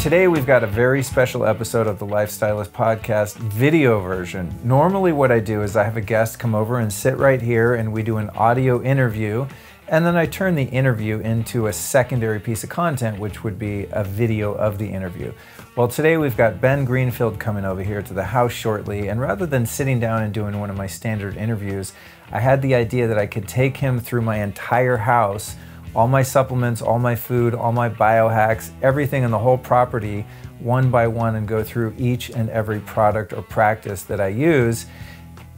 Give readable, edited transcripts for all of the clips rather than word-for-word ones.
today we've got a very special episode of the Lifestylist podcast video version. Normally what I do is I have a guest come over and sit right here and we do an audio interview, and then I turn the interview into a secondary piece of content, which would be a video of the interview. Well, today we've got Ben Greenfield coming over here to the house shortly, and rather than sitting down and doing one of my standard interviews, I had the idea that I could take him through my entire house, all my supplements, all my food, all my biohacks, everything in the whole property, one by one, and go through each and every product or practice that I use,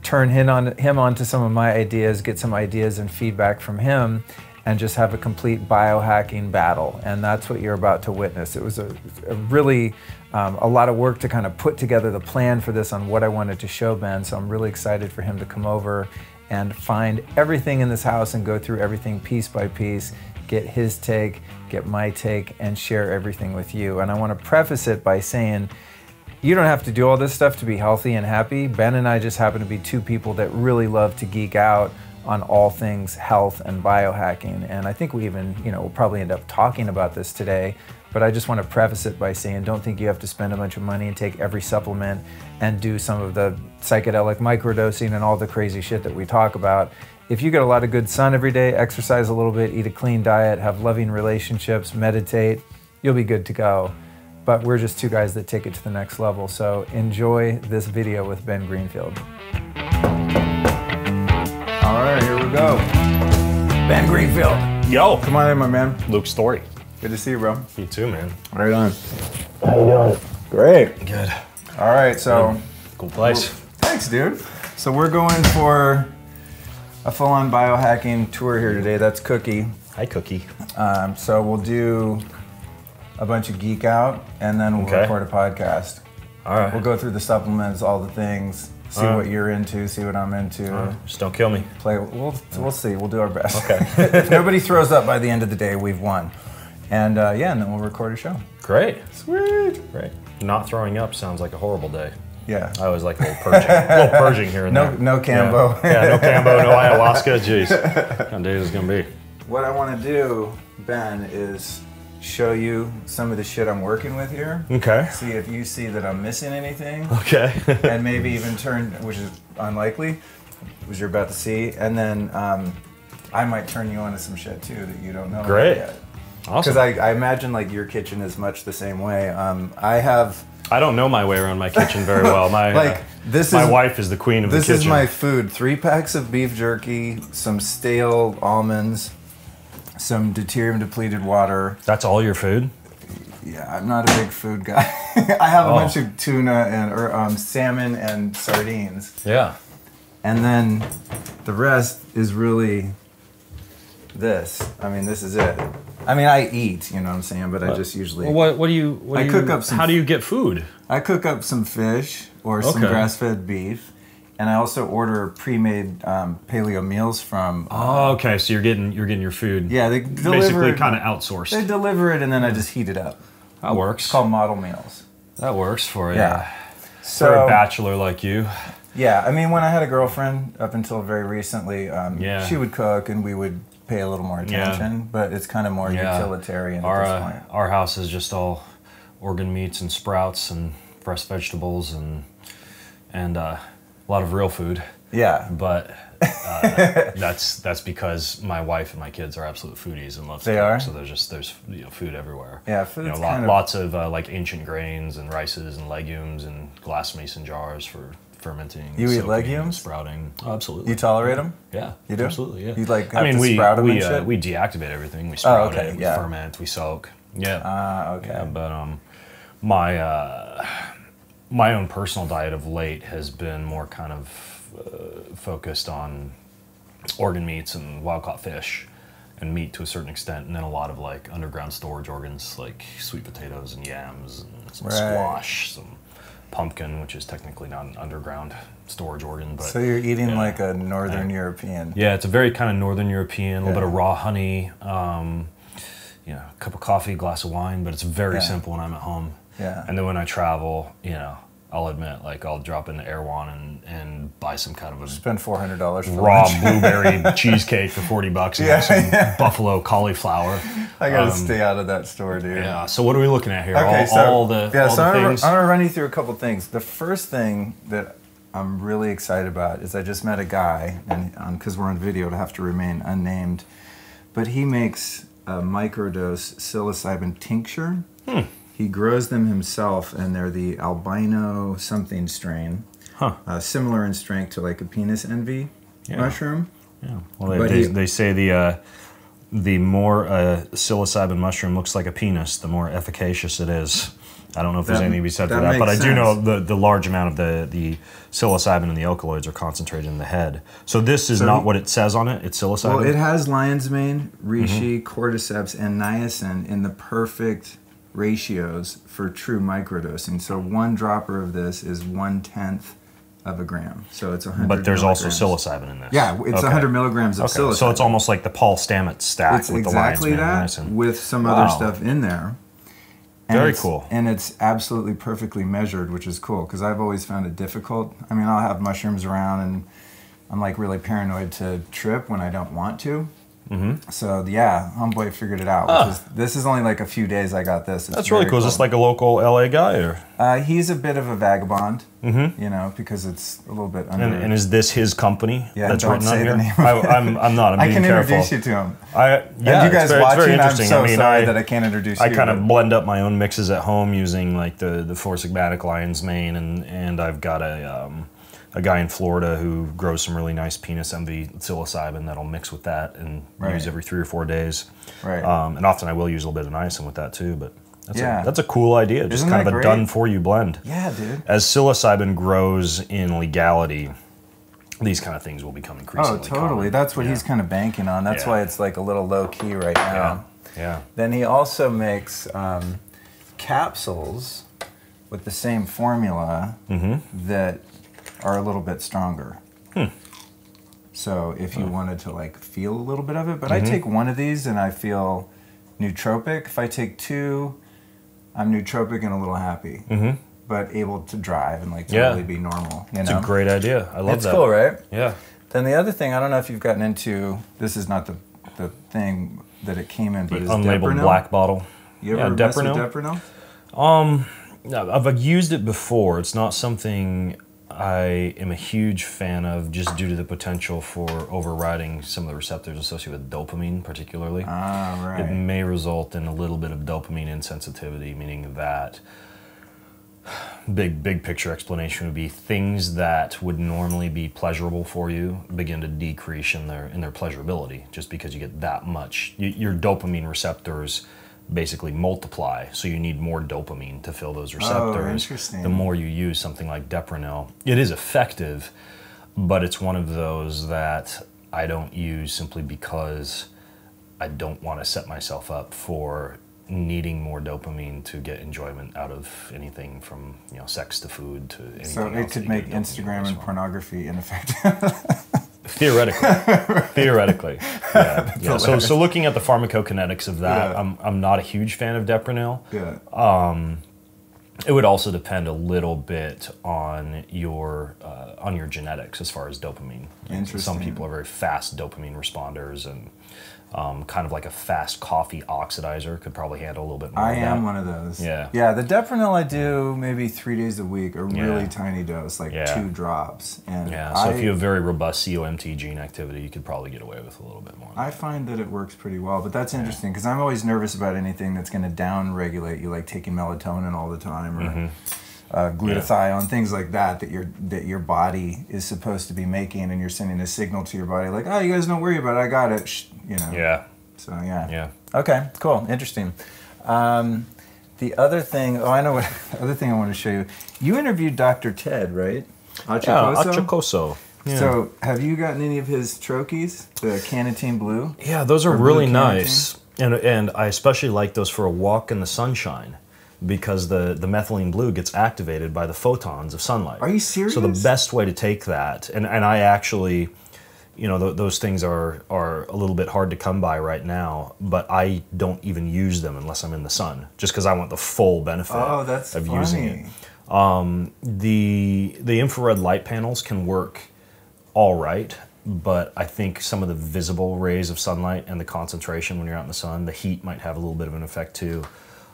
turn him onto some of my ideas, get some ideas and feedback from him, and just have a complete biohacking battle. And that's what you're about to witness. It was a really a lot of work to kind of put together the plan for this on what I wanted to show Ben. So I'm really excited for him to come over and find everything in this house and go through everything piece by piece, get his take, get my take, and share everything with you. And I want to preface it by saying, you don't have to do all this stuff to be healthy and happy. Ben and I just happen to be two people that really love to geek out on all things health and biohacking. And I think we even, we'll probably end up talking about this today, but I just want to preface it by saying, don't think you have to spend a bunch of money and take every supplement and do some of the psychedelic microdosing and all the crazy shit that we talk about. If you get a lot of good sun every day, exercise a little bit, eat a clean diet, have loving relationships, meditate, you'll be good to go. But we're just two guys that take it to the next level. So enjoy this video with Ben Greenfield. All right, here we go. Ben Greenfield. Yo. Come on in, my man. Luke Story. Good to see you, bro. You too, man. Right on. How you doing? Great. Good. All right, so. Cool place. Thanks, dude. So we're going for a full-on biohacking tour here today. That's Cookie. Hi, Cookie. So we'll do a bunch of geek out, and then we'll record a podcast. All right. We'll go through the supplements, all the things, see what you're into, see what I'm into. Just don't kill me. We'll see. We'll do our best. Okay. If nobody throws up by the end of the day, we've won. And and then we'll record a show. Great. Sweet. Great. Not throwing up sounds like a horrible day. Yeah. I always like a little purging. A little purging here and there. No Cambo. Yeah, no Cambo, no ayahuasca. Jeez. What kind of day is it going to be? What I want to do, Ben, is show you some of the shit I'm working with here. Okay. See if you see that I'm missing anything. Okay. And maybe even turn, which is unlikely, which you're about to see. And then I might turn you on to some shit too that you don't know Great. yet. Awesome. Because I imagine like your kitchen is much the same way. I don't know my way around my kitchen very well. My wife is the queen of the kitchen. This is my food. 3 packs of beef jerky, some stale almonds, some deuterium depleted water. That's all your food? Yeah, I'm not a big food guy. I have a bunch of tuna and salmon and sardines. Yeah. And then the rest is really this. I mean, this is it. I mean, I eat, you know what I'm saying, but I just usually... Well, how do you get food? I cook up some fish or some grass-fed beef, and I also order pre-made paleo meals from... Oh, okay, so you're getting your food. Yeah, they deliver basically it, kind of outsourced. They deliver it, and then I just heat it up. That works. It's called model meals. That works for you. Yeah. So, very bachelor like you. Yeah, I mean, when I had a girlfriend, up until very recently, she would cook, and we would pay a little more attention, but it's kind of more utilitarian at this point. Our house is just all organ meats and sprouts and fresh vegetables and a lot of real food. Yeah. But that's because my wife and my kids are absolute foodies and love to cook. So there's food everywhere. Yeah, food's lots of like ancient grains and rices and legumes and glass mason jars for fermenting. You eat legumes? Sprouting. Oh, absolutely. You tolerate them? Yeah. You do? Absolutely, yeah. You like have to sprout them and shit? We deactivate everything. We sprout it, we ferment, we soak. Yeah. Okay. Yeah, but my own personal diet of late has been more kind of focused on organ meats and wild-caught fish and meat to a certain extent, and then a lot of like underground storage organs like sweet potatoes and yams and some squash, some pumpkin, which is technically not an underground storage organ. But so you're eating like a Northern European. Yeah, it's a very kind of Northern European, a little bit of raw honey, a cup of coffee, glass of wine, but it's very simple when I'm at home. Yeah. And then when I travel, I'll admit. Like, I'll drop into Erewhon and buy some kind of a Spend $400 for raw lunch. blueberry cheesecake for $40 and have some buffalo cauliflower. I gotta stay out of that store, dude. Yeah. So what are we looking at here? Okay, all the so I'm things. gonna run you through a couple things. The first thing that I'm really excited about is I just met a guy, and because we're on video, it'll have to remain unnamed, but he makes a microdose psilocybin tincture. He grows them himself, and they're the albino something strain, similar in strength to like a penis envy mushroom. Yeah. Well, they say the more psilocybin mushroom looks like a penis, the more efficacious it is. I don't know if there's anything to be said for that, but I do know the large amount of the psilocybin and the alkaloids are concentrated in the head. So this is not what it says on it. It's psilocybin. Well, it has lion's mane, reishi, cordyceps, and niacin in the perfect ratios for true microdosing. So one dropper of this is 1/10 of a gram. So it's 100 But there's milligrams. also psilocybin in this. Yeah, it's 100 milligrams of psilocybin. So it's almost like the Paul Stamets stack it's with exactly the lion's that mane. with some other stuff in there. And Very cool. And it's absolutely perfectly measured, which is cool because I've always found it difficult. I mean, I'll have mushrooms around and I'm like really paranoid to trip when I don't want to. So yeah, homeboy figured it out. This is only like a few days I got this. That's really cool. Is this like a local LA guy or? He's a bit of a vagabond, you know, because it's a little bit under. And is this his company? Yeah, that's don't written say on the here. name. I'm not. I'm I being can careful. introduce you to him. And you guys it's watching, very I'm interesting. so I mean, sorry that I can't introduce you. I kind of blend up my own mixes at home using like the Four Sigmatic lion's mane, and I've got a guy in Florida who grows some really nice penis envy psilocybin that'll mix with that and use every 3 or 4 days. Right. And often I will use a little bit of niacin with that too, but that's a cool idea. Just Isn't kind that of a great? done-for-you blend. Yeah, dude. As psilocybin grows in legality, these kind of things will become increasingly totally. common. That's what he's kind of banking on. That's why it's like a little low-key right now. Yeah. Then he also makes capsules with the same formula that are a little bit stronger. So if you wanted to like feel a little bit of it, but I take one of these and I feel nootropic. If I take 2, I'm nootropic and a little happy, but able to drive and like totally be normal. You know? It's a great idea. I love that. It's cool, right? Yeah. Then the other thing, I don't know if you've gotten into, this is not the thing that it came in, but it's Unlabeled Deprenil. black bottle. You ever mess with Deprenil? No, I've used it before. It's not something I am a huge fan of just due to the potential for overriding some of the receptors associated with dopamine, particularly. Right. It may result in a little bit of dopamine insensitivity, meaning that big picture explanation would be things that would normally be pleasurable for you begin to decrease in their pleasurability just because you get that much. Your dopamine receptors basically multiply, so you need more dopamine to fill those receptors. Oh, interesting. The more you use something like Deprenil, it is effective, but it's one of those that I don't use simply because I don't want to set myself up for needing more dopamine to get enjoyment out of anything from sex to food to anything So else it could that you make get dopamine Instagram and from. pornography ineffective. Theoretically, yeah. So looking at the pharmacokinetics of that, I'm not a huge fan of Deprenil. Yeah. It would also depend a little bit on your genetics as far as dopamine. Interesting. Some people are very fast dopamine responders, and kind of like a fast coffee oxidizer could probably handle a little bit more. I of am that. one of those. Yeah. Yeah, the Deprenil I do maybe 3 days a week, a really tiny dose, like 2 drops. And so if you have very robust COMT gene activity, you could probably get away with a little bit more. I find that it works pretty well, but that's interesting because I'm always nervous about anything that's going to down-regulate you, like taking melatonin all the time or glutathione, things like that your body is supposed to be making, and you're sending a signal to your body like, oh, you guys don't worry about it, I got it, Yeah. So yeah. Yeah. Okay, cool, interesting. The other thing, the other thing I want to show you, you interviewed Dr. Ted, right? Achacoso. Yeah. So, have you gotten any of his troches, the Canatine Blue? Yeah, those are Or really blue nice, and I especially like those for a walk in the sunshine, because the methylene blue gets activated by the photons of sunlight. Are you serious? So the best way to take that, and I actually, those things are a little bit hard to come by right now, but I don't even use them unless I'm in the sun, just because I want the full benefit Oh, that's of funny. using it. The infrared light panels can work all right, but I think some of the visible rays of sunlight and the concentration when you're out in the sun, the heat might have a little bit of an effect too.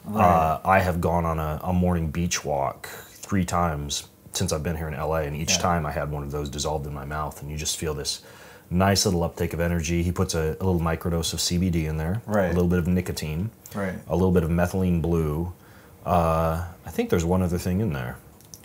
Right. I have gone on a morning beach walk 3 times since I've been here in LA, and each time I had one of those dissolved in my mouth, and you just feel this nice little uptake of energy. He puts a little microdose of CBD in there, right. A little bit of nicotine, right. A little bit of methylene blue. I think there's one other thing in there.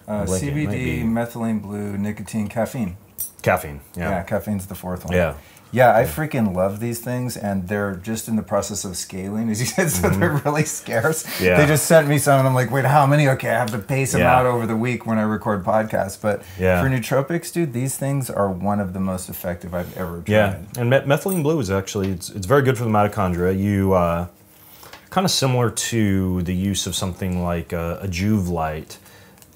CBD, methylene blue, nicotine, caffeine. Caffeine, yeah. Yeah, caffeine's the 4th one. Yeah. Yeah, I freaking love these things, and they're just in the process of scaling, as you said, so they're really scarce. Yeah. They just sent me some, and I'm like, wait, how many? Okay, I have to pace them out over the week when I record podcasts. But for nootropics, dude, these things are one of the most effective I've ever tried. Yeah, and methylene blue is actually, it's very good for the mitochondria. You, kind of similar to the use of something like a Juve light,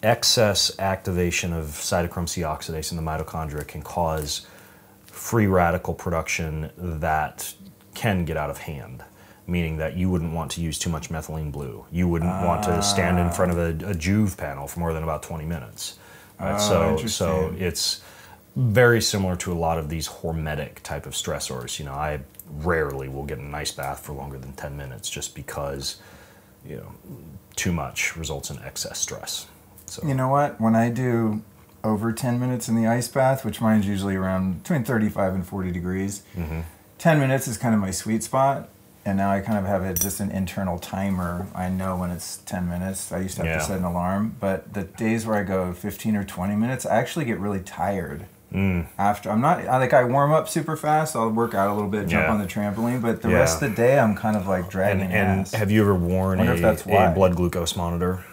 excess activation of cytochrome C oxidase in the mitochondria can cause free radical production that can get out of hand, meaning that you wouldn't want to use too much methylene blue. You wouldn't want to stand in front of a Juve panel for more than about 20 minutes. Right? So it's very similar to a lot of these hormetic type of stressors. You know, I rarely will get an ice bath for longer than 10 minutes just because, you know, too much results in excess stress. So you know what? When I do over 10 minutes in the ice bath, which mine's usually around between 35 and 40 degrees, 10 minutes is kind of my sweet spot. And now I kind of have just an internal timer. I know when it's 10 minutes. I used to have to set an alarm. But the days where I go 15 or 20 minutes, I actually get really tired. After I warm up super fast. I'll work out a little bit, jump on the trampoline, but the rest of the day I'm kind of like dragging ass. And have you ever worn a blood glucose monitor?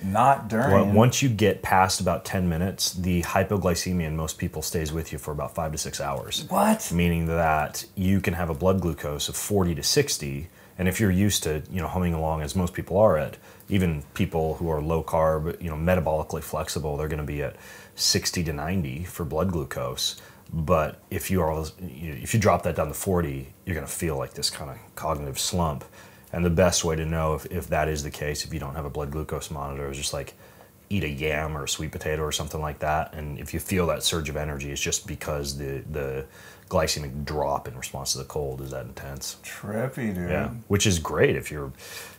Not during. Well, once you get past about 10 minutes, the hypoglycemia in most people stays with you for about 5 to 6 hours. What? Meaning that you can have a blood glucose of 40 to 60, and if you're used to, you know, humming along as most people are at, even people who are low carb, you know, metabolically flexible, they're going to be at 60 to 90 for blood glucose. But if you drop that down to 40, you're going to feel like this kind of cognitive slump. And the best way to know if that is the case, if you don't have a blood glucose monitor, is just like eat a yam or a sweet potato or something like that. And if you feel that surge of energy, it's just because the glycemic drop in response to the cold is that intense. Trippy, dude. Yeah, which is great if you're,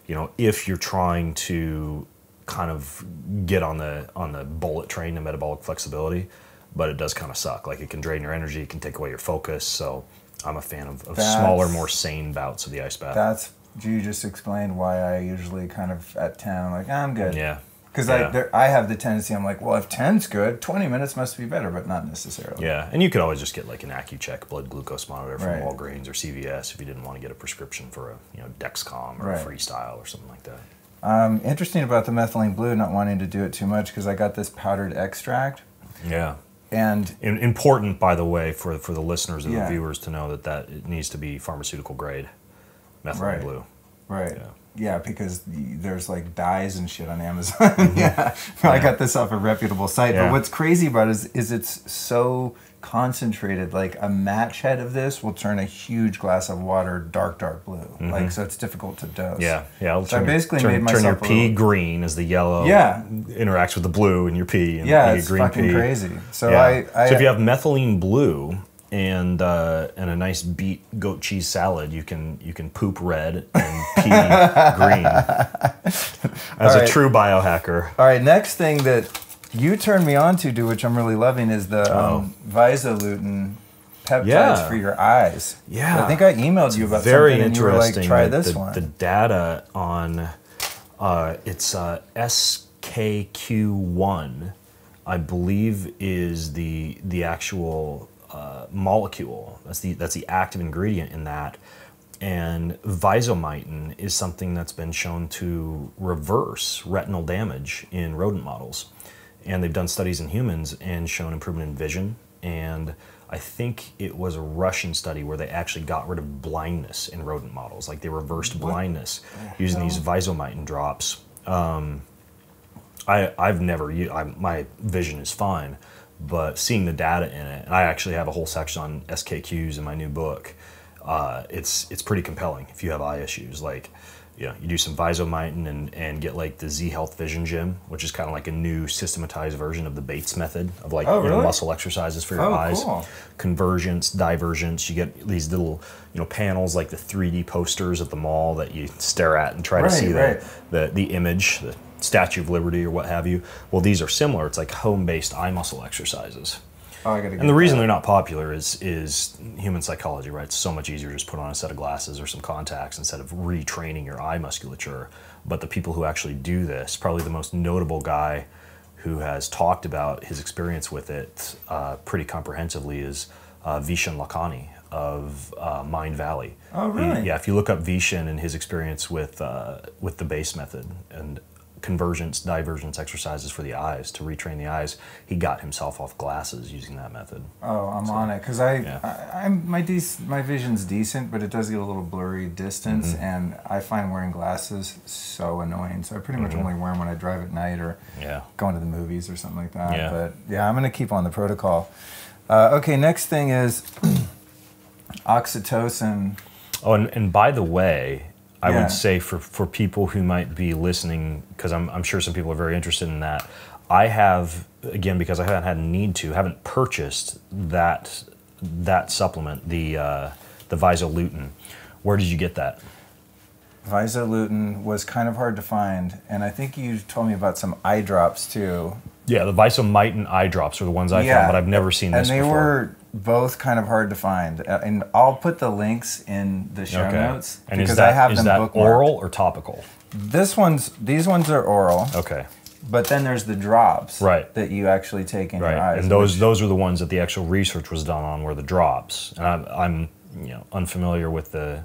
you know, if you're trying to kind of get on the bullet train to metabolic flexibility, but it does kind of suck. Like it can drain your energy, it can take away your focus. So I'm a fan of smaller, more sane bouts of the ice bath. You just explained why I usually kind of at 10, I'm like, I'm good. Yeah. Because I have the tendency, I'm like, well, if 10's good, 20 minutes must be better, but not necessarily. Yeah, and you could always just get like an AccuCheck blood glucose monitor from Walgreens or CVS if you didn't want to get a prescription for a Dexcom or a Freestyle or something like that. Interesting about the methylene blue, not wanting to do it too much, because I got this powdered extract. Yeah. And important, by the way, for the listeners and the viewers to know that it needs to be pharmaceutical grade methylene blue. Right. Yeah, because there's like dyes and shit on Amazon. I got this off a reputable site. But what's crazy about it is it's so concentrated. Like a match head of this will turn a huge glass of water dark blue. Like, so it's difficult to dose. Yeah. So I basically made myself turn your pee green as the yellow interacts with the blue in your pee. And it's green fucking pee. Crazy. So so if you have methylene blue and a nice beet goat cheese salad, you can poop red and pee green. As a true biohacker. All right, next thing that you turned me on to, which I'm really loving, is the Visolutin peptides for your eyes. Yeah. So I think I emailed you about something and you were like, try this one. The data on it's SKQ1, I believe, is the actual molecule. That's the active ingredient in that. And visomycin is something that's been shown to reverse retinal damage in rodent models. And they've done studies in humans and shown improvement in vision. And I think it was a Russian study where they actually got rid of blindness in rodent models. Like they reversed blindness using these visomycin drops. I've never used, my vision is fine, but seeing the data in it, and I actually have a whole section on SKQs in my new book. It's pretty compelling if you have eye issues. Like you do some visomycin and get like the Z Health Vision Gym, which is kind of like a new systematized version of the Bates method of like muscle exercises for your eyes. Cool. Convergence, divergence. You get these little panels like the 3D posters at the mall that you stare at and try to see the image, the Statue of Liberty or what have you. Well, these are similar. It's like home-based eye muscle exercises. Oh, I gotta get and the reason they're not popular is human psychology, right? It's so much easier to just put on a set of glasses or some contacts instead of retraining your eye musculature. But the people who actually do this, probably the most notable guy who has talked about his experience with it pretty comprehensively is Vishen Lakhani of Mind Valley. Oh, really? If you look up Vishen and his experience with the BASE method and convergence, divergence exercises for the eyes to retrain the eyes, he got himself off glasses using that method. Oh, I'm on it because my vision's decent, but it does get a little blurry distance, and I find wearing glasses so annoying. So I pretty much only wear them when I drive at night or going to the movies or something like that. Yeah. But yeah, I'm gonna keep on the protocol. Okay, next thing is oxytocin. Oh, and by the way, I would say for people who might be listening, because I'm sure some people are very interested in that, I have, again, because I haven't purchased that supplement, the Visolutin. Where did you get that? Visolutin was kind of hard to find, and I think you told me about some eye drops too. Yeah, the Visomycin eye drops are the ones I found, but I've never seen this before. And they were both kind of hard to find. And I'll put the links in the show notes and because I have them bookmarked. Oral or topical? These ones are oral. Okay. But then there's the drops that you actually take in your eyes. And those are the ones that the actual research was done on, were the drops. And I'm unfamiliar with the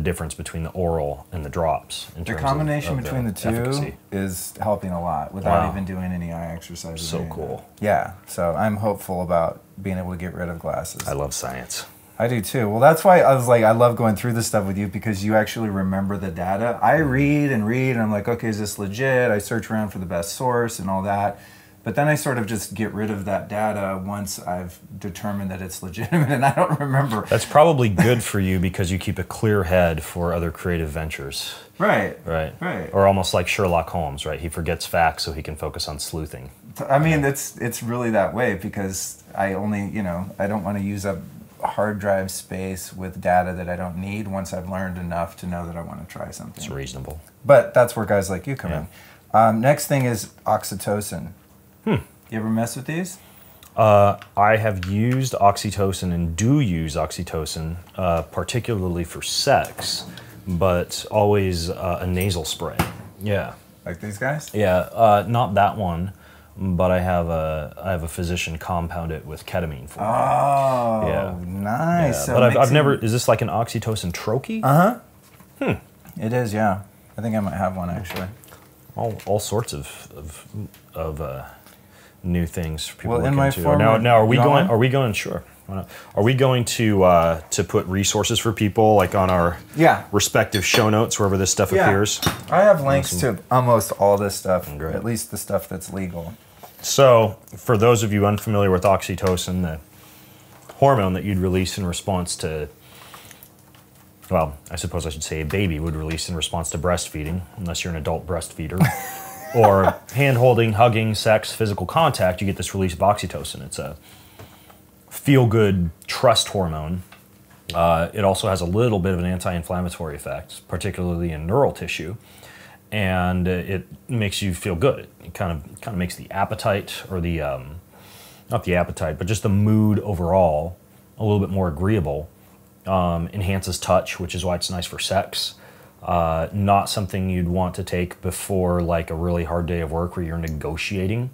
difference between the oral and the drops. In terms the combination of between the two efficacy is helping a lot without even doing any eye exercises. So cool. Yeah, so I'm hopeful about being able to get rid of glasses. I love science. I do too. Well, that's why I was like, I love going through this stuff with you because you actually remember the data. I read, and I'm like, okay, is this legit? I search around for the best source and all that. But then I sort of just get rid of that data once I've determined that it's legitimate, and I don't remember. That's probably good for you because you keep a clear head for other creative ventures. Right. Or almost like Sherlock Holmes, right? He forgets facts so he can focus on sleuthing. I mean, it's really that way because I only, I don't want to use up hard drive space with data that I don't need once I've learned enough to know that I want to try something. It's reasonable. But that's where guys like you come in. Next thing is oxytocin. You ever mess with these? I have used oxytocin and do use oxytocin, particularly for sex, but always a nasal spray. Yeah. Like these guys? Yeah, not that one, but I have a physician compound it with ketamine for me. Oh, yeah. Nice. Yeah. So but I've never. Is this like an oxytocin troche? It is, yeah. I think I might have one actually. All sorts of new things for people well, to look into. Now, are we going? Are we going? Sure. Are we going to put resources for people like on our respective show notes wherever this stuff appears? I have links to almost all this stuff, at least the stuff that's legal. So, for those of you unfamiliar with oxytocin, the hormone that you'd release in response to, well, I suppose I should say a baby would release in response to breastfeeding, unless you're an adult breastfeeder. Or hand-holding, hugging, sex, physical contact, you get this release of oxytocin. It's a feel-good trust hormone. It also has a little bit of an anti-inflammatory effect, particularly in neural tissue, and it makes you feel good. It kind of makes the appetite, or the not the appetite, but just the mood overall a little bit more agreeable. Enhances touch, which is why it's nice for sex. Not something you'd want to take before like a really hard day of work where you're negotiating.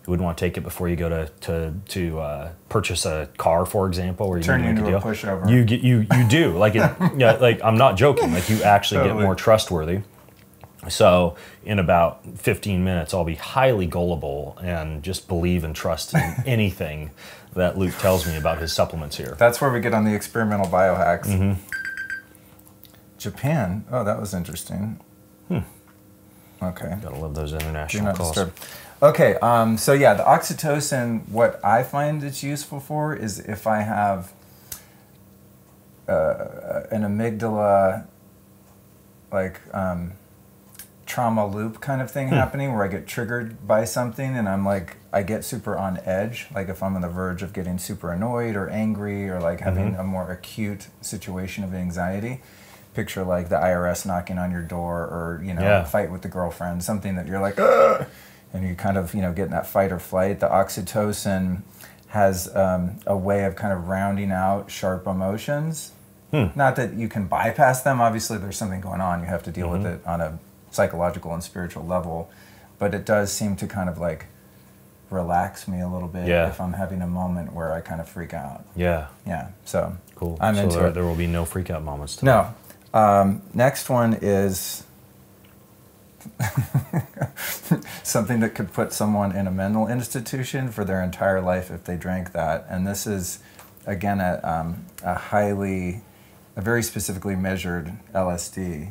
You wouldn't want to take it before you go to purchase a car, for example, where you turn need to make into a deal. A pushover. You do like it. Yeah, like I'm not joking. Like you actually get more trustworthy. So in about 15 minutes, I'll be highly gullible and just believe and trust in anything that Luke tells me about his supplements here. That's where we get on the experimental biohacks. Japan. Oh, that was interesting. Okay. Gotta love those international calls. Disturb. Okay, so yeah, the oxytocin, what I find it's useful for is if I have an amygdala like trauma loop kind of thing happening where I get triggered by something and I'm like, I get super on edge. Like if I'm on the verge of getting super annoyed or angry or like having a more acute situation of anxiety. Picture like the IRS knocking on your door or, you know, fight with the girlfriend, something that you're like, ugh! And you kind of, you know, get in that fight or flight. The oxytocin has a way of kind of rounding out sharp emotions. Not that you can bypass them. Obviously, there's something going on. You have to deal with it on a psychological and spiritual level. But it does seem to kind of like relax me a little bit if I'm having a moment where I kind of freak out. Yeah. So cool. I'm into it. There will be no freak out moments today. No. Next one is something that could put someone in a mental institution for their entire life if they drank that. And this is, again, a very specifically measured LSD.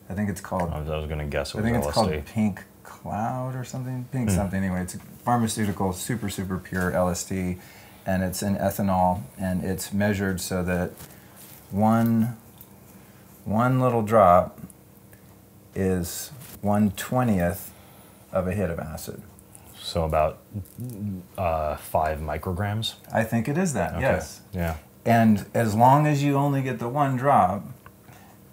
I think it's called... I was going to guess it was LSD. I think it's called Pink Cloud or something. Pink something. Anyway, it's a pharmaceutical, super, super pure LSD. And it's in ethanol. And it's measured so that one little drop is 1/20th of a hit of acid. So about 5 micrograms? I think it is that, yes. Yeah. And as long as you only get the one drop,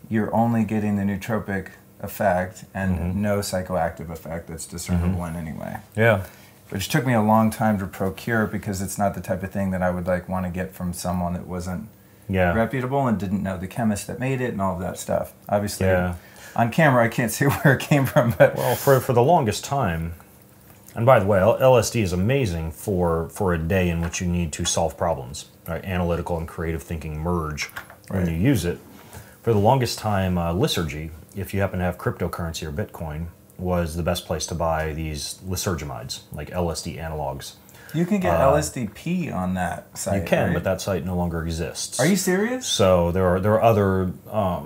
you're only getting the nootropic effect and no psychoactive effect that's discernible in any way. Yeah. Which took me a long time to procure because it's not the type of thing that I would like want to get from someone that wasn't reputable and didn't know the chemist that made it and all of that stuff. Obviously, on camera I can't see where it came from. But well, for the longest time, and by the way, LSD is amazing for a day in which you need to solve problems. Right? Analytical and creative thinking merge when you use it. For the longest time, Lysergy, if you happen to have cryptocurrency or Bitcoin, was the best place to buy these lysergamides, like LSD analogs. You can get LSDP on that site. You can, right? but that site no longer exists. Are you serious? So there are other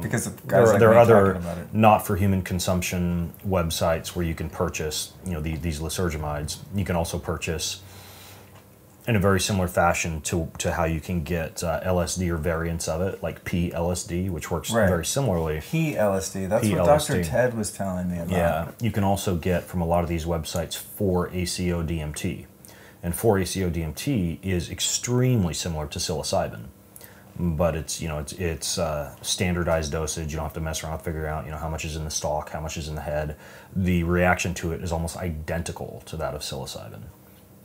because of guys there are like me other talking about it. not for human consumption websites where you can purchase these lysergamides. You can also purchase in a very similar fashion to how you can get LSD or variants of it, like PLSD, which works very similarly. PLSD, that's what Dr. Ted was telling me about. Yeah, you can also get from a lot of these websites 4-ACO-DMT. And 4-ACO-DMT is extremely similar to psilocybin, but it's standardized dosage. You don't have to mess around, figure out how much is in the stalk, how much is in the head. The reaction to it is almost identical to that of psilocybin,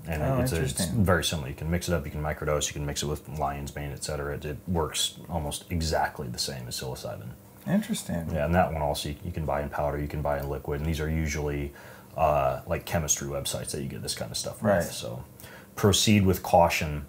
and it's very similar. You can mix it up, you can microdose, you can mix it with lion's mane, etc. It works almost exactly the same as psilocybin. Interesting. Yeah, and that one also you can buy in powder, you can buy in liquid, and these are usually like chemistry websites that you get this kind of stuff from. So proceed with caution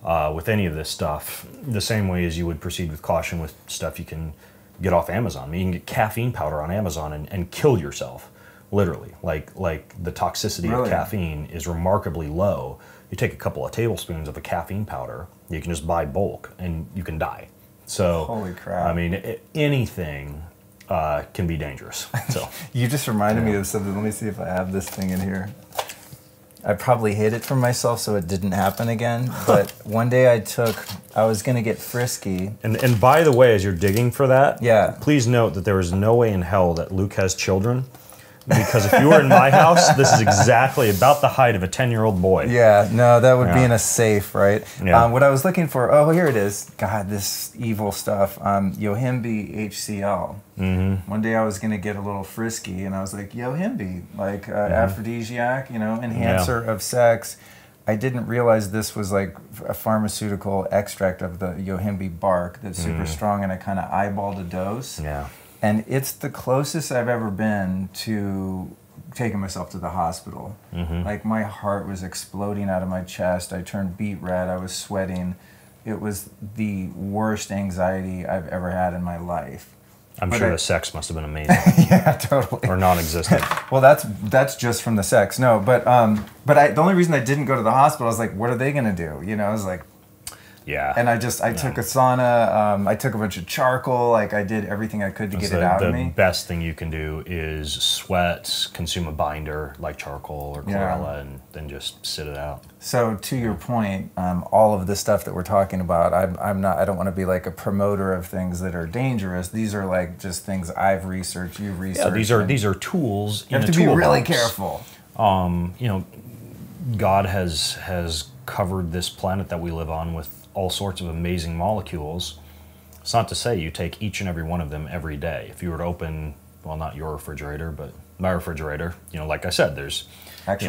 with any of this stuff, the same way as you would proceed with caution with stuff you can get off Amazon. I mean, you can get caffeine powder on Amazon and kill yourself, literally. Like the toxicity of caffeine is remarkably low. You take a couple of tablespoons of a caffeine powder, you can just buy bulk, and you can die. So, holy crap. I mean, anything can be dangerous. So you just reminded me of something. Let me see if I have this thing in here. I probably hid it from myself so it didn't happen again. But one day I was going to get frisky. And by the way, as you're digging for that, please note that there is no way in hell that Luke has children. Because if you were in my house, this is exactly about the height of a 10-year-old boy. Yeah, no, that would be in a safe, right? Yeah. What I was looking for, here it is. God, this evil stuff. Yohimbe HCl. One day I was going to get a little frisky, and I was like, Yohimbe, like aphrodisiac, enhancer of sex. I didn't realize this was like a pharmaceutical extract of the Yohimbe bark that's super strong, and I kind of eyeballed a dose. Yeah. And it's the closest I've ever been to taking myself to the hospital. Like my heart was exploding out of my chest. I turned beet red. I was sweating. It was the worst anxiety I've ever had in my life. I'm sure the sex must have been amazing. Yeah, totally. Or non-existent. Well, that's just from the sex. No, but the only reason I didn't go to the hospital, I was like, what are they going to do? I was like, Yeah. And I took a sauna, I took a bunch of charcoal, like I did everything I could to get it out of me. The best thing you can do is sweat, consume a binder like charcoal or chlorella, and then just sit it out. So to your point, all of the stuff that we're talking about, I don't want to be like a promoter of things that are dangerous. These are like just things I've researched, you've researched. Yeah, these are tools. You have to be really careful. You know, God has covered this planet that we live on with all sorts of amazing molecules. It's not to say you take each and every one of them every day. If you were to open, well, not your refrigerator, but my refrigerator, you know, like I said, there's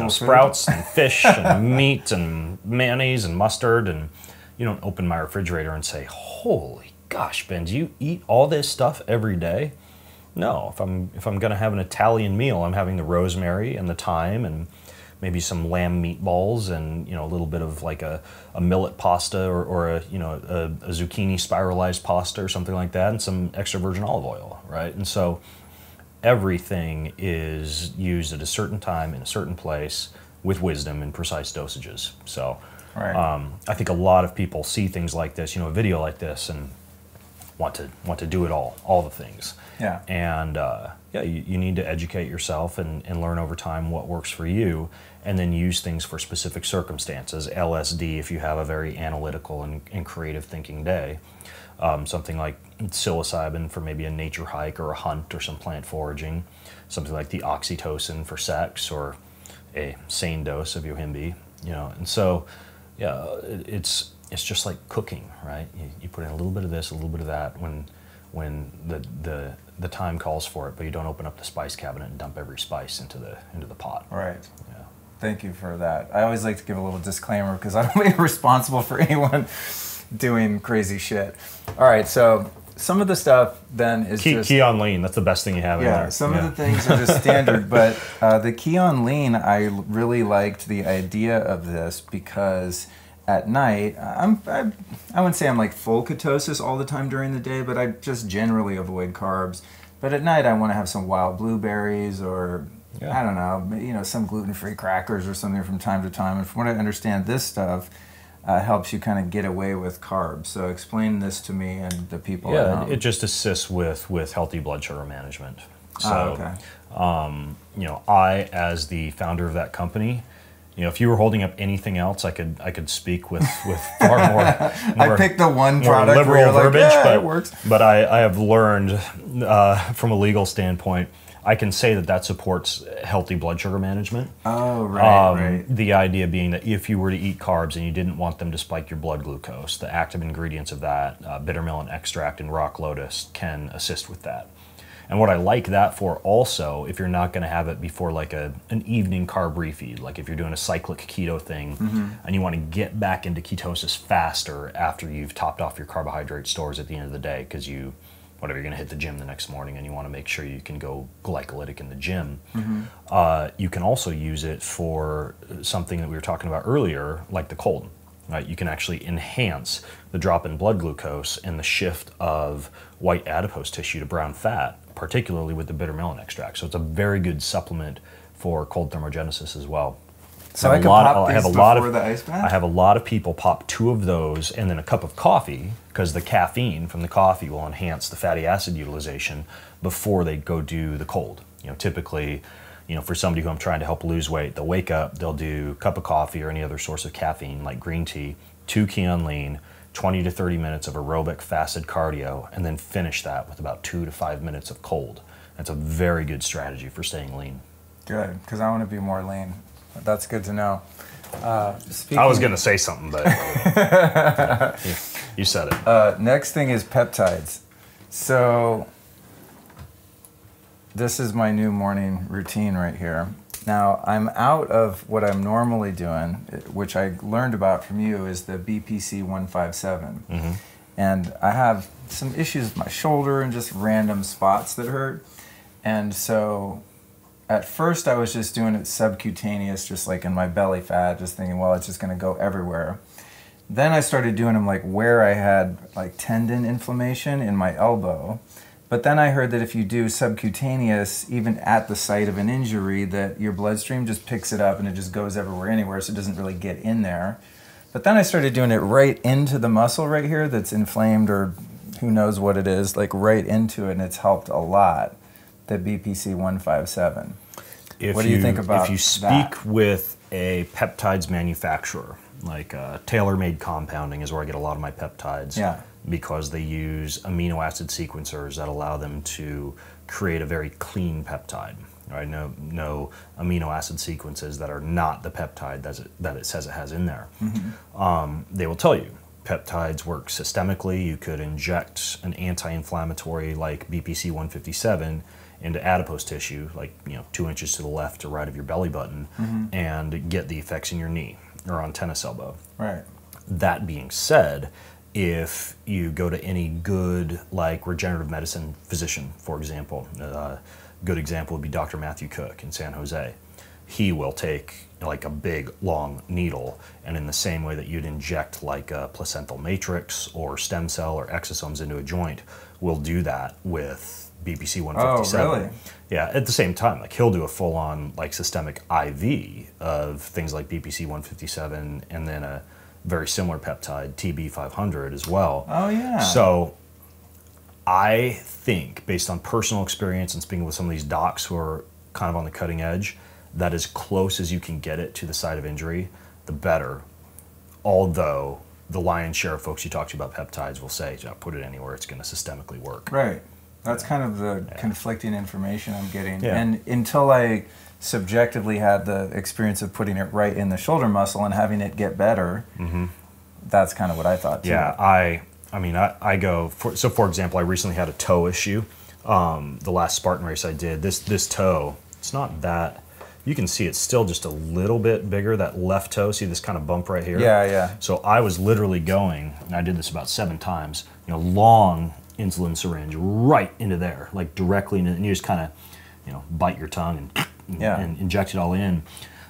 sprouts and fish and meat and mayonnaise and mustard, and you don't open my refrigerator and say, holy gosh, Ben, do you eat all this stuff every day? No, if I'm gonna have an Italian meal, I'm having the rosemary and the thyme and maybe some lamb meatballs and, you know, a little bit of like a millet pasta or a zucchini spiralized pasta or something like that, and some extra virgin olive oil, right? And so everything is used at a certain time in a certain place with wisdom and precise dosages. So I think a lot of people see things like this, you know, a video like this, and want to do it all the things. Yeah. And you need to educate yourself and learn over time what works for you, and then use things for specific circumstances. LSD if you have a very analytical and creative thinking day. Something like psilocybin for maybe a nature hike or a hunt or some plant foraging. Something like the oxytocin for sex, or a sane dose of yohimbe, you know. And so, yeah, it's just like cooking, right? You put in a little bit of this, a little bit of that when the time calls for it, but you don't open up the spice cabinet and dump every spice into the pot. Right. Yeah. Thank you for that. I always like to give a little disclaimer because I don't be responsible for anyone doing crazy shit. All right, so some of the stuff then is key on lean. That's the best thing you have in there. Some of the things are just standard, but the key on lean, I really liked the idea of this because at night, I wouldn't say I'm like full ketosis all the time during the day, but I just generally avoid carbs. But at night, I want to have some wild blueberries or, I don't know, you know, some gluten-free crackers or something from time to time. And from what I understand, this stuff helps you kind of get away with carbs. So explain this to me and the people at home. It just assists with healthy blood sugar management. So, you know, I, as the founder of that company, you know, if you were holding up anything else, I could speak with far more. I picked the one product liberal where you're verbiage, like, but it works. But I have learned from a legal standpoint, I can say that supports healthy blood sugar management. Oh, right. The idea being that if you were to eat carbs and you didn't want them to spike your blood glucose, the active ingredients of that, bitter melon extract and rock lotus, can assist with that. And what I like that for also, if you're not going to have it before like an evening carb refeed, like if you're doing a cyclic keto thing and you want to get back into ketosis faster after you've topped off your carbohydrate stores at the end of the day because you're going to hit the gym the next morning and you want to make sure you can go glycolytic in the gym. You can also use it for something that we were talking about earlier, like the cold. Right? You can actually enhance the drop in blood glucose and the shift of white adipose tissue to brown fat, particularly with the bitter melon extract. So it's a very good supplement for cold thermogenesis as well. So I have a lot of people pop 2 of those and then a cup of coffee, because the caffeine from the coffee will enhance the fatty acid utilization before they go do the cold. You know, typically, you know, for somebody who I'm trying to help lose weight, they'll wake up, they'll do a cup of coffee or any other source of caffeine like green tea, 2 key on lean, 20 to 30 minutes of aerobic fasted cardio, and then finish that with about 2 to 5 minutes of cold. That's a very good strategy for staying lean. Good, because I want to be more lean. That's good to know. I was going to say something, but you said it. Next thing is peptides. So this is my new morning routine right here. Now, I'm out of what I'm normally doing, which I learned about from you, is the BPC 157. And I have some issues with my shoulder and just random spots that hurt. And so at first I was just doing it subcutaneous, just like in my belly fat, just thinking, well, it's just going to go everywhere. Then I started doing them like where I had like tendon inflammation in my elbow. But then I heard that if you do subcutaneous, even at the site of an injury, that your bloodstream just picks it up and it just goes everywhere, anywhere, so it doesn't really get in there. But then I started doing it right into the muscle right here that's inflamed, or who knows what it is, like right into it, and it's helped a lot, the BPC 157. What do you think about If you speak with a peptides manufacturer, like tailor-made compounding is where I get a lot of my peptides, because they use amino acid sequencers that allow them to create a very clean peptide. Right? No amino acid sequences that are not the peptide that it says it has in there. They will tell you peptides work systemically. You could inject an anti-inflammatory like BPC 157 into adipose tissue, like 2 inches to the left or right of your belly button, and get the effects in your knee or on tennis elbow. Right. That being said, if you go to any good like regenerative medicine physician, for example, a good example would be Dr. Matthew Cook in San Jose. He will take like a big long needle, and in the same way that you'd inject like a placental matrix or stem cell or exosomes into a joint, will do that with BPC 157. Oh, really? Yeah, at the same time, like he'll do a full-on like systemic IV of things like BPC 157 and then a very similar peptide, TB 500 as well. Oh, yeah. So I think, based on personal experience and speaking with some of these docs who are kind of on the cutting edge, that as close as you can get it to the site of injury, the better. Although the lion's share of folks you talk to about peptides will say, put it anywhere, it's going to systemically work. Right. That's kind of the conflicting information I'm getting. And until I subjectively had the experience of putting it right in the shoulder muscle and having it get better, that's kind of what I thought too. Yeah, I go, for example, I recently had a toe issue. The last Spartan race I did, this toe, it's not that, you can see it's still just a little bit bigger, that left toe, see this kind of bump right here? Yeah, yeah. So I was literally going, and I did this about 7 times, long insulin syringe right into there, like directly in it, and you just kind of, bite your tongue and inject it all in.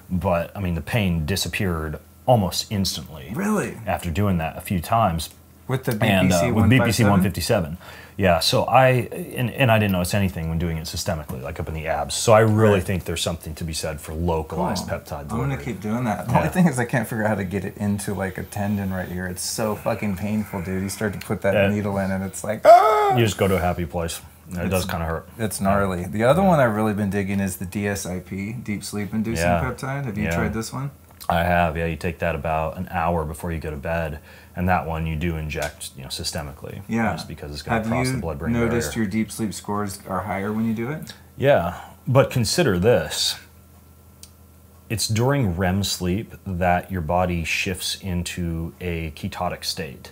But, I mean, the pain disappeared almost instantly. Really? After doing that a few times. With the BPC 157? With BPC 157. Yeah, so I didn't notice anything when doing it systemically, like up in the abs. So I really think there's something to be said for localized peptide delivery. I'm going to keep doing that. The only thing is I can't figure out how to get it into like a tendon right here. It's so fucking painful, dude. You start to put that needle in and it's like, ah! You just go to a happy place. It does kind of hurt. It's gnarly. The other one I've really been digging is the DSIP, deep sleep inducing peptide. Have you tried this one? I have, yeah. You take that about an hour before you go to bed, and that one you do inject, systemically. Yeah. Just because it's going to cross the blood-brain barrier. Have you noticed your deep sleep scores are higher when you do it? Yeah, but consider this. It's during REM sleep that your body shifts into a ketotic state,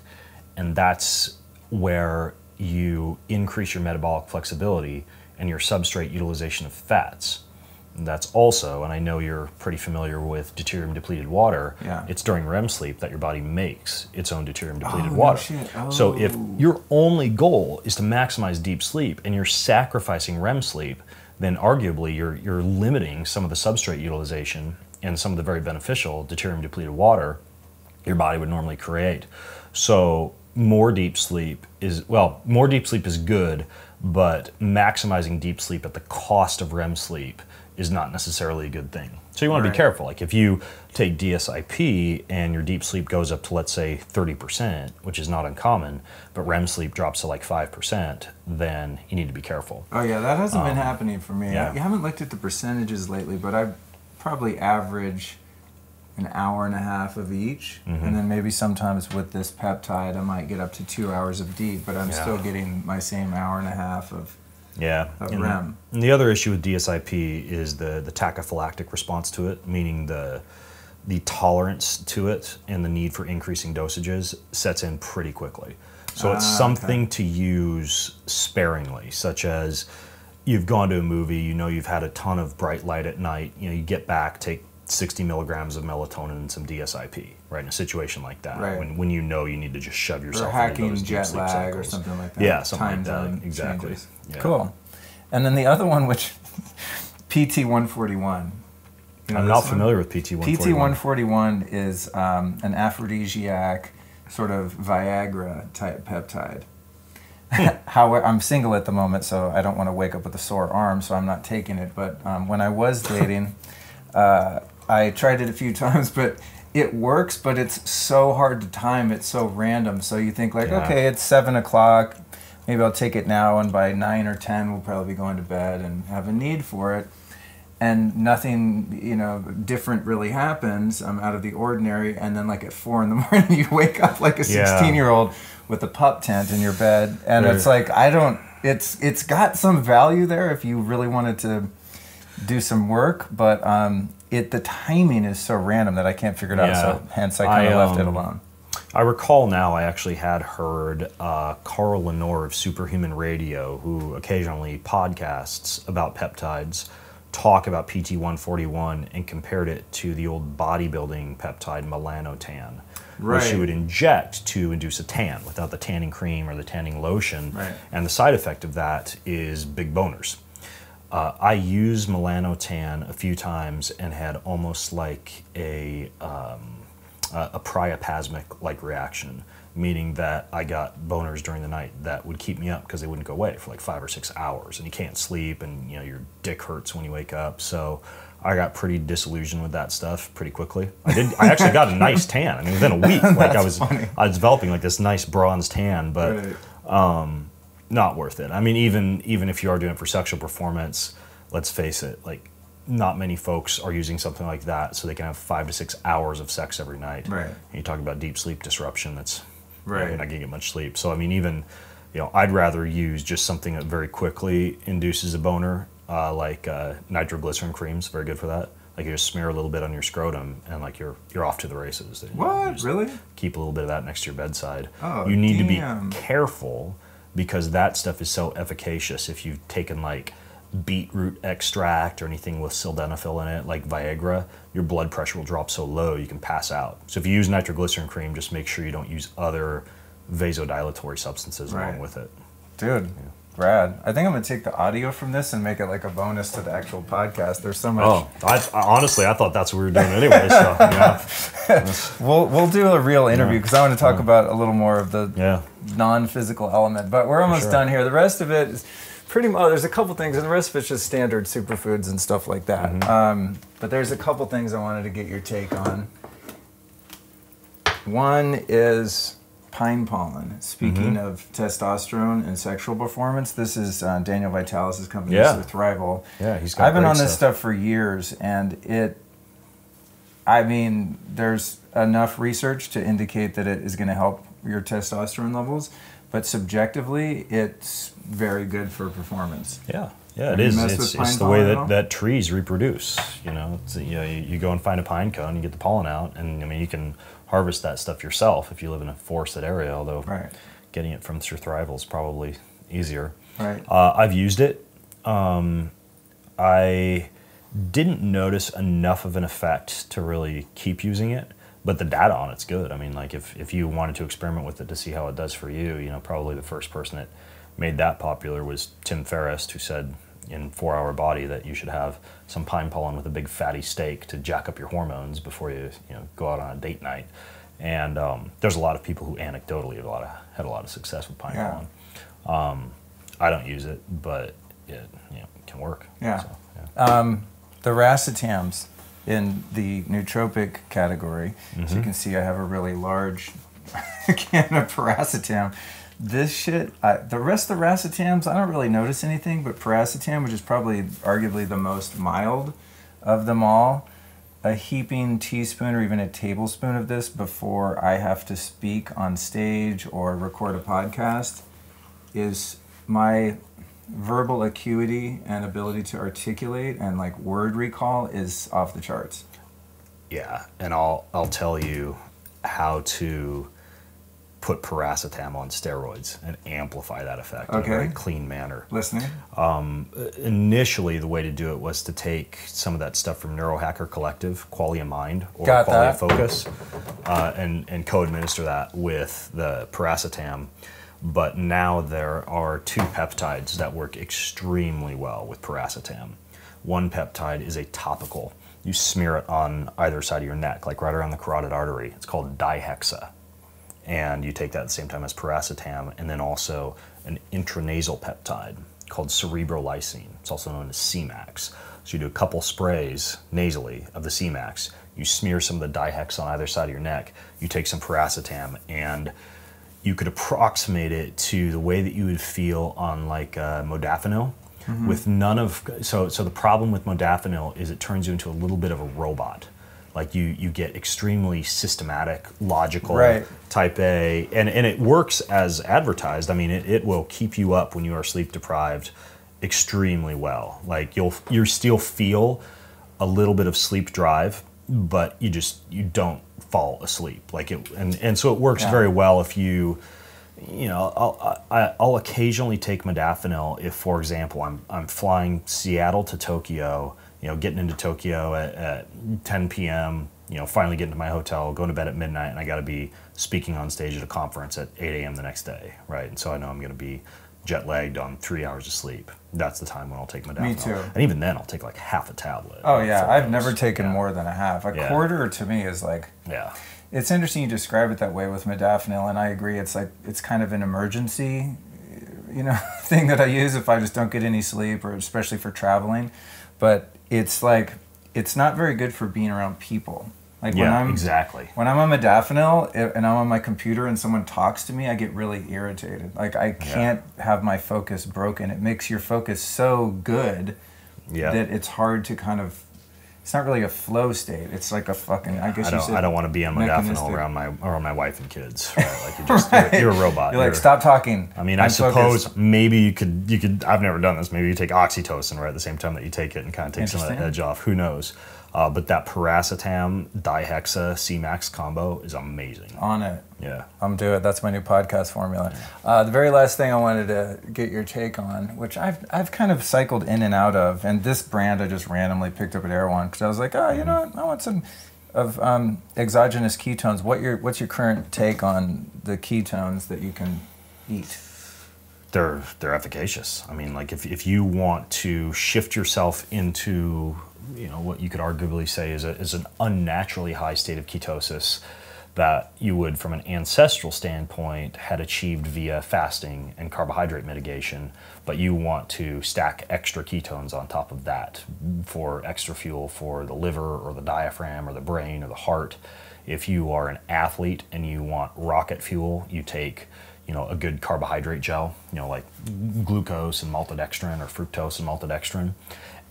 and that's where you increase your metabolic flexibility and your substrate utilization of fats. And that's also, and I know you're pretty familiar with deuterium-depleted water, it's during REM sleep that your body makes its own deuterium-depleted water. No shit. Oh. So if your only goal is to maximize deep sleep and you're sacrificing REM sleep, then arguably you're limiting some of the substrate utilization and some of the very beneficial deuterium-depleted water your body would normally create. So more deep sleep is good, but maximizing deep sleep at the cost of REM sleep is not necessarily a good thing. So you want to be careful. Like if you take DSIP and your deep sleep goes up to, let's say, 30%, which is not uncommon, but REM sleep drops to like 5%, then you need to be careful. Oh yeah, that hasn't been happening for me. Yeah. I haven't looked at the percentages lately, but I probably average an hour and a half of each, and then maybe sometimes with this peptide I might get up to 2 hours of deep, but I'm still getting my same hour and a half of REM. And the other issue with DSIP is the tachyphylactic response to it, meaning the tolerance to it and the need for increasing dosages sets in pretty quickly. So it's something to use sparingly, such as you've gone to a movie, you've had a ton of bright light at night, you get back, take 60 milligrams of melatonin and some DSIP, right? In a situation like that, when you need to just shove yourself into hacking those jet sleep lag cycles. or something like that. Yeah, something like that. Exactly. Yeah. Cool. And then the other one, which PT-141. I'm not familiar with PT-141. PT-141 is an aphrodisiac, sort of Viagra type peptide. However, I'm single at the moment, so I don't want to wake up with a sore arm, so I'm not taking it. But when I was dating, I tried it a few times, but it works, but it's so hard to time. It's so random. So you think like, okay, it's 7 o'clock. Maybe I'll take it now, and by 9 or 10, we'll probably be going to bed and have a need for it. And nothing, you know, different really happens. I'm out of the ordinary. And then like at 4 in the morning, you wake up like a 16-year-old with a pup tent in your bed. And it's like, it's got some value there if you really wanted to do some work, but the timing is so random that I can't figure it out. So hence I kind of left it alone. I recall now I actually had heard Carl Lenore of Superhuman Radio, who occasionally podcasts about peptides, talk about PT141 and compared it to the old bodybuilding peptide melanotan, which you would inject to induce a tan without the tanning cream or the tanning lotion. And the side effect of that is big boners. I used melanotan a few times and had almost like a priapasmic-like reaction, meaning that I got boners during the night that would keep me up because they wouldn't go away for like 5 or 6 hours, and you can't sleep, and you know your dick hurts when you wake up. So I got pretty disillusioned with that stuff pretty quickly. I actually got a nice tan. I mean, within a week, like I was developing like this nice bronze tan, but not worth it. I mean, even if you are doing it for sexual performance, let's face it, like not many folks are using something like that so they can have 5 to 6 hours of sex every night. And you talk about deep sleep disruption, that's you're not gonna get much sleep. So I mean, even I'd rather use just something that very quickly induces a boner, like nitroglycerin creams, very good for that. Like you just smear a little bit on your scrotum and like you're off to the races. What? Really? Keep a little bit of that next to your bedside. Oh, you need to be careful because that stuff is so efficacious. If you've taken like beetroot extract or anything with sildenafil in it, like Viagra, your blood pressure will drop so low you can pass out. So if you use nitroglycerin cream, just make sure you don't use other vasodilatory substances along with it. Dude, rad. I think I'm gonna take the audio from this and make it like a bonus to the actual podcast. There's so much. Honestly, I thought that's what we were doing anyway. So we'll do a real interview because I want to talk about a little more of the non-physical element. But we're almost done here. The rest of it is pretty much, there's a couple things, and the rest of it's just standard superfoods and stuff like that. But there's a couple things I wanted to get your take on. One is pine pollen. Speaking of testosterone and sexual performance, this is Daniel Vitalis' company, Thrival. Yeah, he's got I've been on this stuff for years, and there's enough research to indicate that it is going to help your testosterone levels, but subjectively, it's very good for performance. Yeah, it is. It's the way that trees reproduce. You go and find a pine cone, you get the pollen out, and I mean you can harvest that stuff yourself if you live in a forested area. Although getting it from through Thrival is probably easier. I've used it. I didn't notice enough of an effect to really keep using it. But the data on it's good. I mean, like if you wanted to experiment with it to see how it does for you, probably the first person that made that popular was Tim Ferriss, who said in 4 Hour Body that you should have some pine pollen with a big fatty steak to jack up your hormones before you go out on a date night. And there's a lot of people who anecdotally had a lot of success with pine pollen. I don't use it, but it can work. So, the racetams in the nootropic category. So you can see I have a really large can of paracetam. This shit, the rest of the racetams, I don't really notice anything, but paracetam, which is probably arguably the most mild of them all, a heaping teaspoon or even a tablespoon of this before I have to speak on stage or record a podcast is my verbal acuity and ability to articulate and like word recall is off the charts. Yeah, and I'll tell you how to put paracetam on steroids and amplify that effect in a very clean manner. Listening. Initially, the way to do it was to take some of that stuff from Neurohacker Collective, Qualia Mind or Qualia Focus, and co-administer that with the paracetam. But now there are 2 peptides that work extremely well with paracetam. One peptide is a topical. You smear it on either side of your neck, like right around the carotid artery. It's called dihexa. And you take that at the same time as paracetam, and then also an intranasal peptide called cerebrolysine. It's also known as C-Max. So you do a couple sprays nasally of the C-Max, you smear some of the Biohacks on either side of your neck, you take some paracetam, and you could approximate it to the way that you would feel on like modafinil, with none of, so the problem with modafinil is it turns you into a little bit of a robot. Like you get extremely systematic, logical, type A, and it works as advertised. I mean, it will keep you up when you are sleep deprived extremely well. Like you still feel a little bit of sleep drive, but you don't fall asleep. Like and so it works very well if you know, I'll occasionally take modafinil if, for example, I'm flying Seattle to Tokyo, you know, getting into Tokyo at 10 p.m., you know, finally getting to my hotel, going to bed at midnight, and I got to be speaking on stage at a conference at 8 a.m. the next day, right? And so I know I'm going to be jet lagged on 3 hours of sleep. That's the time when I'll take modafinil. Me too. And even then, I'll take like half a tablet. Oh yeah, I've never taken more than a half. A quarter to me is like. Yeah. It's interesting you describe it that way with modafinil, and I agree. It's like it's kind of an emergency, you know, thing that I use if I just don't get any sleep, or especially for traveling. But it's like it's not very good for being around people. Like when I'm when I'm on modafinil and I'm on my computer and someone talks to me, I get really irritated. Like I can't have my focus broken. It makes your focus so good that it's hard to kind of. It's not really a flow state. It's like a fucking. I guess I don't want to be on modafinil around my wife and kids. Right? Like you're a robot. You're like, stop talking. I mean, I suppose maybe you could. I've never done this. Maybe you take Oxytocin right at the same time that you take it and kind of take some of the edge off. Who knows? But that paracetam dihexa C-Max combo is amazing. On it. Yeah. I'm doing it. That's my new podcast formula. The very last thing I wanted to get your take on, which I've kind of cycled in and out of, and this brand I just randomly picked up at Erewhon because I was like, oh, you know what? I want some of exogenous ketones. What's your current take on the ketones that you can eat? They're efficacious. I mean, like if you want to shift yourself into, you know, what you could arguably say is an unnaturally high state of ketosis that you would, from an ancestral standpoint, had achieved via fasting and carbohydrate mitigation, but you want to stack extra ketones on top of that for extra fuel for the liver or the diaphragm or the brain or the heart. If you are an athlete and you want rocket fuel, you take, you know, a good carbohydrate gel, you know, like glucose and maltodextrin or fructose and maltodextrin.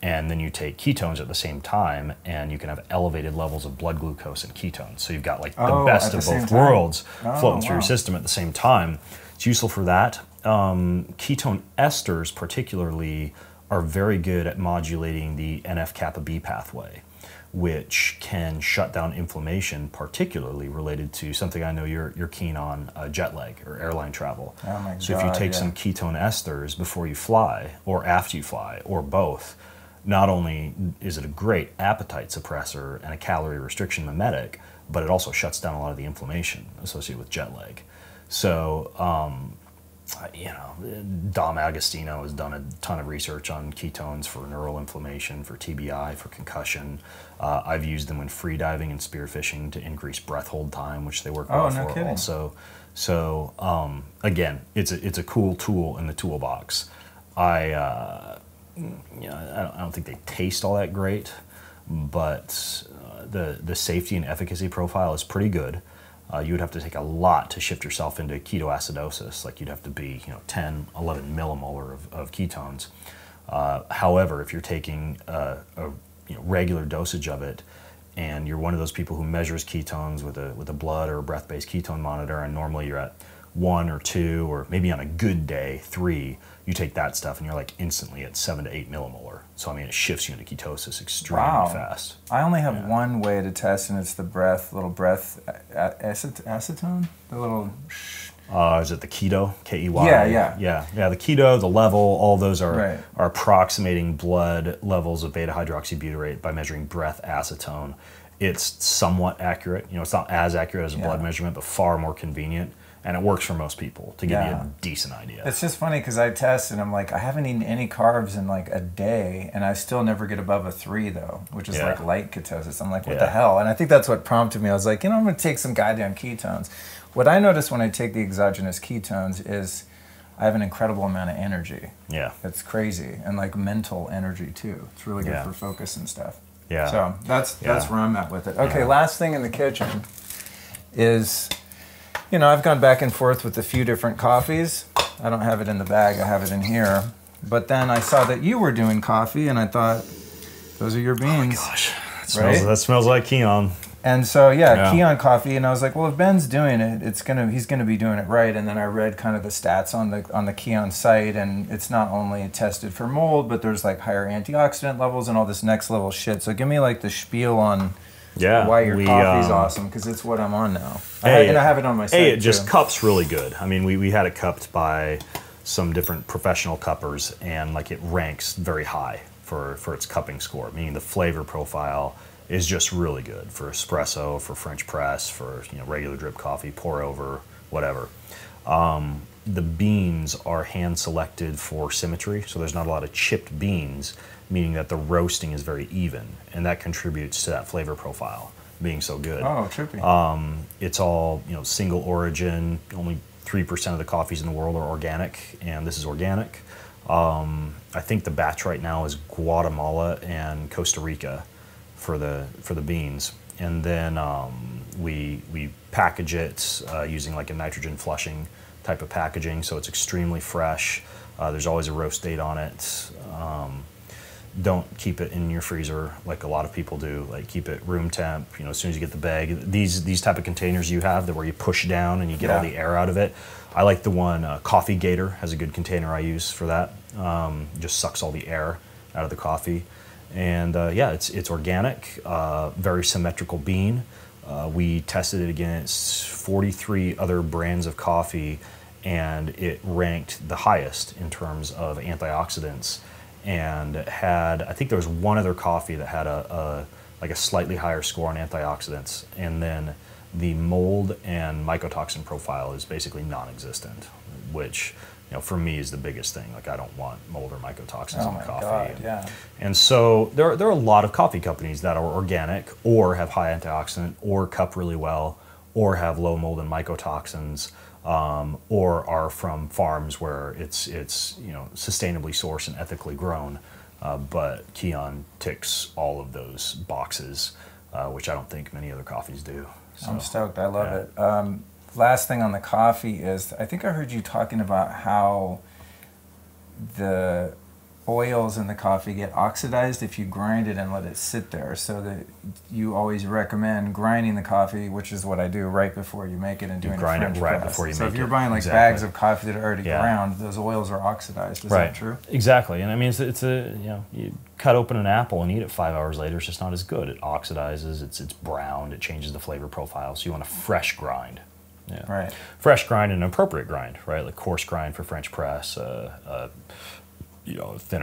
And then you take ketones at the same time, and you can have elevated levels of blood glucose and ketones. So you've got like the best of both worlds floating through your system at the same time. It's useful for that. Ketone esters particularly are very good at modulating the NF-kappa B pathway, which can shut down inflammation, particularly related to something I know you're keen on, jet lag or airline travel. Oh my so God, if you take some ketone esters before you fly or after you fly or both, not only is it a great appetite suppressor and a calorie restriction mimetic, but it also shuts down a lot of the inflammation associated with jet lag. So, you know, Dom Agostino has done a ton of research on ketones for neural inflammation, for TBI, for concussion. I've used them when free diving and spearfishing to increase breath hold time, which they work well for also. So, again, it's a cool tool in the toolbox. You know, I don't think they taste all that great, but the safety and efficacy profile is pretty good. You would have to take a lot to shift yourself into ketoacidosis. Like you'd have to be, you know, 10, 11 millimolar of ketones. However, if you're taking a regular dosage of it, and you're one of those people who measures ketones with a blood or a breath-based ketone monitor, and normally you're at 1 or 2, or maybe on a good day 3, you take that stuff and you're like instantly at 7 to 8 millimolar. So I mean, it shifts you into ketosis extremely fast. I only have one way to test, and it's the little breath acetone, the little. Is it the keto? KEY? Yeah. The keto, the level, all those are approximating blood levels of beta hydroxybutyrate by measuring breath acetone. It's somewhat accurate. You know, it's not as accurate as a blood measurement, but far more convenient. And it works for most people to give you a decent idea. It's just funny because I test and I'm like, I haven't eaten any carbs in like a day, and I still never get above a 3 though, which is like light ketosis. I'm like, what the hell? And I think that's what prompted me. I was like, you know, I'm going to take some goddamn ketones. What I notice when I take the exogenous ketones is I have an incredible amount of energy. Yeah. It's crazy. And like mental energy too. It's really good for focus and stuff. Yeah. So that's where I'm at with it. Okay, Yeah. last thing in the kitchen is, you know, I've gone back and forth with a few different coffees. I don't have it in the bag, I have it in here. But then I saw that you were doing coffee, and I thought, those are your beans. Oh my gosh, Right? that smells like Keon. And so, yeah, Keon coffee, and I was like, well, if Ben's doing it, he's gonna be doing it right. And then I read kind of the stats on the Keon site, and it's not only tested for mold, but there's like higher antioxidant levels and all this next level shit. So give me like the spiel on why your coffee's awesome, because it's what I'm on now. And I have it on my site it just cups really good. I mean, we had it cupped by some different professional cuppers, and like it ranks very high for its cupping score, meaning the flavor profile is just really good for espresso, for French press, for regular drip coffee, pour over, whatever. The beans are hand selected for symmetry, so there's not a lot of chipped beans, meaning that the roasting is very even, and that contributes to that flavor profile being so good. Oh, trippy. It's all single origin. Only 3% of the coffees in the world are organic, and this is organic. I think the batch right now is Guatemala and Costa Rica for the beans, and then we package it using like a nitrogen flushing type of packaging, so it's extremely fresh. There's always a roast date on it. Don't keep it in your freezer like a lot of people do. Like, keep it room temp. As soon as you get the bag, these type of containers you have that where you push down and you get all the air out of it. I like the one Coffee Gator has a good container I use for that. Just sucks all the air out of the coffee. And it's organic, very symmetrical bean. We tested it against 43 other brands of coffee, and it ranked the highest in terms of antioxidants, and I think there was one other coffee that had a slightly higher score on antioxidants, and then the mold and mycotoxin profile is basically non-existent, which for me is the biggest thing. Like, I don't want mold or mycotoxins in coffee. God, yeah. And so there are a lot of coffee companies that are organic or have high antioxidant or cup really well or have low mold and mycotoxins, or are from farms where it's sustainably sourced and ethically grown. But Keon ticks all of those boxes, which I don't think many other coffees do. So, I'm stoked. I love it. Last thing on the coffee is, I think I heard you talking about how the oils in the coffee get oxidized if you grind it and let it sit there, so that you always recommend grinding the coffee, which is what I do, right before you make it, and doing grind a French it right press. before you so make if you're it. buying like Exactly. bags of coffee that are already ground, those oils are oxidized. Is that true? Exactly. And I mean, it's you cut open an apple and eat it 5 hours later, it's just not as good. It oxidizes, it's brown, it changes the flavor profile, so you want a fresh grind. Yeah. Right. Fresh grind and an appropriate grind, right? Like coarse grind for French press, thinner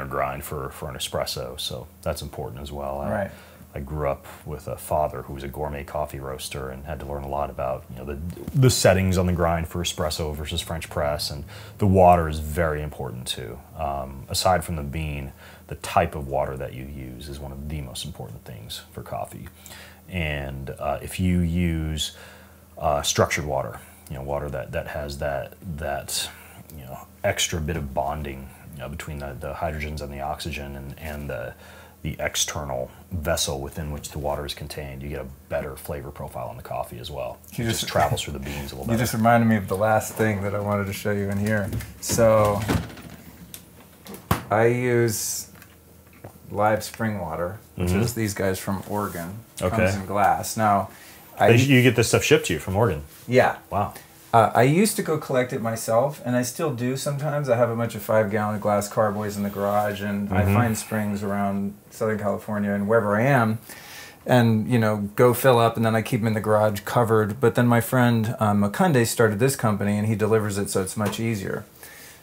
grind for an espresso. So that's important as well. I grew up with a father who was a gourmet coffee roaster and had to learn a lot about the settings on the grind for espresso versus French press, and the water is very important too. Aside from the bean, the type of water that you use is one of the most important things for coffee. And if you use structured water, water that has that extra bit of bonding between the hydrogens and the oxygen and the external vessel within which the water is contained, you get a better flavor profile in the coffee as well. It just travels through the beans a little better. You just reminded me of the last thing that I wanted to show you in here. So I use live spring water, which is these guys from Oregon. Comes in glass. Now, you get this stuff shipped to you from Oregon? Yeah. Wow. I used to go collect it myself, and I still do sometimes. I have a bunch of 5-gallon glass carboys in the garage, and I find springs around Southern California and wherever I am, and go fill up, and then I keep them in the garage covered. But then my friend Makunde started this company, and he delivers it, so it's much easier.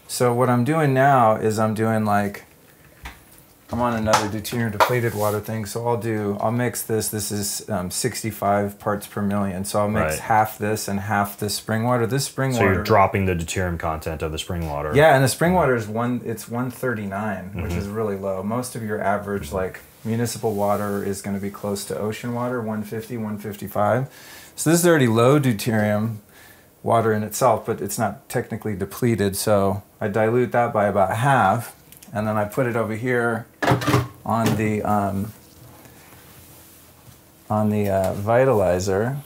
So what I'm doing now is I'm on another deuterium depleted water thing, so I'll mix this. This is 65 parts per million, so I'll mix half this and half this spring water. This spring water. So you're dropping the deuterium content of the spring water. Yeah, and the spring water is 139, which is really low. Most of your average municipal water is going to be close to ocean water, 150, 155. So this is already low deuterium water in itself, but it's not technically depleted. So I dilute that by about half. And then I put it over here on the on the vitalizer.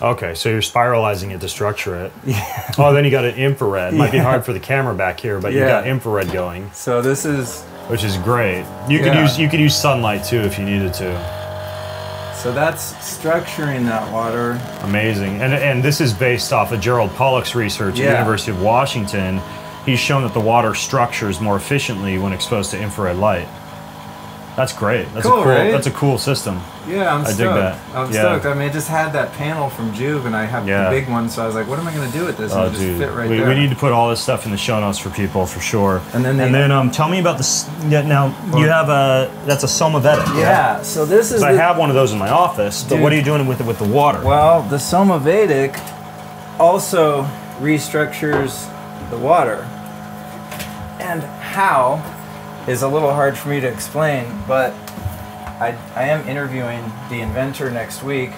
Okay, so you're spiralizing it to structure it. Yeah. Oh, then you got an infrared. Might be hard for the camera back here, but you got infrared going. So this is, which is great. You could use sunlight too if you needed to. So that's structuring that water. Amazing, and this is based off of Gerald Pollack's research at the University of Washington. He's shown that the water structures more efficiently when exposed to infrared light. That's great. That's cool, right? That's a cool system. Yeah, I'm stoked. I dig that. I'm stoked. I mean, I just had that panel from Juve, and I have the big one, so I was like, what am I going to do with this? And it just fit right there. We need to put all this stuff in the show notes for people, for sure. And then tell me about this. Yeah, now, you have that's a Somavetic. Yeah, so this is I have one of those in my office, but what are you doing with it with the water? Well, the Somavetic also restructures the water. And how is a little hard for me to explain, but I am interviewing the inventor next week.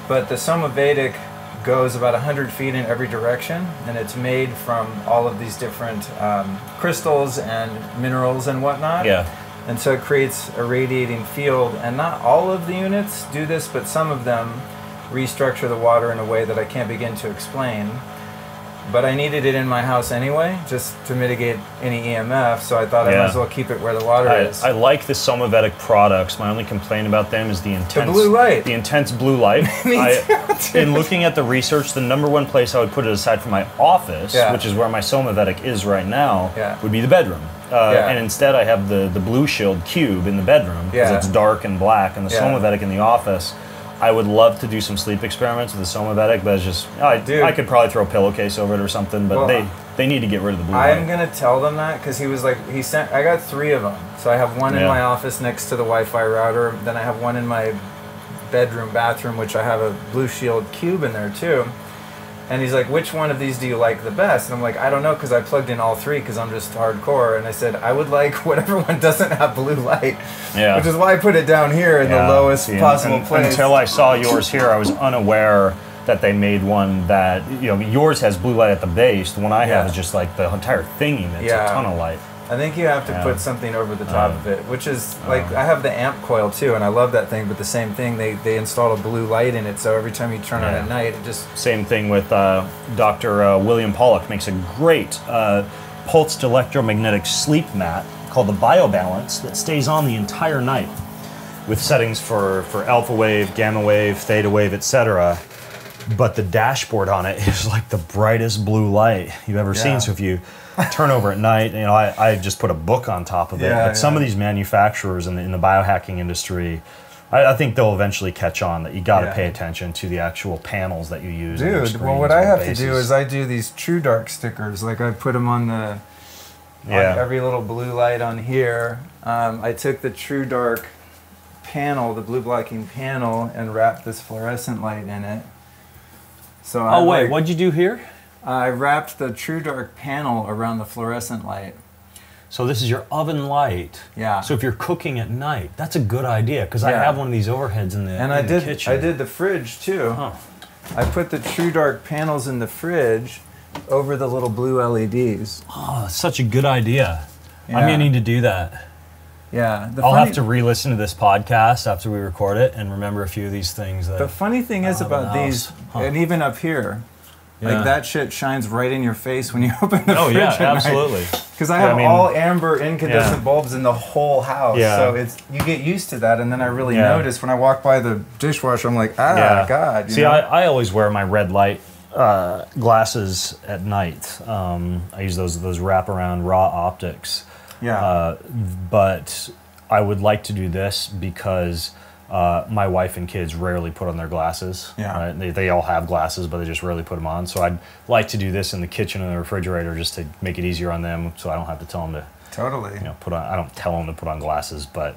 But the Somavetic goes about 100 feet in every direction, and it's made from all of these different crystals and minerals and whatnot. Yeah. And so it creates a radiating field, and not all of the units do this, but some of them restructure the water in a way that I can't begin to explain. But I needed it in my house anyway, just to mitigate any EMF, so I thought I might as well keep it where the water is. I like the Somavetic products. My only complaint about them is the intense blue light. The intense blue light. In looking at the research, the #1 place I would put it aside from my office, which is where my Somavetic is right now, would be the bedroom. And instead I have the Blue Shield cube in the bedroom, because it's dark and black, and the Somavetic in the office. I would love to do some sleep experiments with the Somavetic, but it's just, I could probably throw a pillowcase over it or something, but they need to get rid of the blue light. I'm going to tell them that, because he was like, I got 3 of them. So I have one in my office next to the Wi-Fi router, then I have one in my bathroom, which I have a Blue Shield cube in there too. And he's like, which one of these do you like the best? And I'm like, I don't know, because I plugged in all 3 because I'm just hardcore. And I said, I would like whatever one doesn't have blue light. Yeah. Which is why I put it down here in the lowest possible place. Until I saw yours here, I was unaware that they made one that, yours has blue light at the base. The one I have is just like the entire thing emits a ton of light. I think you have to put something over the top of it, which is like, I have the amp coil too, and I love that thing, but the same thing, they installed a blue light in it, so every time you turn on at night, it just... Same thing with Dr. William Pollack makes a great pulsed electromagnetic sleep mat called the BioBalance that stays on the entire night with settings for alpha wave, gamma wave, theta wave, etc. But the dashboard on it is like the brightest blue light you've ever seen, so if you turn over at night, I just put a book on top of it. But some of these manufacturers in the biohacking industry, I think they'll eventually catch on that you got to pay attention to the actual panels that you use. Dude, well, what I have to do is I do these True Dark stickers. Like I put them on on every little blue light on here. I took the True Dark panel, the blue blocking panel, and wrapped this fluorescent light in it. So what'd you do here? I wrapped the True Dark panel around the fluorescent light. So this is your oven light. Yeah. So if you're cooking at night, that's a good idea, because I have one of these overheads in the kitchen. I did the fridge too. Huh. I put the True Dark panels in the fridge over the little blue LEDs. Oh, such a good idea. Yeah. I'm gonna need to do that. Yeah. I'll have to re-listen to this podcast after we record it and remember a few of these things. The funny thing is about these, and even up here, like that shit shines right in your face when you open the fridge at absolutely. Because I have all amber incandescent bulbs in the whole house, so you get used to that, and then I really notice when I walk by the dishwasher, I'm like, God. See, I always wear my red light glasses at night. I use those wraparound raw optics. Yeah. But I would like to do this because my wife and kids rarely put on their glasses. Yeah. Right? They all have glasses, but they just rarely put them on. So I'd like to do this in the kitchen and the refrigerator just to make it easier on them, so I don't have to tell them to put on. I don't tell them to put on glasses, but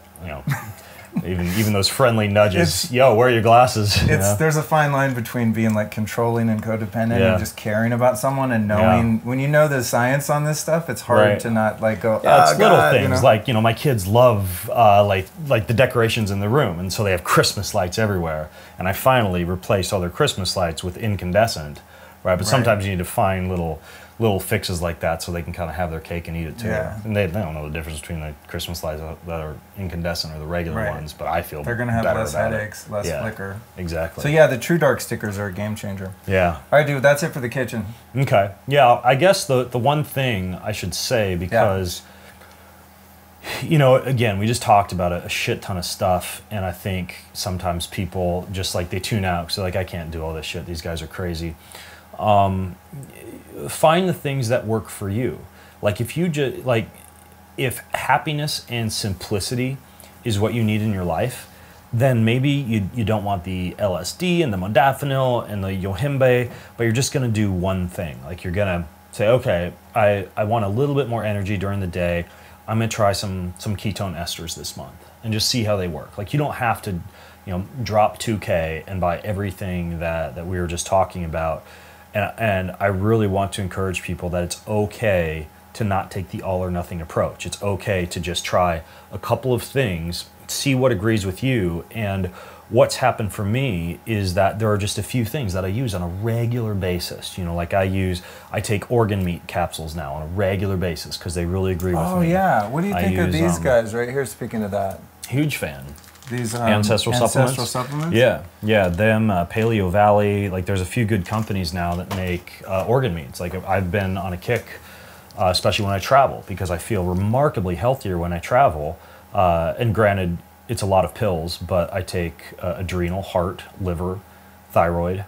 even those friendly nudges. Wear your glasses. There's a fine line between being like controlling and codependent and just caring about someone and knowing when you know the science on this stuff. It's hard to not like go. It's little things like my kids love like the decorations in the room, and so they have Christmas lights everywhere. And I finally replaced all their Christmas lights with incandescent. Right, but sometimes you need to find little little fixes like that so they can kind of have their cake and eat it too. Yeah. And they don't know the difference between the Christmas lights that are incandescent or the regular ones, but I feel they're going to have better less about headaches, less flicker. Exactly. So yeah, the True Dark stickers are a game changer. Yeah. All right, dude, that's it for the kitchen. Okay. Yeah, I guess the one thing I should say, because, you know, again, we just talked about a shit ton of stuff, and I think sometimes people just like they tune out because they're like, I can't do all this shit. These guys are crazy. Find the things that work for you. Like if you just like, if happiness and simplicity is what you need in your life, then maybe you don't want the LSD and the modafinil and the yohimbe, but you're just going to do one thing. Like you're going to say, okay, I want a little bit more energy during the day. I'm going to try some ketone esters this month and just see how they work. Like you don't have to, you know, drop 2K and buy everything that we were just talking about. And I really want to encourage people that it's okay to not take the all or nothing approach. It's okay to just try a couple of things, see what agrees with you. And what's happened for me is that there are just a few things that I use on a regular basis. You know, like I take organ meat capsules now on a regular basis because they really agree with me. Oh yeah, what do you think of these guys right here, speaking of that? Huge fan. These ancestral supplements. Yeah, them, Paleo Valley. Like, there's a few good companies now that make organ meats. Like, I've been on a kick, especially when I travel, because I feel remarkably healthier when I travel. And granted, it's a lot of pills, but I take adrenal, heart, liver, thyroid,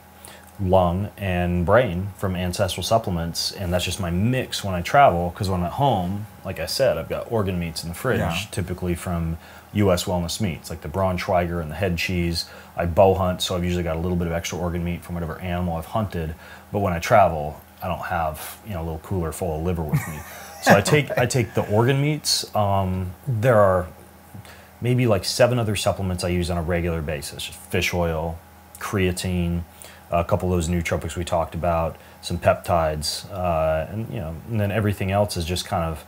lung, and brain from ancestral supplements, and that's just my mix when I travel. Because when I'm at home, like I said, I've got organ meats in the fridge, typically from U.S. Wellness Meats, like the Braunschweiger and the head cheese. I bow hunt, so I've usually got a little bit of extra organ meat from whatever animal I've hunted. But when I travel, I don't have, you know, a little cooler full of liver with me. So I take the organ meats. There are maybe like 7 other supplements I use on a regular basis: just fish oil, creatine, a couple of those nootropics we talked about, some peptides, and you know, and then everything else is just kind of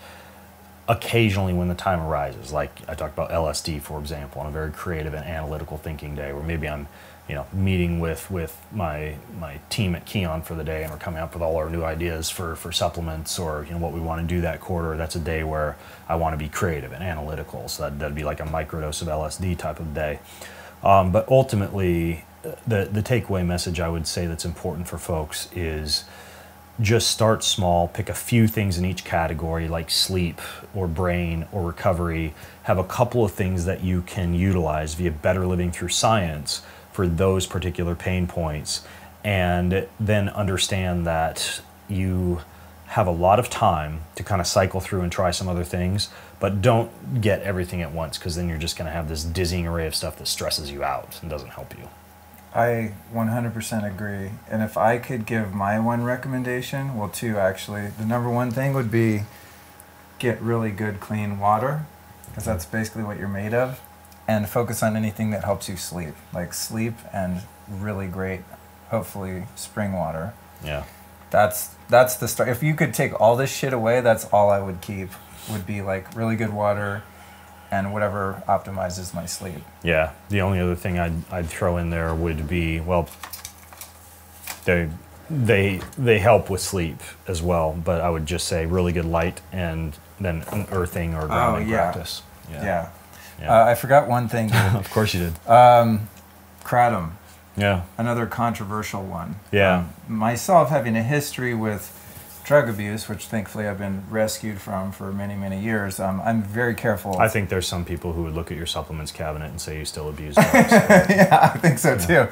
occasionally when the time arises. Like I talked about LSD, for example, on a very creative and analytical thinking day, where maybe I'm, you know, meeting with my team at Keon for the day, and we're coming up with all our new ideas for supplements, or you know, what we want to do that quarter. That's a day where I want to be creative and analytical. So that'd be like a microdose of LSD type of day. But ultimately, the takeaway message I would say that's important for folks is just start small, pick a few things in each category, like sleep or brain or recovery. Have a couple of things that you can utilize via Better Living Through Science for those particular pain points, and then understand that you have a lot of time to kind of cycle through and try some other things, but don't get everything at once, because then you're just going to have this dizzying array of stuff that stresses you out and doesn't help you. I 100% agree. And if I could give my one recommendation, well, 2 actually. The number 1 thing would be get really good clean water, because that's basically what you're made of, and focus on anything that helps you sleep, like sleep and really great, hopefully, spring water. Yeah. That's the start. If you could take all this shit away, that's all I would keep, would be like really good water and whatever optimizes my sleep. Yeah. The only other thing I'd throw in there would be, well, they help with sleep as well, but I would just say really good light and then an earthing or grounding practice. Yeah. I forgot one thing, dude. Of course you did. Kratom. Yeah. Another controversial one. Yeah. Myself having a history with drug abuse, which thankfully I've been rescued from for many, many years, I'm very careful. I think there's some people who would look at your supplements cabinet and say you still abuse drugs. Yeah, I think so too.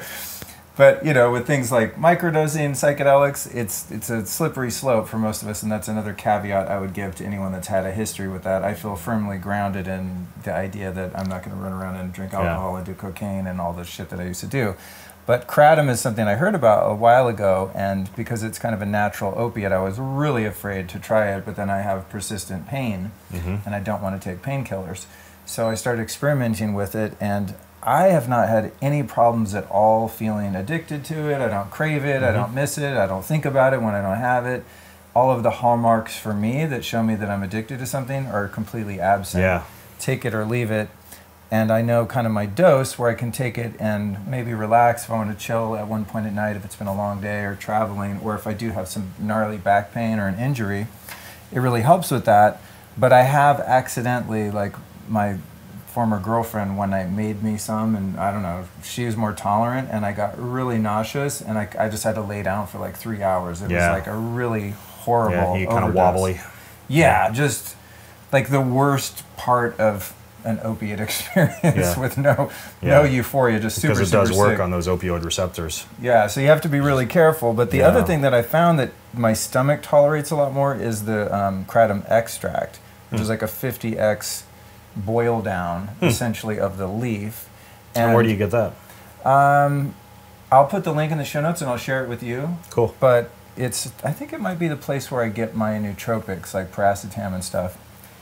But, you know, with things like microdosing, psychedelics, it's a slippery slope for most of us, and that's another caveat I would give to anyone that's had a history with that. I feel firmly grounded in the idea that I'm not going to run around and drink alcohol and do cocaine and all the shit that I used to do. But kratom is something I heard about a while ago, and because it's kind of a natural opiate, I was really afraid to try it, but then I have persistent pain, and I don't want to take painkillers. So I started experimenting with it, and I have not had any problems at all feeling addicted to it. I don't crave it, I don't miss it, I don't think about it when I don't have it. All of the hallmarks for me that show me that I'm addicted to something are completely absent. Yeah. Take it or leave it. And I know kind of my dose where I can take it and maybe relax if I want to chill at one point at night if it's been a long day or traveling, or if I do have some gnarly back pain or an injury. It really helps with that. But I have accidentally, like my former girlfriend one night made me some, and I don't know, she was more tolerant, and I got really nauseous, and I just had to lay down for like 3 hours. It was like a really horrible you kind of wobbly. Yeah, just like the worst part of an opiate experience with no euphoria, just super, because it does work sick. on those opioid receptors. Yeah, so you have to be really careful. But the other thing that I found that my stomach tolerates a lot more is the Kratom Extract, which is like a 50x boil down, essentially, of the leaf. And where do you get that? I'll put the link in the show notes and I'll share it with you. Cool. But I think it might be the place where I get my nootropics, like paracetam and stuff.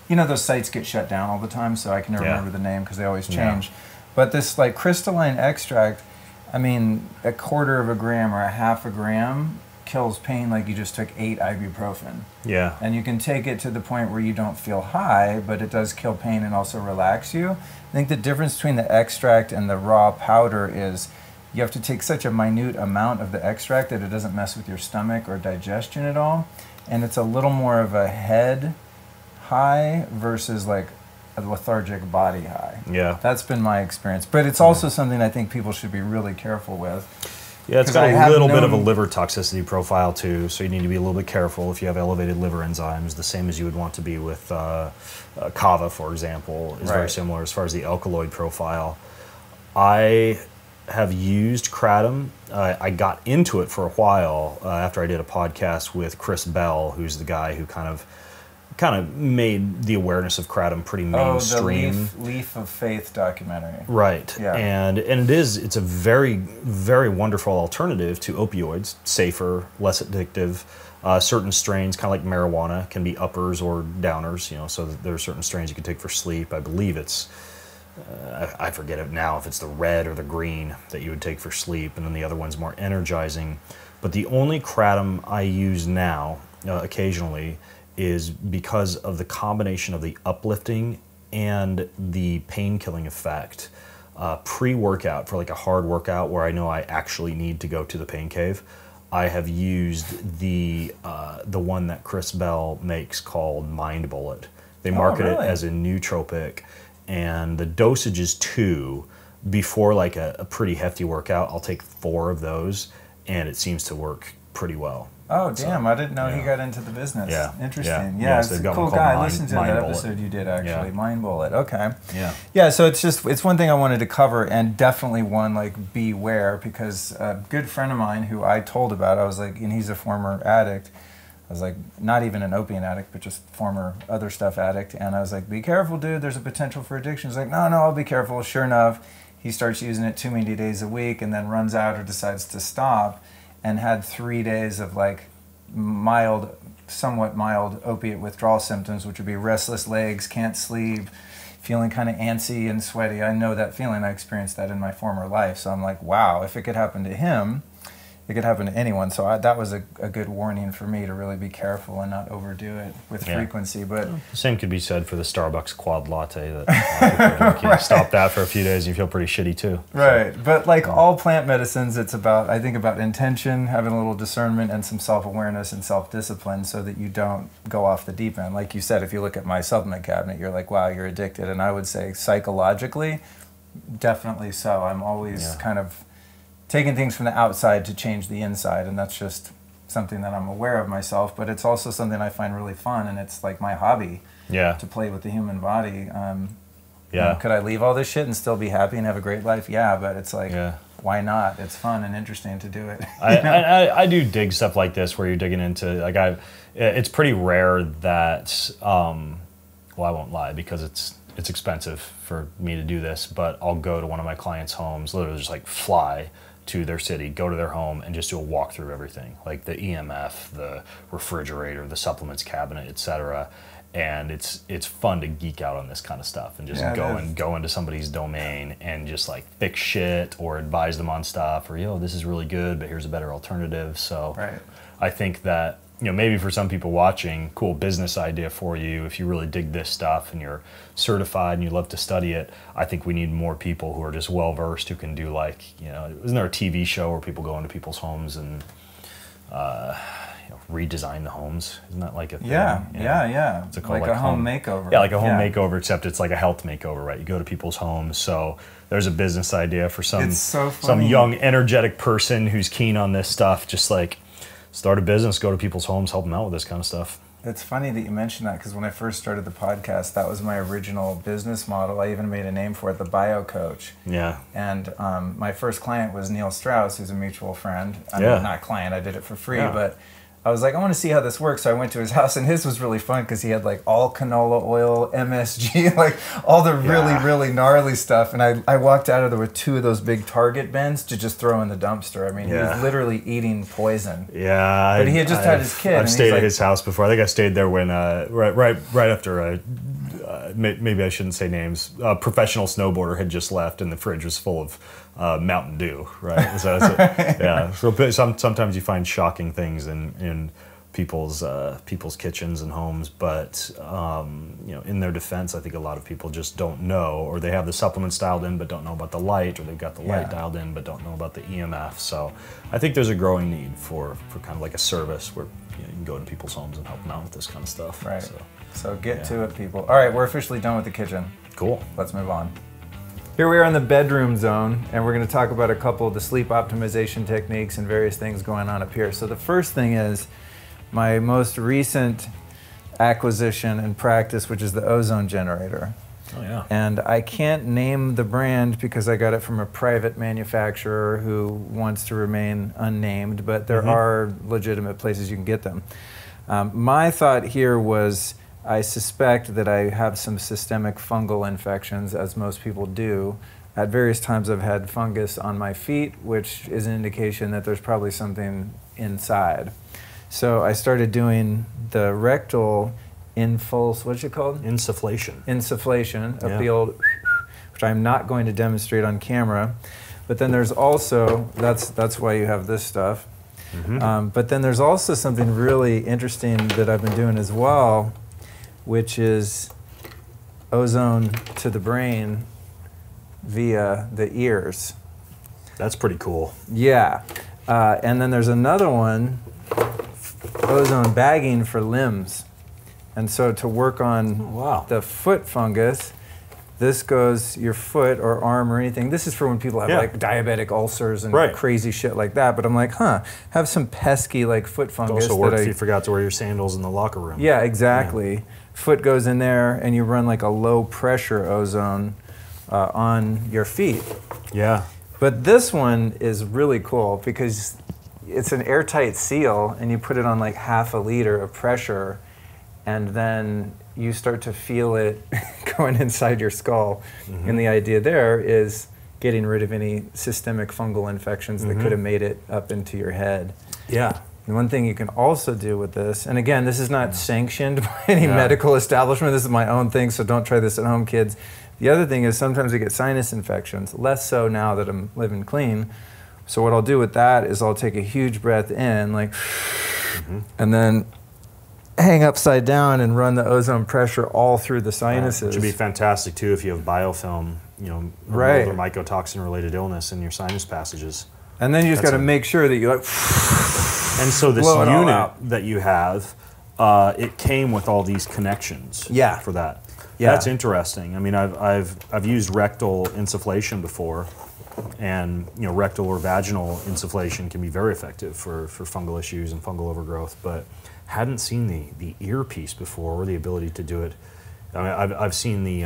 You know, those sites get shut down all the time, so I can never remember the name because they always change. But this like crystalline extract, I mean, 1/4 of a gram or 1/2 a gram kills pain like you just took 8 ibuprofen. Yeah. And you can take it to the point where you don't feel high, but it does kill pain and also relax you. I think the difference between the extract and the raw powder is you have to take such a minute amount of the extract that it doesn't mess with your stomach or digestion at all. And it's a little more of a head high versus like a lethargic body high. Yeah. That's been my experience. But it's also something I think people should be really careful with. Yeah, it's got a little bit of a liver toxicity profile too, so you need to be a little bit careful if you have elevated liver enzymes, the same as you would want to be with kava, for example, is very similar as far as the alkaloid profile. I have used Kratom. I got into it for a while after I did a podcast with Chris Bell, who's the guy who kind of made the awareness of Kratom pretty mainstream. Oh, the Leaf of Faith documentary. Right. Yeah. And it's a very, very wonderful alternative to opioids, safer, less addictive. Certain strains, kind of like marijuana, can be uppers or downers, you know, so there are certain strains you can take for sleep. I believe it's, I forget it now, if it's the red or the green that you would take for sleep, and then the other one's more energizing. But the only Kratom I use now, occasionally, is because of the combination of the uplifting and the pain-killing effect. Pre-workout, for like a hard workout where I know I actually need to go to the pain cave, I have used the one that Chris Bell makes called Mind Bullet. They market it as a nootropic, and the dosage is 2. Before like a pretty hefty workout, I'll take 4 of those, and it seems to work pretty well. Oh, damn. I didn't know he got into the business. Yeah. Interesting. Yeah, it's a cool guy. I listened to that episode you did, actually. Yeah. Mind Bullet. Okay. Yeah. Yeah, so it's one thing I wanted to cover, and definitely one, like, beware, because a good friend of mine who I told about, I was like, and he's a former addict. I was like, not even an opiate addict, but just former other stuff addict. And I was like, be careful, dude. There's a potential for addiction. He's like, no, I'll be careful. Sure enough, he starts using it too many days a week and then runs out or decides to stop, and had 3 days of like somewhat mild opiate withdrawal symptoms, which would be restless legs, can't sleep, feeling kind of antsy and sweaty. I know that feeling. I experienced that in my former life. So I'm like, wow, if it could happen to him, it could happen to anyone. So that was a good warning for me to really be careful and not overdo it with frequency. But the same could be said for the Starbucks quad latte. That you stop that for a few days, and you feel pretty shitty too. Right. So, but like all plant medicines, it's about, I think, about intention, having a little discernment and some self-awareness and self-discipline so that you don't go off the deep end. Like you said, if you look at my supplement cabinet, you're like, wow, you're addicted. And I would say psychologically, definitely so. I'm always kind of taking things from the outside to change the inside, and that's just something that I'm aware of myself, but it's also something I find really fun, and it's like my hobby to play with the human body. You know, could I leave all this shit and still be happy and have a great life? Yeah, but it's like, why not? It's fun and interesting to do it. I do dig stuff like this where you're digging into, like, it's pretty rare that, well, I won't lie because it's expensive for me to do this, but I'll go to one of my clients' homes, literally just like fly to their city, go to their home, and just do a walk through everything, like the EMF, the refrigerator, the supplements cabinet, etc. And it's fun to geek out on this kind of stuff and just go into somebody's domain and just like fix shit or advise them on stuff, or this is really good, but here's a better alternative. So I think that you know, maybe for some people watching, cool business idea for you. If you really dig this stuff and you're certified and you love to study it, I think we need more people who are just well versed, who can do, like, you know, isn't there a TV show where people go into people's homes and you know, redesign the homes? Isn't that like a thing? Yeah. What's it called? Like a home makeover. Yeah, like a home makeover, except it's like a health makeover, right? You go to people's homes. So there's a business idea for some young, energetic person who's keen on this stuff. Just like start a business, go to people's homes, help them out with this kind of stuff. It's funny that you mentioned that, because when I first started the podcast, that was my original business model. I even made a name for it, the Bio Coach. Yeah. And my first client was Neil Strauss, who's a mutual friend. I mean, not client, I did it for free, but I was like, I want to see how this works. So I went to his house, and his was really fun because he had like all canola oil, MSG, like all the really gnarly stuff. And I walked out of there with 2 of those big Target bins to just throw in the dumpster. I mean, he was literally eating poison. Yeah. But he had just had his kid. I've stayed at his house before. I think I stayed there when, right after, maybe I shouldn't say names, a professional snowboarder had just left, and the fridge was full of Mountain Dew, right? So yeah. So sometimes you find shocking things in people's kitchens and homes, but you know, in their defense, I think a lot of people just don't know, or they have the supplements dialed in but don't know about the light, or they've got the light dialed in but don't know about the EMF. So I think there's a growing need for kind of like a service where, you know, you can go to people's homes and help them out with this kind of stuff. Right. So get to it, people. All right, we're officially done with the kitchen. Cool. Let's move on. Here we are in the bedroom zone, and we're going to talk about a couple of the sleep optimization techniques and various things going on up here. So the first thing is my most recent acquisition and practice, which is the Ozone Generator. Oh, yeah. And I can't name the brand because I got it from a private manufacturer who wants to remain unnamed, but there are legitimate places you can get them. My thought here was, I suspect that I have some systemic fungal infections, as most people do. At various times I've had fungus on my feet, which is an indication that there's probably something inside. So I started doing the rectal what's it called? Insufflation. Insufflation of the old, which I'm not going to demonstrate on camera. But then there's also, that's why you have this stuff. But then there's also something really interesting that I've been doing as well, which is ozone to the brain via the ears. That's pretty cool. Yeah. And then there's another one, ozone bagging for limbs. And so to work on the foot fungus, this goes your foot or arm or anything. This is for when people have like diabetic ulcers and crazy shit like that. But I'm like, have some pesky like foot fungus. It also works if you forgot to wear your sandals in the locker room. Yeah, exactly. Yeah. Foot goes in there, and you run like a low pressure ozone on your feet. Yeah. But this one is really cool because it's an airtight seal, and you put it on like half a liter of pressure, and then you start to feel it going inside your skull. And the idea there is getting rid of any systemic fungal infections that could have made it up into your head. Yeah. And one thing you can also do with this, and again, this is not sanctioned by any medical establishment, this is my own thing, so don't try this at home, kids. The other thing is sometimes I get sinus infections, less so now that I'm living clean. So what I'll do with that is I'll take a huge breath in, like, and then hang upside down and run the ozone pressure all through the sinuses. Which would be fantastic too if you have biofilm, you know, or mycotoxin-related illness in your sinus passages. And then you just got to make sure that you like. And so this unit that you have, it came with all these connections. Yeah. For that. Yeah. That's interesting. I mean, I've used rectal insufflation before, and you know, rectal or vaginal insufflation can be very effective for fungal issues and fungal overgrowth, but hadn't seen the earpiece before, or the ability to do it. I mean, I've seen the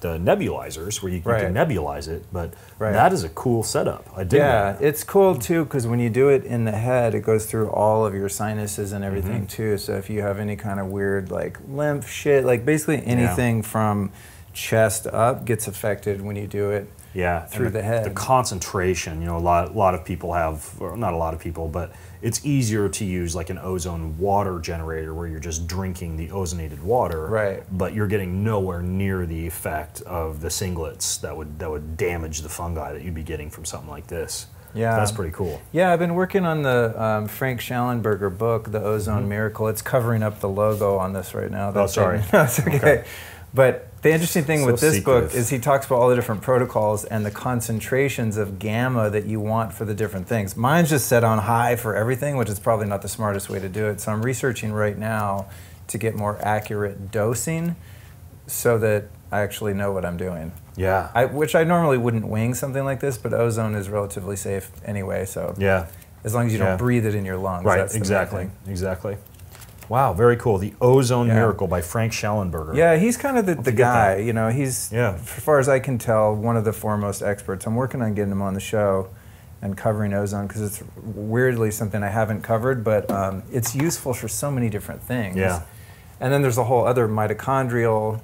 nebulizers where you can nebulize it, but that is a cool setup. I dig that. It's cool too because when you do it in the head, it goes through all of your sinuses and everything too. So if you have any kind of weird like lymph shit, like basically anything from chest up gets affected when you do it. Through the head. The concentration, you know, a lot of people have, or not a lot of people, but it's easier to use like an ozone water generator where you're just drinking the ozonated water, but you're getting nowhere near the effect of the singlets that would damage the fungi that you'd be getting from something like this. Yeah. That's pretty cool. Yeah, I've been working on the Frank Shallenberger book, The Ozone Miracle. It's covering up the logo on this right now. Oh, sorry. That's okay. But the interesting thing with this secretive. book is he talks about all the different protocols and the concentrations of gamma that you want for the different things. Mine's just set on high for everything, which is probably not the smartest way to do it. So I'm researching right now to get more accurate dosing so that I actually know what I'm doing. Yeah. Which I normally wouldn't wing something like this, but ozone is relatively safe anyway. So Yeah. as long as you don't breathe it in your lungs. Right, That's the main exactly. thing. Exactly. Wow, very cool. The Ozone Miracle by Frank Shallenberger. Yeah, he's kind of the guy. You know, he's, Yeah. as far as I can tell, one of the foremost experts. I'm working on getting him on the show and covering ozone because it's weirdly something I haven't covered, but it's useful for so many different things. Yeah. And then there's a whole other mitochondrial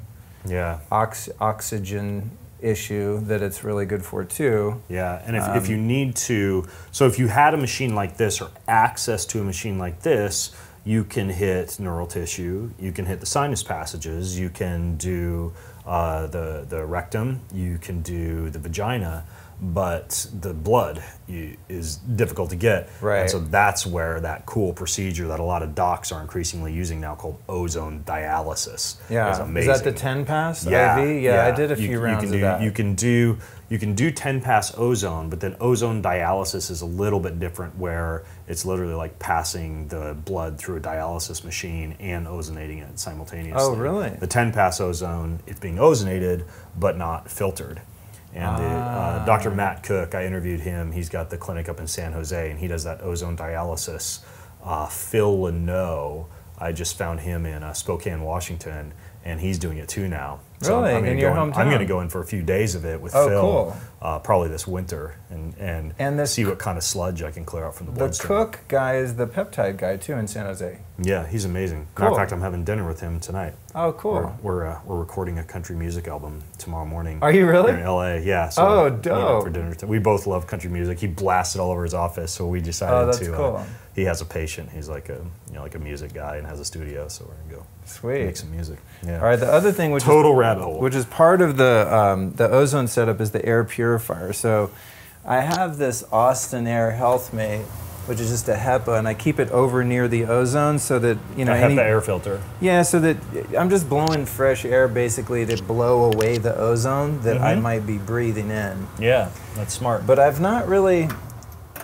oxygen issue that it's really good for too. Yeah, and if you need to, so if you had a machine like this or access to a machine like this, you can hit neural tissue, you can hit the sinus passages, you can do the rectum, you can do the vagina, but the blood is difficult to get. Right. And so that's where that cool procedure that a lot of docs are increasingly using now called ozone dialysis is amazing. Is that the 10 pass IV? Yeah, I did a few rounds of that. You can do 10 pass ozone, but then ozone dialysis is a little bit different where it's literally like passing the blood through a dialysis machine and ozonating it simultaneously. Oh, really? The 10 pass ozone, it's being ozonated but not filtered. And Dr. Matt Cook, I interviewed him. He's got the clinic up in San Jose, and he does that ozone dialysis. Phil Leno, I just found him in Spokane, Washington, and he's doing it too now. So Really? I'm In your hometown? I'm going to go in for a few days of it with Oh, Phil, cool. probably this winter, and see what kind of sludge I can clear out from the The bloodstream. Cook guy is the peptide guy too in San Jose. Yeah, he's amazing. Cool. Matter of fact, I'm having dinner with him tonight. Oh, cool. We're recording a country music album tomorrow morning. Are you really? Here in LA, yeah. So Oh, we're meeting up dope. for dinner. We both love country music. He blasted all over his office, so we decided that's to. cool. He has a patient. He's like a music guy and has a studio, so we're gonna go Sweet. make some music. Yeah. All right. The other thing, which Total is, rabbit hole. which is part of the ozone setup, is the air purifier. So I have this Austin Air HealthMate, which is just a HEPA, and I keep it over near the ozone so that A HEPA air filter. Yeah, so that I'm just blowing fresh air basically to blow away the ozone that I might be breathing in. Yeah, that's smart. But I've not really,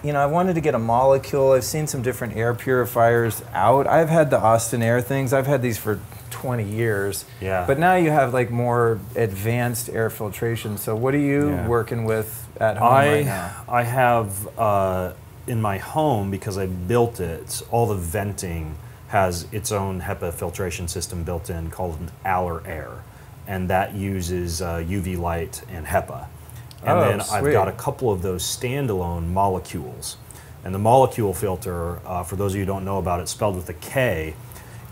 I wanted to get a molecule. I've seen some different air purifiers out. I've had the Austin Air things. I've had these for 20 years. Yeah. But now you have like more advanced air filtration. So what are you working with at home right now? I have in my home, because I built it, all the venting has its own HEPA filtration system built in called an Aller Air, and that uses UV light and HEPA. And then I've got a couple of those standalone molecules. And the molecule filter, for those of you who don't know about it, spelled with a K,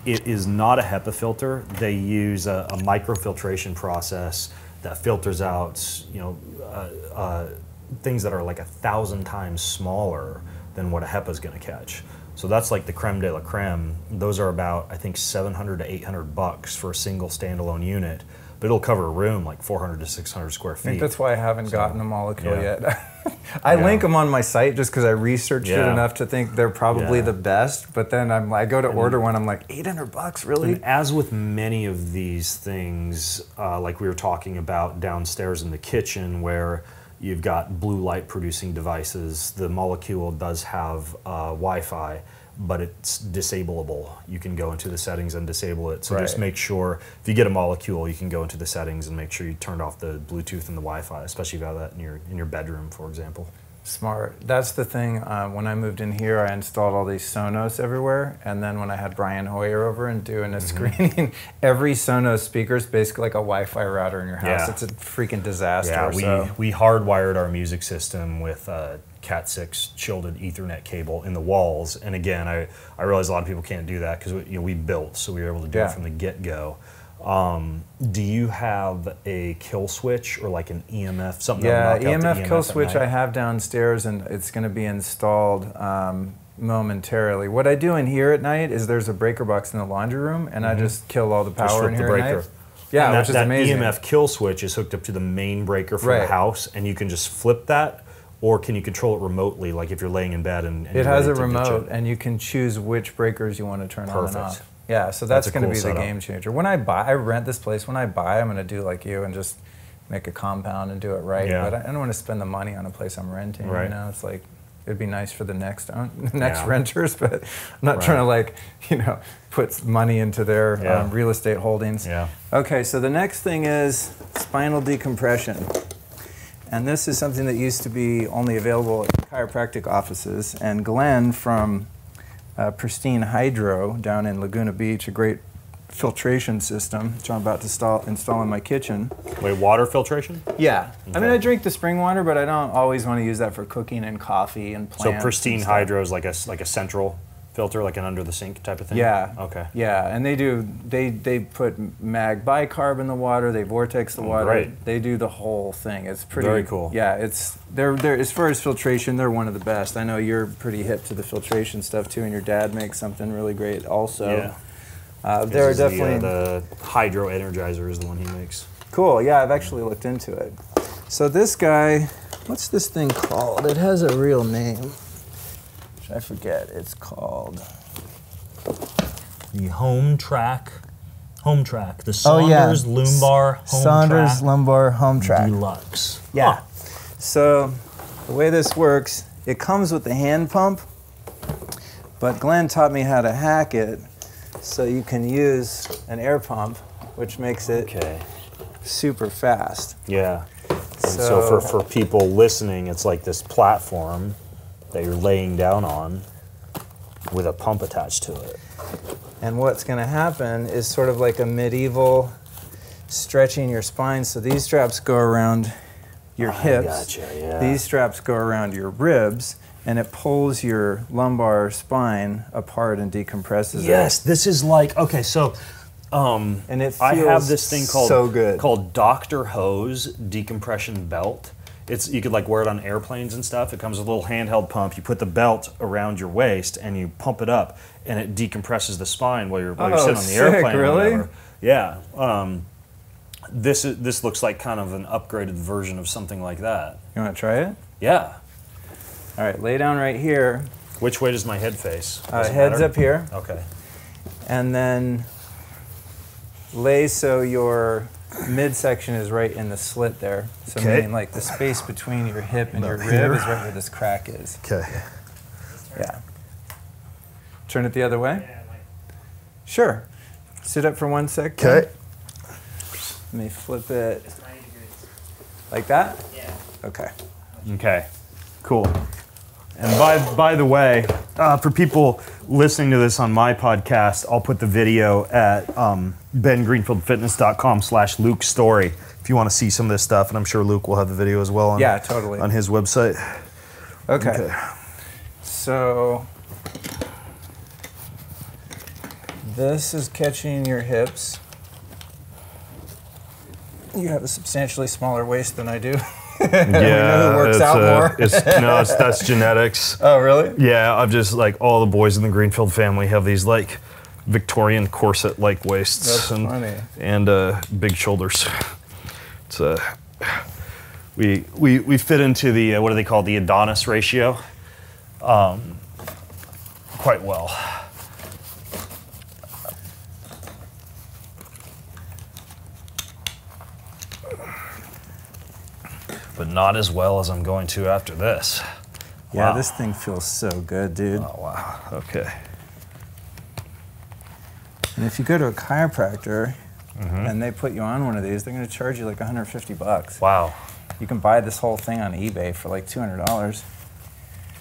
it is not a HEPA filter. They use a microfiltration process that filters out, things that are like 1,000 times smaller than what a HEPA is going to catch. So that's like the creme de la creme. Those are about, I think, $700 to $800 for a single standalone unit. But it'll cover a room like 400 to 600 square feet. I think that's why I haven't gotten a molecule yet. I link them on my site just because I researched it enough to think they're probably the best. But then I go to order one, I'm like, $800, really? And as with many of these things, like we were talking about downstairs in the kitchen, where you've got blue light producing devices, the molecule does have Wi-Fi, but it's disableable. You can go into the settings and disable it. So just make sure, if you get a molecule, you can go into the settings and make sure you turned off the Bluetooth and the Wi-Fi, especially if you have that in your bedroom, for example. Smart. That's the thing. When I moved in here, I installed all these Sonos everywhere, and then when I had Brian Hoyer over and doing a screening, every Sonos speaker is basically like a Wi-Fi router in your house. Yeah. It's a freaking disaster. Yeah, we hardwired our music system with Cat 6 shielded Ethernet cable in the walls, and again, I realize a lot of people can't do that because we built, so we were able to do it from the get-go. Do you have a kill switch or like an EMF, something that will knock out the EMF kill at switch night? I have downstairs, and it's going to be installed momentarily. What I do in here at night is there's a breaker box in the laundry room, and I just kill all the power in here at night. Yeah, and which is amazing. EMF kill switch is hooked up to the main breaker for the house, and you can just flip that Or can you control it remotely, like if you're laying in bed and it has a remote, and you can choose which breakers you want to turn on and off. Yeah, so that's going to be the game changer. When I rent this place. When I buy, I'm going to do like you and just make a compound and do it right. Yeah. But I don't want to spend the money on a place I'm renting. Right. You know, it's like it'd be nice for the next renters, but I'm not trying to like put money into their real estate holdings. Yeah. Okay, so the next thing is spinal decompression. And this is something that used to be only available at chiropractic offices. And Glenn from Pristine Hydro down in Laguna Beach, a great filtration system, which I'm about to install in my kitchen. Wait, water filtration? Yeah. Okay. I mean, I drink the spring water, but I don't always want to use that for cooking and coffee and plants. So Pristine Hydro is like a central filter, like an under the sink type of thing? Yeah. Okay. Yeah, and they put mag bicarb in the water, they vortex the water. Great. They do the whole thing. It's pretty very cool. Yeah, they're as far as filtration, they're one of the best. I know you're pretty hip to the filtration stuff too, and your dad makes something really great also. Yeah. There are definitely the Hydro Energizer is the one he makes. Cool. Yeah, I've actually looked into it. So this guy, what's this thing called? It has a real name. I forget. It's called the Home Track. The Saunders Lumbar Home Saunders Track Lumbar Home Track Deluxe. Yeah. So the way this works, it comes with the hand pump, but Glenn taught me how to hack it, so you can use an air pump, which makes it super fast. Yeah. So for people listening, it's like this platform that you're laying down on with a pump attached to it. And what's going to happen is sort of like a medieval stretching your spine. So these straps go around your hips. Gotcha, yeah. These straps go around your ribs, and it pulls your lumbar spine apart and decompresses it. Yes, this is like, okay, so and it feels I have this thing called called Dr. Ho's Decompression Belt. You could like wear it on airplanes and stuff. It comes with a little handheld pump. You put the belt around your waist and you pump it up, and it decompresses the spine while you're sitting on the airplane. Really? Or whatever. Yeah. This looks like kind of an upgraded version of something like that. You want to try it? Yeah. All right, lay down right here. Which way does my head face? Head's up here. Okay. And then lay so your midsection is right in the slit there. So meaning like the space between your hip and your rib is right where this crack is. Okay. Yeah. Turn it the other way? Sure. Sit up for 1 sec. Okay. Let me flip it. Like that? Yeah. Okay. Okay. Cool. And by the way, for people listening to this on my podcast, I'll put the video at bengreenfieldfitness.com/Luke Story if you want to see some of this stuff, and I'm sure Luke will have the video as well on, totally. on his website. Okay. So this is catching your hips. You have a substantially smaller waist than I do. Yeah, we know who works out more. That's genetics. Oh, really? Yeah, I've just like all the boys in the Greenfield family have these like Victorian corset-like waists. That's funny. And big shoulders. It's we fit into the what do they call the Adonis ratio, quite well. But not as well as I'm going to after this. Yeah, Wow. this thing feels so good, dude. Oh, wow. Okay. And if you go to a chiropractor and they put you on one of these, they're going to charge you like $150. Wow. You can buy this whole thing on eBay for like $200.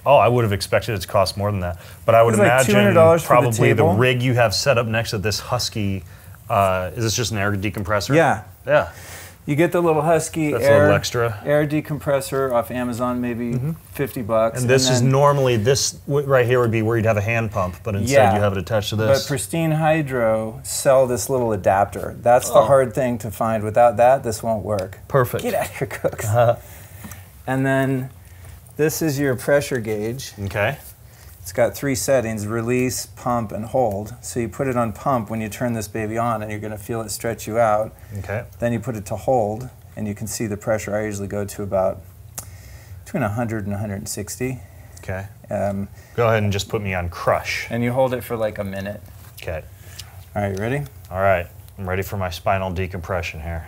Oh, I would have expected it to cost more than that. But I would It's like imagine $200 for the probably the table. rig you have set up next to this Husky, is this just an air decompressor? Yeah. Yeah. You get the little Husky That's a little extra. air decompressor off Amazon, maybe $50. And this is normally, this right here would be where you'd have a hand pump, but instead you have it attached to this. But Pristine Hydro sell this little adapter. That's the hard thing to find. Without that, this won't work. Perfect. Get out of here, cooks. And then this is your pressure gauge. Okay. It's got 3 settings: release, pump, and hold. So you put it on pump when you turn this baby on, and you're going to feel it stretch you out. Okay. Then you put it to hold, and you can see the pressure. I usually go to about between 100 and 160. Okay. Go ahead and just put me on crush. And you hold it for like a minute. Okay. All right, you ready? All right. I'm ready for my spinal decompression here.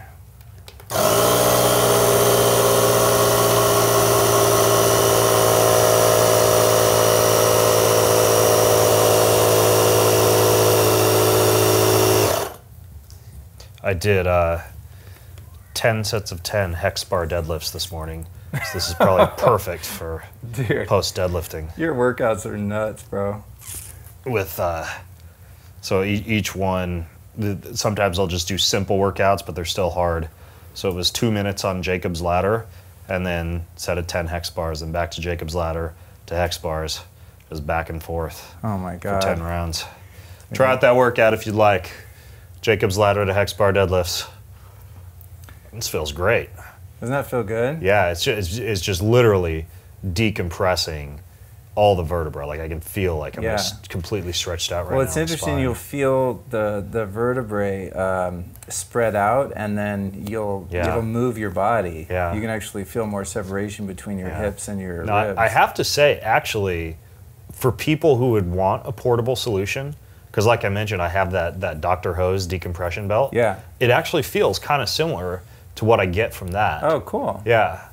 I did 10 sets of 10 hex bar deadlifts this morning. So this is probably perfect for post deadlifting. Your workouts are nuts, bro. With so each one, sometimes I'll just do simple workouts, but they're still hard. So it was 2 minutes on Jacob's ladder, and then set of 10 hex bars, and back to Jacob's ladder to hex bars, just back and forth. Oh my God. For 10 rounds. Try out that workout if you'd like. Jacob's ladder to hex bar deadlifts. This feels great. Doesn't that feel good? Yeah, it's just literally decompressing all the vertebrae. Like I can feel like I'm just completely stretched out right now. Well, it's interesting. You'll feel the vertebrae spread out, and then it'll move your body. Yeah. You can actually feel more separation between your hips and your ribs. I have to say, actually, for people who would want a portable solution, because like I mentioned, I have that Dr. Hose decompression belt. Yeah. It actually feels kind of similar to what I get from that. Oh, cool. Yeah.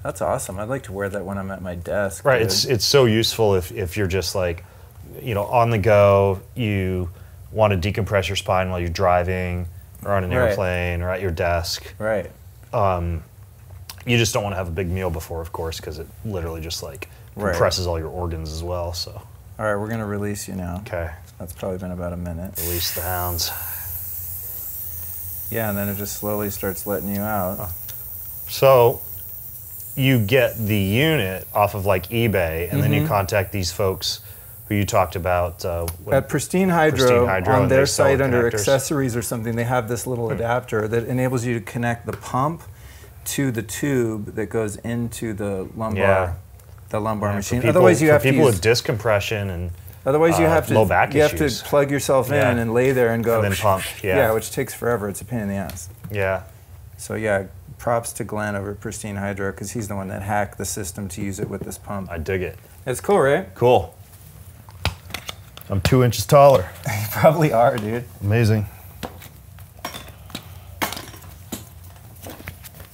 That's awesome. I'd like to wear that when I'm at my desk. Right. Dude. It's so useful if you're just like, on the go, you want to decompress your spine while you're driving or on an airplane or at your desk. Right. You just don't want to have a big meal before, of course, because it literally just like compresses all your organs as well. So. All right, we're going to release you now. Okay. That's probably been about a minute. Release the hounds. Yeah, and then it just slowly starts letting you out. So you get the unit off of like eBay, and then you contact these folks who you talked about. At Pristine Hydro on their site under connectors. accessories or something, they have this little adapter that enables you to connect the pump to the tube that goes into the lumbar. The lumbar machine. Otherwise, you have people to with discompression and otherwise you have to low back you have issues. to plug yourself in and lay there and go and then pump. Yeah, which takes forever. It's a pain in the ass. Yeah. So yeah, props to Glenn over at Pristine Hydro because he's the one that hacked the system to use it with this pump. I dig it. It's cool, right? Cool. I'm 2 inches taller. You probably are, dude. Amazing.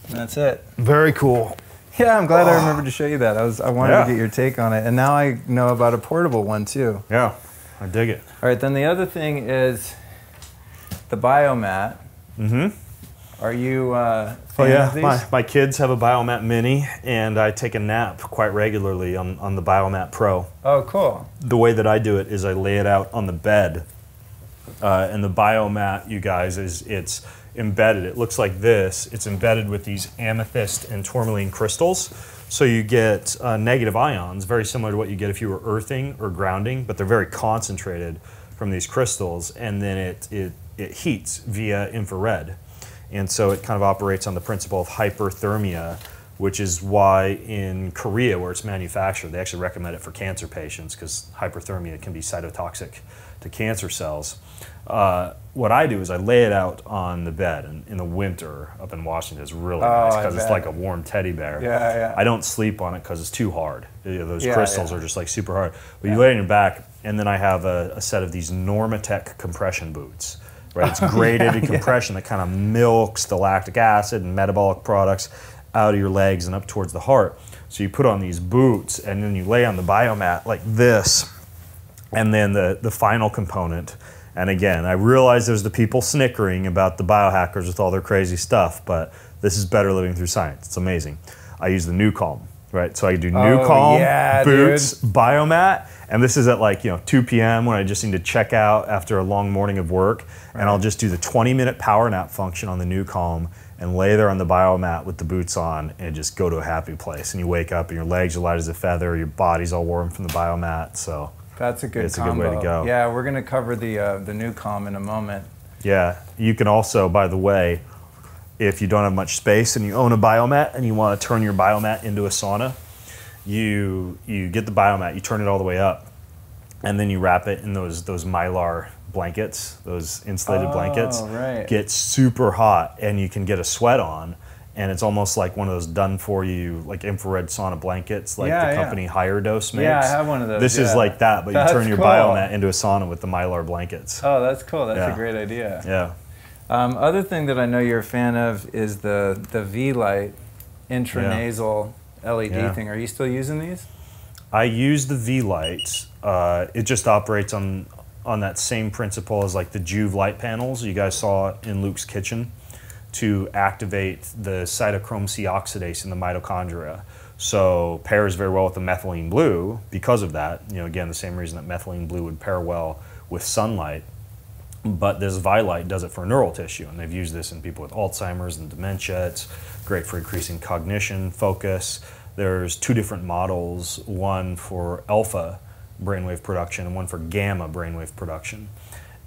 And that's it. Very cool. Yeah, I'm glad I remembered to show you that. I wanted to get your take on it, and now I know about a portable one too. Yeah, I dig it. All right, then the other thing is the Biomat. Are you fan of these? My kids have a Biomat Mini, and I take a nap quite regularly on the Biomat Pro. Oh, cool. The way that I do it is I lay it out on the bed, and the Biomat, you guys, it's embedded. It looks like this. It's embedded with these amethyst and tourmaline crystals. So you get negative ions, very similar to what you get if you were earthing or grounding, but they're very concentrated from these crystals, and then it heats via infrared. And so it kind of operates on the principle of hyperthermia, which is why in Korea, where it's manufactured, they actually recommend it for cancer patients because hyperthermia can be cytotoxic to cancer cells. What I do is I lay it out on the bed, and in the winter up in Washington it's really nice because it's like a warm teddy bear. Yeah. I don't sleep on it because it's too hard. Those crystals are just like super hard. But you lay it in your back, and then I have a set of these Norma compression boots. Right, it's gradated compression that kind of milks the lactic acid and metabolic products out of your legs and up towards the heart. So you put on these boots, and then you lay on the Biomat like this, and then the final component. And again, I realize there's the people snickering about the biohackers with all their crazy stuff, but this is better living through science. It's amazing. I use the New Calm, right? So I do New Calm, boots, Biomat, and this is at like 2 p.m. when I just need to check out after a long morning of work, and I'll just do the 20-minute power nap function on the New Calm and lay there on the Biomat with the boots on and just go to a happy place. And you wake up and your legs are light as a feather, your body's all warm from the Biomat, so. That's a good It's combo. a good way to go. Yeah, we're going to cover the New Calm in a moment. Yeah, you can also, by the way, if you don't have much space and you own a Biomat and you want to turn your Biomat into a sauna, you get the Biomat, you turn it all the way up, and then you wrap it in those Mylar blankets, those insulated blankets. Right. Get super hot, and you can get a sweat on, and it's almost like one of those done-for-you, like infrared sauna blankets, like the company Higher Dose makes. Yeah, I have one of those. This is like that, but you turn your Biomat into a sauna with the Mylar blankets. Oh, that's cool. That's a great idea. Yeah. Other thing that I know you're a fan of is the V-Light Intranasal LED thing. Are you still using these? I use the V-Light. It just operates on that same principle as like the Juve light panels you guys saw in Luke's kitchen, to activate the cytochrome C oxidase in the mitochondria. So pairs very well with the methylene blue because of that. You know, again, the same reason that methylene blue would pair well with sunlight. But this V-Light does it for neural tissue, and they've used this in people with Alzheimer's and dementia. It's great for increasing cognition, focus. There's 2 different models, one for alpha brainwave production and one for gamma brainwave production.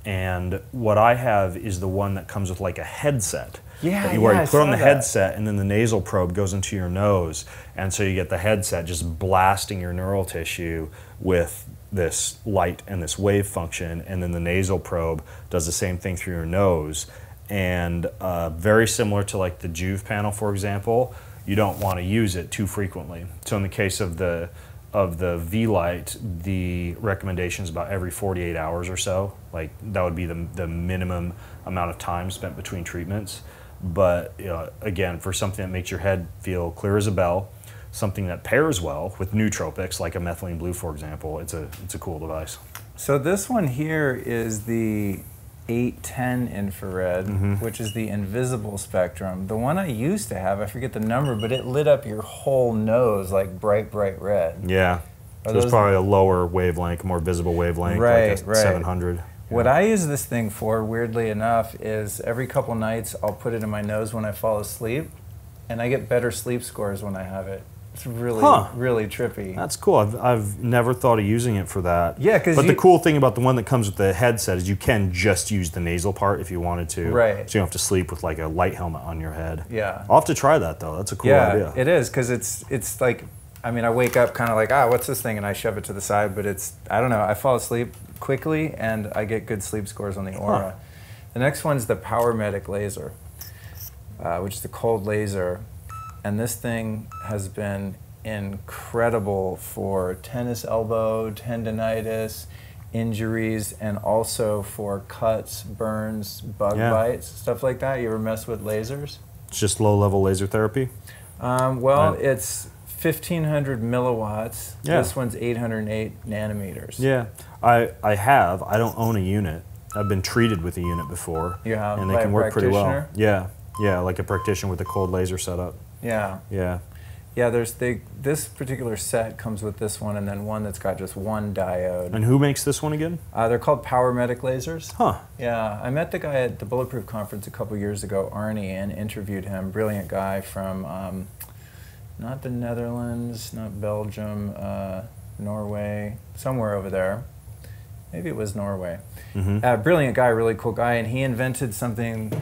And what I have is the one that comes with like a headset. Where you put on the headset, and then the nasal probe goes into your nose, and so you get the headset just blasting your neural tissue with this light and this wave function, and then the nasal probe does the same thing through your nose. And very similar to like the Juve panel, for example, you don't want to use it too frequently. So in the case of the V-Light, the recommendation is about every 48 hours or so. Like that would be the minimum amount of time spent between treatments. But again, for something that makes your head feel clear as a bell, something that pairs well with nootropics like a methylene blue, for example, it's a cool device. So this one here is the 810 infrared, which is the invisible spectrum. The one I used to have, I forget the number, but it lit up your whole nose like bright, bright red. Yeah. So it's probably a lower wavelength, more visible wavelength, like a 700. What I use this thing for, weirdly enough, is every couple nights I'll put it in my nose when I fall asleep, and I get better sleep scores when I have it. It's really, really trippy. That's cool. I've never thought of using it for that. Yeah, because the cool thing about the one that comes with the headset is you can just use the nasal part if you wanted to. Right. So you don't have to sleep with like a light helmet on your head. Yeah. I'll have to try that though. That's a cool idea. Yeah, it is, because it's like, I mean, I wake up kind of like, what's this thing? And I shove it to the side, but it's, I don't know, I fall asleep quickly and I get good sleep scores on the Aura. The next one's the Powermatic Laser, which is the cold laser. And this thing has been incredible for tennis elbow, tendonitis, injuries, and also for cuts, burns, bug bites, stuff like that. You ever mess with lasers? It's just low-level laser therapy? It's 1,500 milliwatts. Yeah. This one's 808 nanometers. Yeah, I have. I don't own a unit. I've been treated with a unit before. You have, and they can work pretty well. Yeah, like a practitioner with a cold laser setup. Yeah. Yeah. Yeah, this particular set comes with this one and then one that's got just one diode. And who makes this one again? They're called Powermatic Lasers. Huh. Yeah, I met the guy at the Bulletproof Conference a couple years ago, Arnie, and interviewed him. Brilliant guy from not the Netherlands, not Belgium, Norway, somewhere over there. Maybe it was Norway. Brilliant guy, really cool guy, and he invented something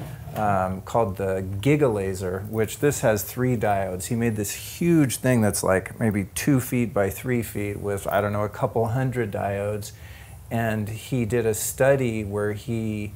called the Giga Laser, which this has 3 diodes. He made this huge thing that's like maybe 2 feet by 3 feet with, I don't know, a couple hundred diodes. And he did a study where he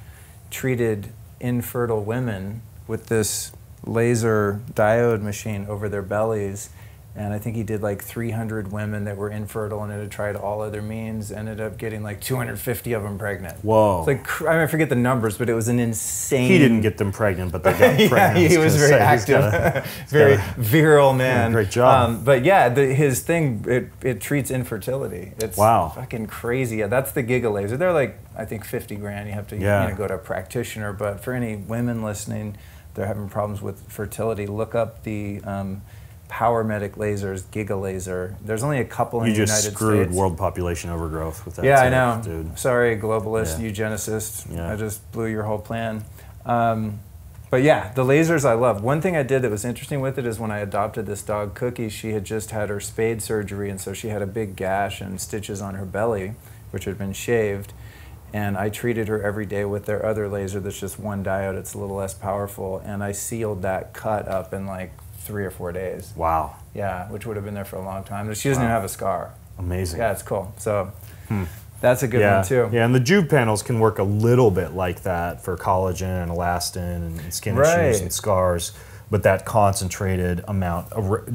treated infertile women with this laser diode machine over their bellies. And I think he did like 300 women that were infertile and had tried all other means, ended up getting like 250 of them pregnant. Whoa. It's like, I forget the numbers, but it was an insane... He didn't get them pregnant, but they got pregnant. Yeah, he was very active, very virile man. Yeah, great job. But yeah, his thing, it treats infertility. It's fucking crazy. Yeah, that's the Giga Laser. They're like, I think 50 grand. You have to go to a practitioner. But for any women listening, they're having problems with fertility, look up the... Powermatic Lasers, Giga Laser. There's only a couple in the United States. You just screwed world population overgrowth with that. Yeah, I know. Dude. Sorry, globalist, eugenicist. I just blew your whole plan. But yeah, the lasers I love. One thing I did that was interesting with it is when I adopted this dog, Cookie, she had just had her spade surgery, and so she had a big gash and stitches on her belly, which had been shaved. And I treated her every day with their other laser that's just one diode. It's a little less powerful. And I sealed that cut up in like 3 or 4 days. Wow. Yeah, which would have been there for a long time. She doesn't even have a scar. Amazing. Yeah, it's cool. So that's a good one too. Yeah, and the Juve panels can work a little bit like that for collagen and elastin and skin issues and scars. but that concentrated amount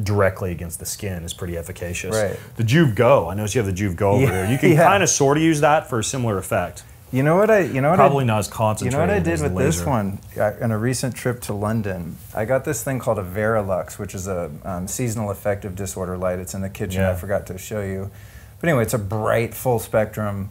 directly against the skin is pretty efficacious. Right. The Juve Go, I noticed you have the Juve Go over here. You can kind of sort of use that for a similar effect. Probably not as concentrated. You know what I did with laser. this one? On a recent trip to London, I got this thing called a Verilux, which is a seasonal affective disorder light. It's in the kitchen. I forgot to show you. But anyway, it's a bright, full spectrum,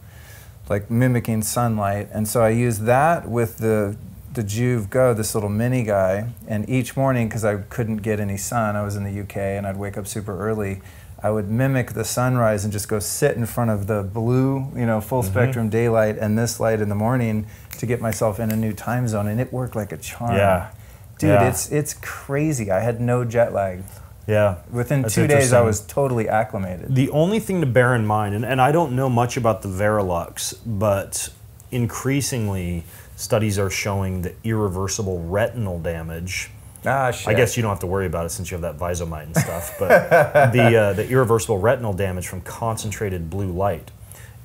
like mimicking sunlight. And so I used that with the Juve Go, this little mini guy. And each morning, because I couldn't get any sun, I was in the UK and I'd wake up super early, I would mimic the sunrise and just go sit in front of the blue, full spectrum daylight and this light in the morning to get myself in a new time zone, and it worked like a charm. Yeah. Dude, yeah. it's crazy. I had no jet lag. Yeah. Within 2 days, I was totally acclimated. The only thing to bear in mind, and I don't know much about the Verilux, but increasingly studies are showing that irreversible retinal damage. Shit. I guess you don't have to worry about it since you have that visomite and stuff, but the irreversible retinal damage from concentrated blue light.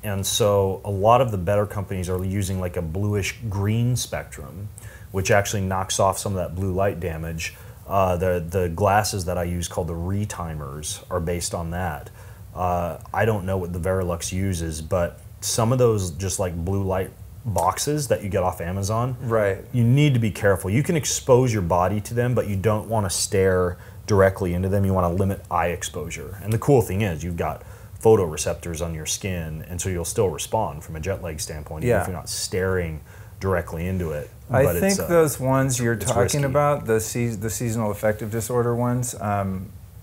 And so a lot of the better companies are using like a bluish green spectrum, which actually knocks off some of that blue light damage. The glasses that I use called the retimers are based on that. I don't know what the Verilux uses, but some of those just like blue light boxes that you get off Amazon, right? You need to be careful. You can expose your body to them, but you don't want to stare directly into them. You want to limit eye exposure. And the cool thing is you've got photoreceptors on your skin, and so you'll still respond from a jet lag standpoint, even if you're not staring directly into it. I think those ones you're talking risky. about, the seasonal affective disorder ones,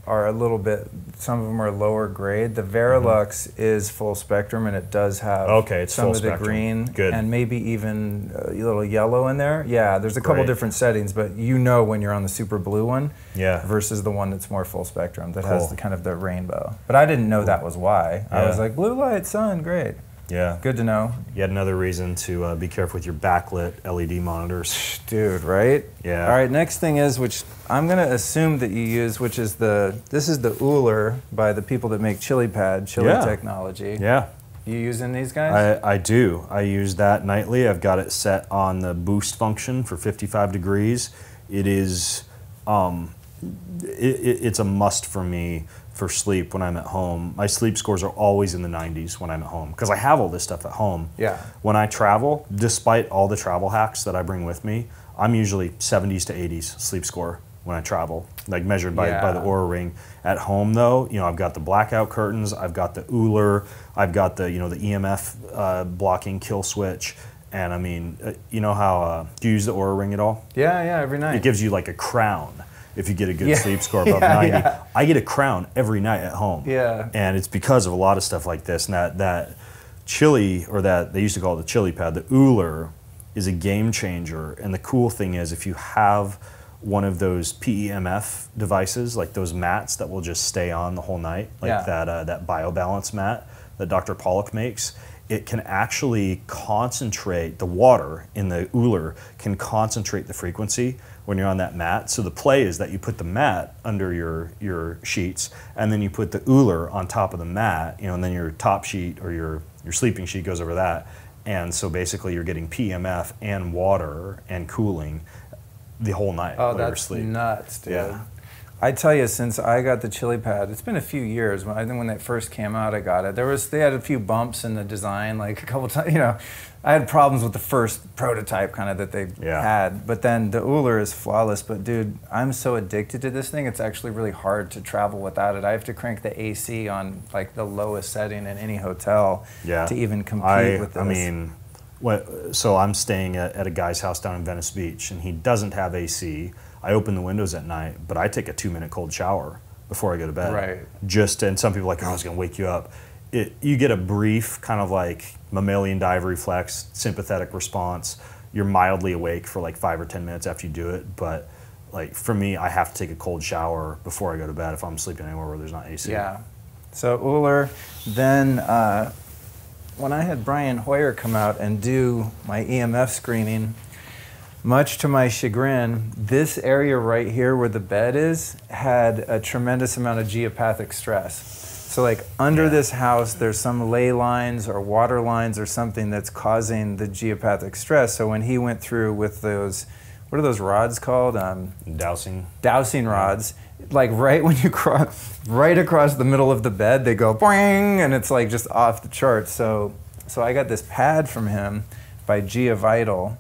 are a little bit, some of them are lower grade. The Verilux is full spectrum, and it does have some of the green and maybe even a little yellow in there. Yeah, there's a couple different settings, but when you're on the super blue one versus the one that's more full spectrum that has the kind of the rainbow. But I didn't know that was why. I was like, blue light, sun, great. Yeah. Good to know. Yet another reason to be careful with your backlit LED monitors. Dude, right? Yeah. All right, next thing is, which I'm going to assume that you use, which is this is the Uller by the people that make chili technology. Yeah. You using these guys? I do. I use that nightly. I've got it set on the boost function for 55 degrees. It is, it's a must for me for sleep when I'm at home. My sleep scores are always in the 90s when I'm at home because I have all this stuff at home. Yeah. When I travel, despite all the travel hacks that I bring with me, I'm usually 70s to 80s sleep score when I travel, like measured by the Oura Ring. At home though, I've got the blackout curtains, I've got the Uller, I've got the the EMF blocking kill switch, and I mean, how do you use the Oura Ring at all? Yeah, every night. It gives you like a crown if you get a good sleep score above 90. Yeah. I get a crown every night at home. Yeah. And it's because of a lot of stuff like this. And that chili, or that they used to call it the chili pad, the Uller is a game changer. And the cool thing is if you have one of those PEMF devices, like those mats that will just stay on the whole night, like that BioBalance mat that Dr. Pollock makes, it can actually concentrate, the water in the Uller can concentrate the frequency when you're on that mat. So the play is that you put the mat under your sheets, and then you put the Uller on top of the mat, and then your top sheet or your sleeping sheet goes over that. And so basically you're getting PEMF and water and cooling the whole night. Oh, that's sleep. Nuts, dude. Yeah. I tell you, since I got the chili pad, it's been a few years. I think when they first came out, I got it. They had a few bumps in the design, like a couple times. I had problems with the first prototype kind of that they had, but then the Uller is flawless. But dude, I'm so addicted to this thing. It's actually really hard to travel without it. I have to crank the AC on like the lowest setting in any hotel to even compete with this. I mean, so I'm staying at a guy's house down in Venice Beach, and he doesn't have AC. I open the windows at night, but I take a 2-minute cold shower before I go to bed. Right. And some people are like, oh, it's going to wake you up. You get a brief kind of like mammalian dive reflex, sympathetic response. You're mildly awake for like 5 or 10 minutes after you do it. But like for me, I have to take a cold shower before I go to bed if I'm sleeping anywhere where there's not AC. Yeah. So Uller, then when I had Brian Hoyer come out and do my EMF screening, much to my chagrin, this area right here where the bed is had a tremendous amount of geopathic stress. So like under this house, there's some ley lines or water lines or something that's causing the geopathic stress. So when he went through with what are those rods called? Dowsing rods. Like right when you cross, right across the middle of the bed, they go boing, and it's like just off the charts. So I got this pad from him by GeoVital,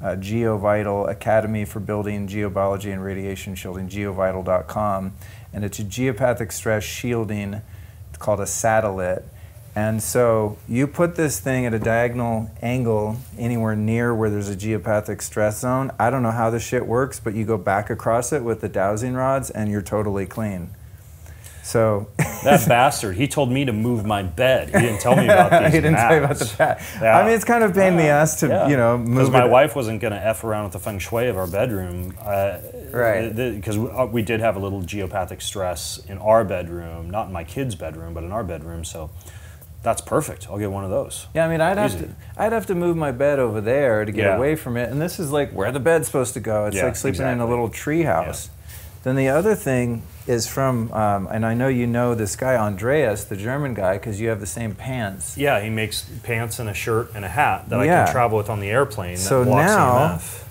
GeoVital Academy for Building Geobiology and Radiation Shielding, geovital.com, and it's a geopathic stress shielding. It's called a satellite. And so you put this thing at a diagonal angle anywhere near where there's a geopathic stress zone. I don't know how this shit works, but you go back across it with the dowsing rods and you're totally clean. So that bastard, he told me to move my bed. He didn't tell me about these He didn't tell you about the pad. Yeah. I mean, it's kind of a pain in the ass to, you know, move it. Because my wife wasn't going to F around with the feng shui of our bedroom. Right. Because we did have a little geopathic stress in our bedroom, not in my kid's bedroom, but in our bedroom, so... That's perfect. I'll get one of those. Yeah, I mean, I'd have to move my bed over there to get away from it, and this is like where the bed's supposed to go. It's like sleeping in a little tree house. Yeah. Then the other thing is from, and I know you know this guy Andreas, the German guy, because you have the same pants. Yeah, he makes pants and a shirt and a hat that I can travel with on the airplane. So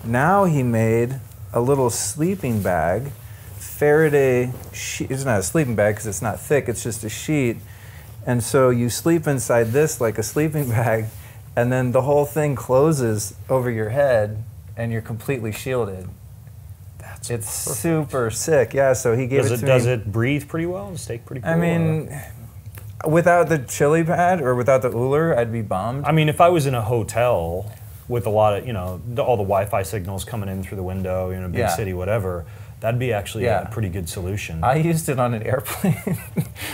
now he made a little sleeping bag, Faraday sheet. It's not a sleeping bag because it's not thick. It's just a sheet. And so you sleep inside this like a sleeping bag, and then the whole thing closes over your head, and you're completely shielded. It's super sick. Yeah, so he gave it to me. Does it breathe pretty well and stay pretty cool? I mean, without the chili pad or without the Uller, I'd be bummed. I mean, if I was in a hotel with a lot of, you know, all the Wi-Fi signals coming in through the window, in a big city, whatever, that'd be actually a pretty good solution. I used it on an airplane.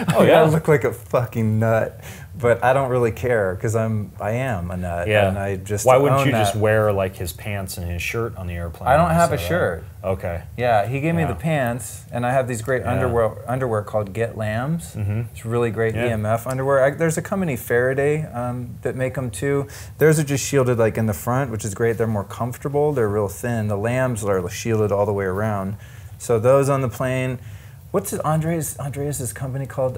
I look like a fucking nut, but I don't really care because I am a nut. Yeah. And I just Why wouldn't you just wear like his pants and his shirt on the airplane? I don't have a shirt. Okay. Yeah, he gave me the pants, and I have these great underwear called Get Lambs. It's really great EMF underwear. There's a company, Faraday, that make them too. Theirs are just shielded like in the front, which is great. They're more comfortable. They're real thin. The Lambs are shielded all the way around. So those on the plane. What's Andreas's company called?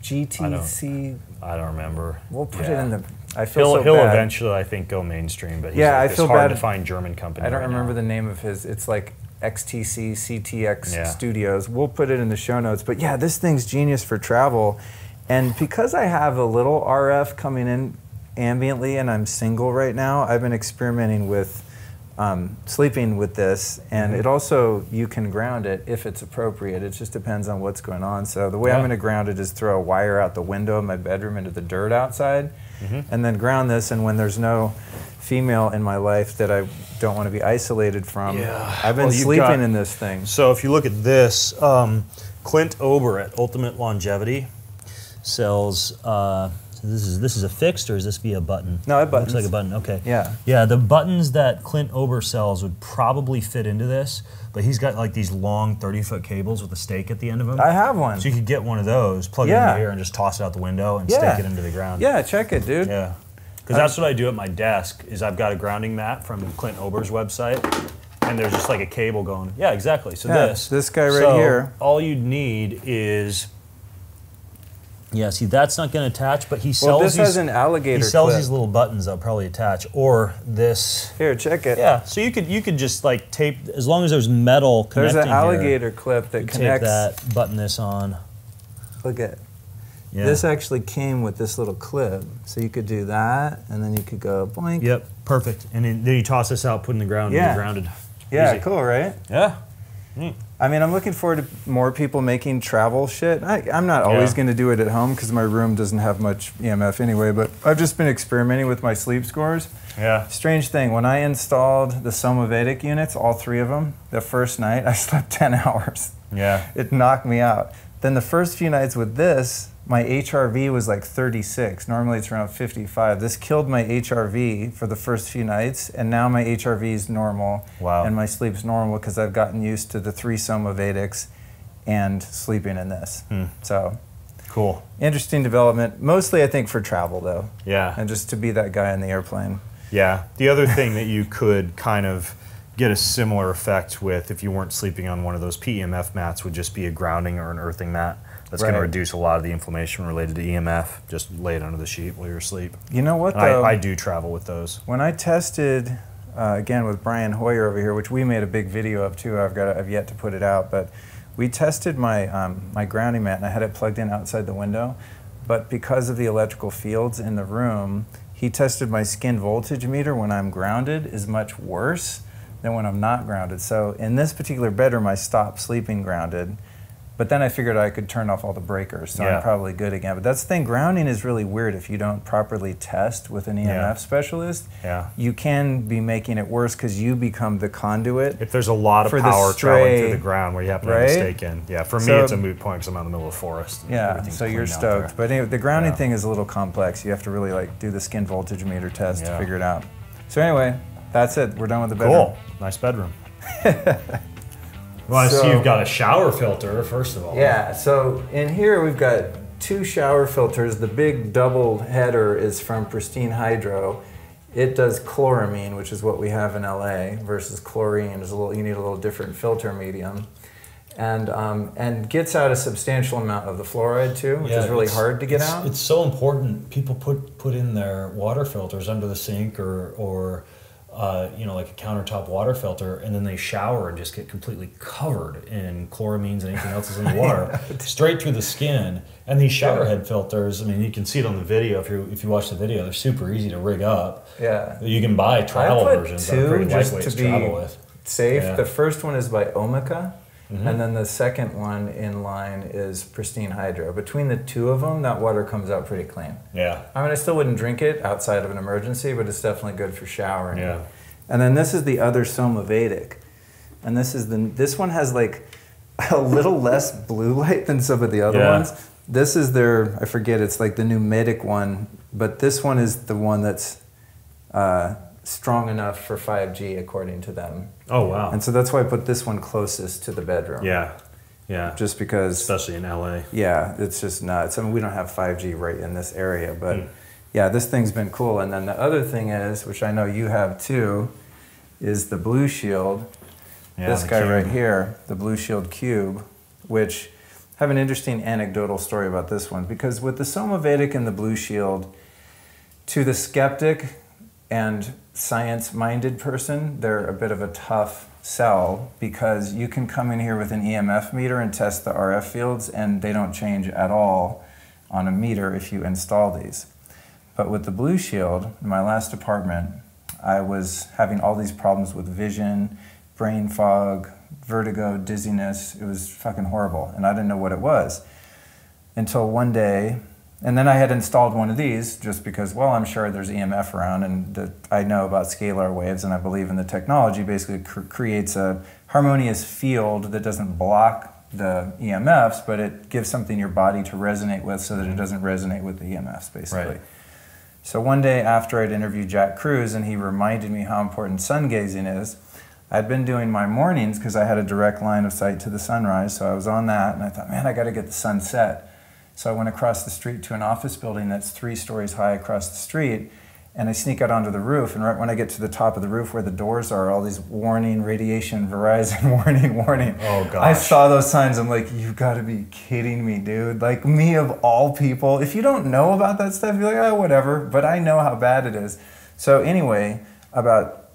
GTC. I don't remember. We'll put it in the. I feel so he'll bad. Eventually, I think, go mainstream. But he's I feel hard bad to find German company. I don't remember the name of his. It's like XTC CTX Studios. We'll put it in the show notes. But yeah, this thing's genius for travel, and because I have a little RF coming in ambiently, and I'm single right now, I've been experimenting with. Sleeping with this, and it also, you can ground it if it's appropriate. It just depends on what's going on. So the way I'm going to ground it is throw a wire out the window of my bedroom into the dirt outside, and then ground this, and when there's no female in my life that I don't want to be isolated from, I've been sleeping in this thing. So if you look at this, Clint Ober at Ultimate Longevity sells So this is a fixed, or is this via button? No, it buttons. Looks like a button. Okay. Yeah. Yeah, the buttons that Clint Ober sells would probably fit into this, but he's got like these long 30-foot cables with a stake at the end of them. I have one. So you could get one of those, plug it in here, and just toss it out the window and stake it into the ground. Yeah, check it, dude. Yeah. Because that's what I do at my desk. Is I've got a grounding mat from Clint Ober's website, and there's just like a cable going. Yeah, exactly. So this guy right here. All you'd need is. Yeah, see, that's not going to attach, but he sells this has an alligator He sells clip. these little buttons that'll probably attach, or this. Here, check it. Yeah, so you could just like tape, as long as there's metal connecting. There's an alligator clip that connects. Tape that, button this on. Look at. Yeah. This actually came with this little clip, so you could do that, and then you could go boink. Yep, perfect. And then you toss this out, put in the ground, and you're grounded. Yeah, easy. Cool, right? Yeah. Neat. I mean, I'm looking forward to more people making travel shit. I'm not always going to do it at home because my room doesn't have much EMF anyway, but I've just been experimenting with my sleep scores. Yeah. Strange thing, when I installed the Somavedic units, all three of them, the first night, I slept 10 hours. Yeah. It knocked me out. Then the first few nights with this, my HRV was like 36. Normally it's around 55. This killed my HRV for the first few nights, and now my HRV is normal. Wow. And my sleep's normal because I've gotten used to the 3 Somavedics and sleeping in this. So, cool. Interesting development. Mostly, I think, for travel, though. Yeah. And just to be that guy in the airplane. Yeah. The other thing that you could kind of get a similar effect with if you weren't sleeping on one of those PEMF mats would just be a grounding or an earthing mat. That's going to reduce a lot of the inflammation related to EMF. Just lay it under the sheet while you're asleep. You know what, though? I do travel with those. When I tested again with Brian Hoyer over here, which we made a big video of too. I've yet to put it out, but we tested my my grounding mat, and I had it plugged in outside the window. But because of the electrical fields in the room, he tested my skin voltage meter when I'm grounded is much worse than when I'm not grounded. So in this particular bedroom, I stopped sleeping grounded. But then I figured I could turn off all the breakers, so I'm probably good again. But that's the thing, grounding is really weird if you don't properly test with an EMF specialist. You can be making it worse because you become the conduit. If there's a lot of power traveling through the ground where you happen to have a stake in. Yeah, for me it's a moot point because I'm out in the middle of the forest. Yeah, so you're stoked. But anyway, the grounding thing is a little complex. You have to really like do the skin voltage meter test to figure it out. So anyway, that's it. We're done with the bedroom. Cool. Nice bedroom. Well, I see you've got a shower filter, first of all. Yeah, so in here we've got 2 shower filters. The big double header is from Pristine Hydro. It does chloramine, which is what we have in LA, versus chlorine. You need a little different filter medium. And gets out a substantial amount of the fluoride too, which is really hard to get out. It's so important. People put in their water filters under the sink or you know, like a countertop water filter, and then they shower and just get completely covered in chloramines and anything else that's in the water, straight through the skin. And these shower head filters, I mean, you can see it on the video. If you watch the video, they're super easy to rig up. Yeah, you can buy travel versions that are pretty lightweight to travel with. Safe. Yeah. The first one is by Omica. And then the second one in line is Pristine Hydro. Between the 2 of them, that water comes out pretty clean. Yeah. I mean, I still wouldn't drink it outside of an emergency, but it's definitely good for showering. Yeah. And then this is the other Soma Vedic. And this one has like a little less blue light than some of the other ones. This is their, I forget, it's like the pneumatic one, but this one is the one that's strong enough for 5G according to them. Oh, wow. And so that's why I put this one closest to the bedroom. Yeah, yeah. Just because... Especially in LA. Yeah, it's just nuts. I mean, we don't have 5G right in this area, but yeah, this thing's been cool. And then the other thing is, which I know you have too, is the Blue Shield. Yeah, this guy right here, the Blue Shield Cube, which I have an interesting anecdotal story about this one, because with the Soma Vedic and the Blue Shield, to the skeptic and science-minded person, they're a bit of a tough sell, because you can come in here with an EMF meter and test the RF fields, and they don't change at all on a meter if you install these. But with the Blue Shield, in my last apartment, I was having all these problems with vision, brain fog, vertigo, dizziness. It was fucking horrible, and I didn't know what it was until one day. And then I had installed one of these just because, well, I'm sure there's EMF around, and I know about scalar waves, and I believe in the technology. Basically creates a harmonious field that doesn't block the EMFs, but it gives something your body to resonate with so that it doesn't resonate with the EMFs, basically. Right. So one day after I'd interviewed Jack Cruz, and he reminded me how important sun gazing is, I'd been doing my mornings because I had a direct line of sight to the sunrise, so I was on that, and I thought, man, I got to get the sunset. So I went across the street to an office building that's 3 stories high across the street, and I sneak out onto the roof, and right when I get to the top of the roof where the doors are, all these warning, radiation, Verizon, warning, warning. Oh, gosh. I saw those signs. I'm like, you've got to be kidding me, dude. Like, me of all people. If you don't know about that stuff, you're like, oh, whatever. But I know how bad it is. So anyway, about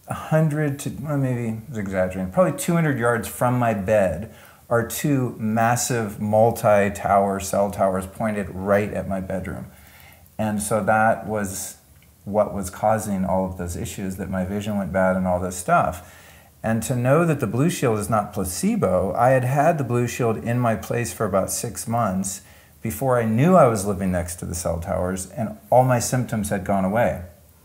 100 to, well, maybe I was exaggerating, probably 200 yards from my bed are 2 massive multi-tower cell towers pointed right at my bedroom. And so that was what was causing all of those issues, that my vision went bad and all this stuff. And to know that the Blue Shield is not placebo, I had had the Blue Shield in my place for about 6 months before I knew I was living next to the cell towers, and all my symptoms had gone away.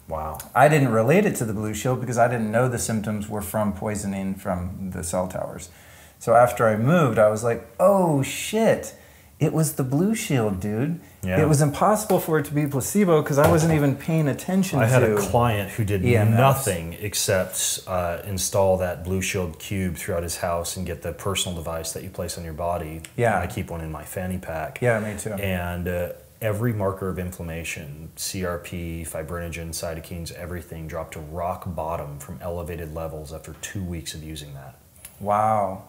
Wow. I didn't relate it to the Blue Shield because I didn't know the symptoms were from poisoning from the cell towers. So after I moved, I was like, oh shit, it was the Blue Shield, dude. Yeah. It was impossible for it to be placebo because I wasn't even paying attention to I had a client who did nothing except install that Blue Shield cube throughout his house and get the personal device that you place on your body. Yeah. I keep one in my fanny pack. Yeah, me too. And every marker of inflammation, CRP, fibrinogen, cytokines, everything dropped to rock bottom from elevated levels after 2 weeks of using that. Wow.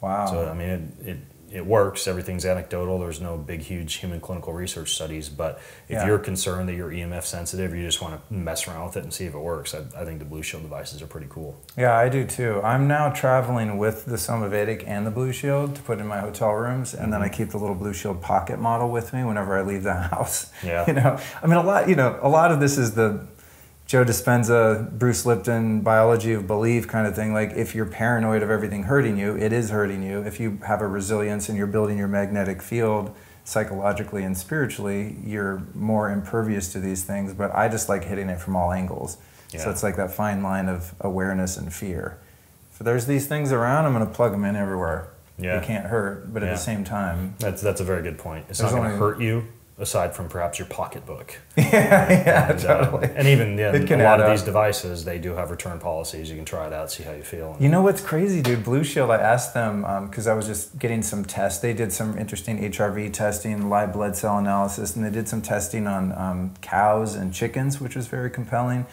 Wow. So, I mean, it works. Everything's anecdotal. There's no big, huge human clinical research studies. But if you're concerned that you're EMF sensitive, you just want to mess around with it and see if it works, I think the Blue Shield devices are pretty cool. Yeah, I do too. I'm now traveling with the Somavedic and the Blue Shield to put in my hotel rooms, and then I keep the little Blue Shield pocket model with me whenever I leave the house. Yeah. You know, I mean, a lot of this is the Joe Dispenza, Bruce Lipton, biology of belief kind of thing. Like, if you're paranoid of everything hurting you, it is hurting you. If you have a resilience and you're building your magnetic field psychologically and spiritually, you're more impervious to these things. But I just like hitting it from all angles. Yeah. So it's like that fine line of awareness and fear. If there's these things around, I'm going to plug them in everywhere. Yeah. They can't hurt, but at the same time... That's a very good point. It's not going to hurt you, aside from perhaps your pocketbook. Totally. And even a lot of these devices, they do have return policies. You can try it out, see how you feel. You know what's crazy, dude? Blue Shield, I asked them, because I was just getting some tests. They did some interesting HRV testing, live blood cell analysis, and they did some testing on cows and chickens, which was very compelling.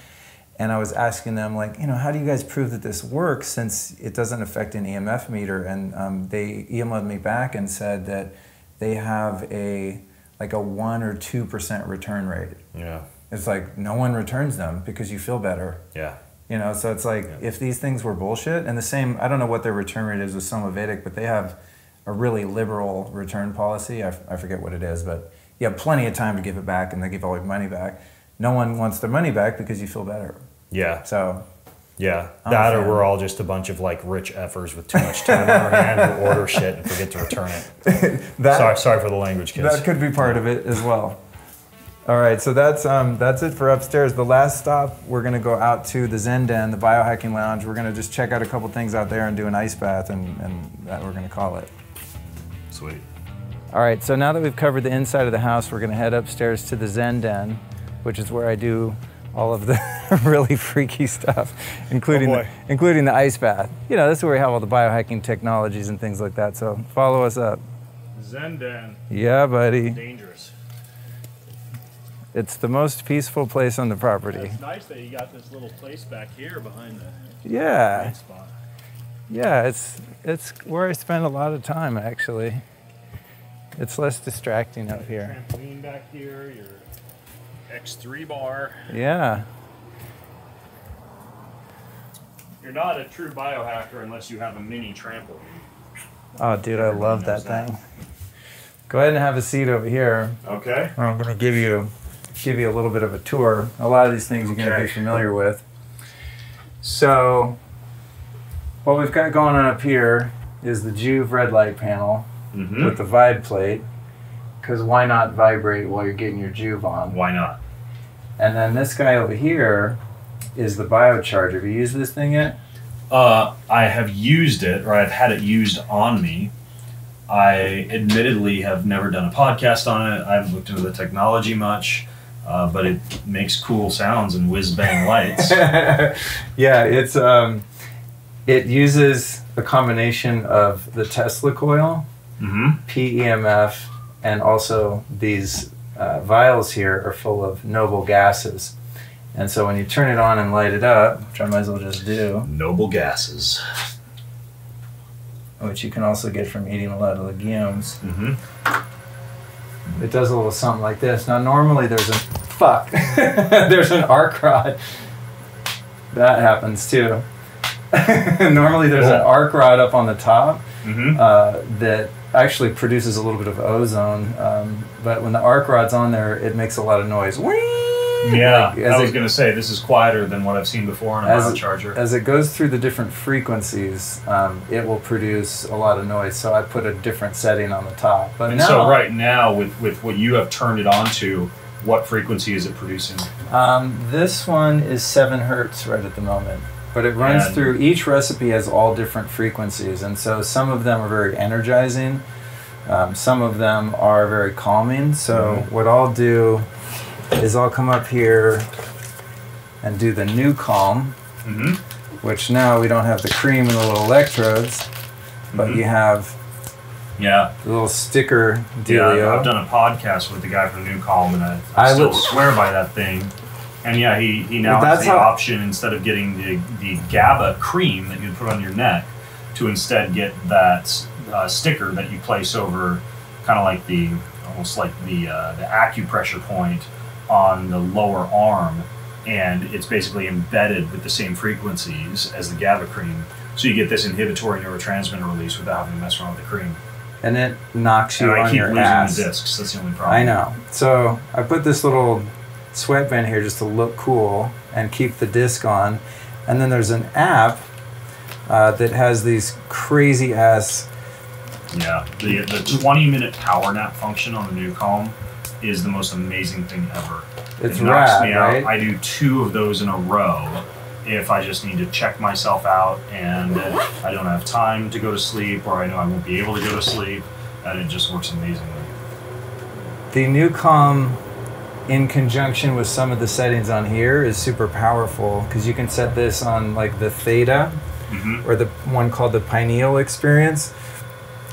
And I was asking them, like, you know, how do you guys prove that this works since it doesn't affect an EMF meter? And they emailed me back and said that they have a 1 or 2% return rate. Yeah. It's like no one returns them because you feel better. Yeah. You know, so it's like if these things were bullshit, and the same, I don't know what their return rate is with Somavedic, but they have a really liberal return policy. I forget what it is, but you have plenty of time to give it back, and they give all your money back. No one wants their money back because you feel better. Yeah. So. Yeah, that or we're all just a bunch of like rich effers with too much time on our hand who order shit and forget to return it. Sorry for the language, kids. That could be part of it as well. All right, so that's it for upstairs. The last stop, we're going to go out to the Zen Den, the biohacking lounge. We're going to just check out a couple things out there and do an ice bath, and that we're going to call it. Sweet. All right, so now that we've covered the inside of the house, we're going to head upstairs to the Zen Den, which is where I do all of the really freaky stuff, including the ice bath. You know, this is where we have all the biohacking technologies and things like that. So follow us up. Zen Den. Yeah, buddy. Dangerous. It's the most peaceful place on the property. Yeah, it's nice that you got this little place back here behind the main spot. Yeah, it's where I spend a lot of time, actually. It's less distracting out here. Trampoline back here, your X3 bar. Yeah. You're not a true biohacker unless you have a mini trampoline. Oh, dude, I love that thing. Go ahead and have a seat over here. Okay. I'm going to give you a little bit of a tour. A lot of these things you're going to be familiar with. So, what we've got going on up here is the Juve red light panel with the Vibe plate. Because why not vibrate while you're getting your Juve on? Why not? And then this guy over here is the biocharger. Have you used this thing yet? I have used it, or I've had it used on me. I admittedly have never done a podcast on it. I haven't looked into the technology much, but it makes cool sounds and whiz-bang lights. Yeah, it uses a combination of the Tesla coil, PEMF, and also these vials here are full of noble gases. And so when you turn it on and light it up, which I might as well just do. Noble gases. Which you can also get from eating a lot of legumes. It does a little something like this. Now normally there's there's an arc rod. That happens too. Normally there's an arc rod up on the top that actually produces a little bit of ozone, but when the arc rod's on there, it makes a lot of noise. Yeah, I was going to say, this is quieter than what I've seen before on a biocharger. As it goes through the different frequencies, it will produce a lot of noise, so I put a different setting on the top. But and so right now, with what you have turned it on to, what frequency is it producing? This one is 7 hertz right at the moment. But it runs through, each recipe has all different frequencies, and so some of them are very energizing, some of them are very calming. So what I'll do is I'll come up here and do the new calm, which now we don't have the cream and the little electrodes, but you have the little sticker dealio. Yeah, I've done a podcast with the guy from New Calm, and I still swear by that thing. And yeah, he now has the option, instead of getting the GABA cream that you put on your neck, to instead get that sticker that you place over, kind of like almost like the acupressure point on the lower arm, and it's basically embedded with the same frequencies as the GABA cream. So you get this inhibitory neurotransmitter release without having to mess around with the cream. And it knocks you on your ass. And I keep losing the discs. That's the only problem. I know. So I put this little sweatband here just to look cool and keep the disc on. And then there's an app that has these crazy ass. Yeah, the 20-minute power nap function on the new Calm is the most amazing thing ever. It knocks rad, me out. Right? I do 2 of those in a row if I just need to check myself out and I don't have time to go to sleep, or I know I won't be able to go to sleep, and it just works amazingly. The new Calm, in conjunction with some of the settings on here, is super powerful because you can set this on like the theta, or the one called the pineal experience,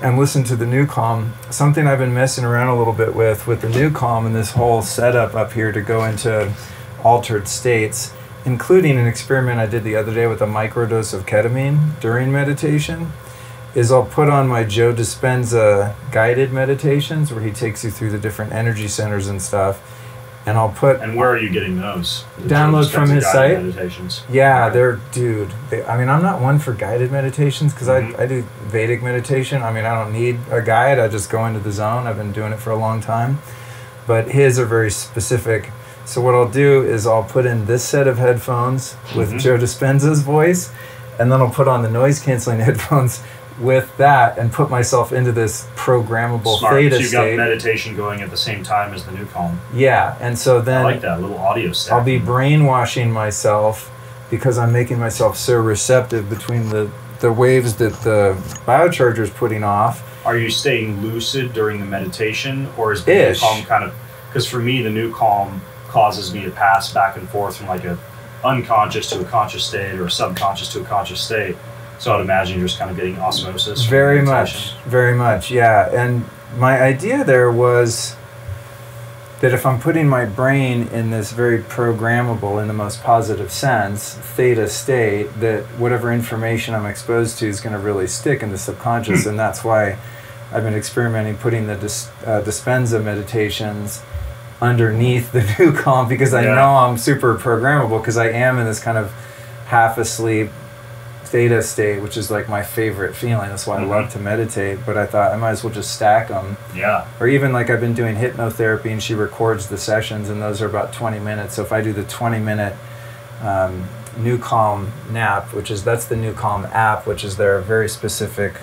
and listen to the new Calm. Something I've been messing around a little bit with the new Calm and this whole setup up here to go into altered states, including an experiment I did the other day with a microdose of ketamine during meditation, is I'll put on my Joe Dispenza guided meditations where he takes you through the different energy centers and stuff. And I'll put... And where are you getting those? Download from his site? Meditations. Yeah, I mean, I'm not one for guided meditations because I do Vedic meditation. I mean, I don't need a guide. I just go into the zone. I've been doing it for a long time. But his are very specific. So what I'll do is I'll put in this set of headphones with Joe Dispenza's voice, and then I'll put on the noise-canceling headphones with that and put myself into this programmable theta so you've got state. meditation going at the same time as the new Calm. Yeah, and so then... I like that little audio set. I'll be brainwashing myself because I'm making myself so receptive between the waves that the biocharger's putting off. Are you staying lucid during the meditation, or is the new Calm kind of... Because for me, the new Calm causes me to pass back and forth from like a unconscious to a conscious state or a subconscious to a conscious state. So I'd imagine you're just kind of getting osmosis. Very much, yeah. And my idea there was that if I'm putting my brain in this very programmable, in the most positive sense, theta state, that whatever information I'm exposed to is going to really stick in the subconscious. And that's why I've been experimenting putting the Dispenza meditations underneath the new Calm, because I know I'm super programmable because I am in this kind of half asleep theta state, which is like my favorite feeling. That's why I love to meditate. But I thought I might as well just stack them. Yeah. Or even like I've been doing hypnotherapy, and she records the sessions, and those are about 20 minutes. So if I do the 20-minute new Calm nap, that's the new Calm app, which is their very specific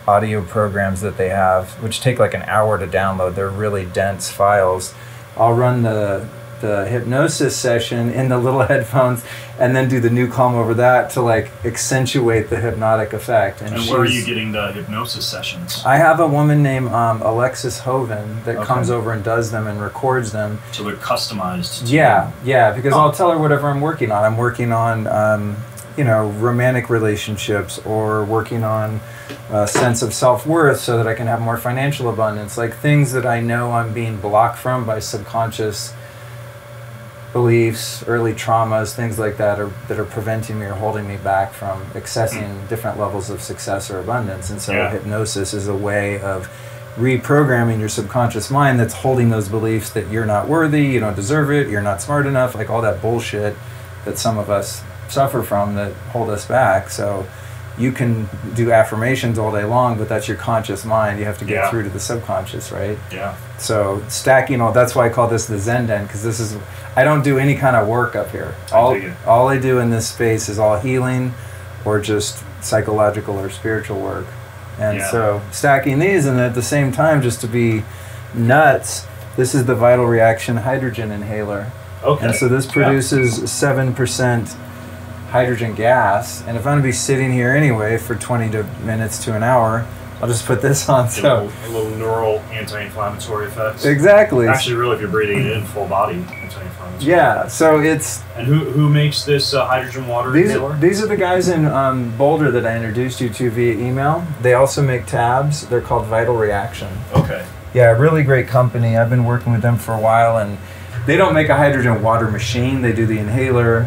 audio programs that they have, which take like an hour to download. They're really dense files. I'll run the hypnosis session in the little headphones and then do the new Calm over that to like accentuate the hypnotic effect. And where are you getting the hypnosis sessions? I have a woman named Alexis Hoven that comes over and does them and records them. So they're customized. Yeah, because I'll tell her whatever I'm working on. I'm working on romantic relationships, or working on a sense of self-worth so that I can have more financial abundance, like things that I know I'm being blocked from by subconscious beliefs, early traumas, things like that are preventing me or holding me back from accessing different levels of success or abundance. And so hypnosis is a way of reprogramming your subconscious mind that's holding those beliefs that you're not worthy, you don't deserve it, you're not smart enough, like all that bullshit that some of us suffer from that hold us back. So you can do affirmations all day long, but that's your conscious mind. You have to get through to the subconscious, right? Yeah. So stacking that's why I call this the Zen Den, because I don't do any kind of work up here. All I do in this space is all healing or just psychological or spiritual work. And so stacking these, and at the same time, just to be nuts, this is the Vital Reaction hydrogen inhaler. Okay. And so this produces 7% hydrogen gas, and if I'm going to be sitting here anyway for 20 minutes to an hour, I'll just put this on. So a little neural anti-inflammatory effects. Exactly. Actually, really, if you're breathing it in, full body anti-inflammatory. Yeah. So it's. And who makes this hydrogen water inhaler? These are the guys in Boulder that I introduced you to via email. They also make tabs. They're called Vital Reaction. Okay. Yeah, really great company. I've been working with them for a while, and they don't make a hydrogen water machine. They do the inhaler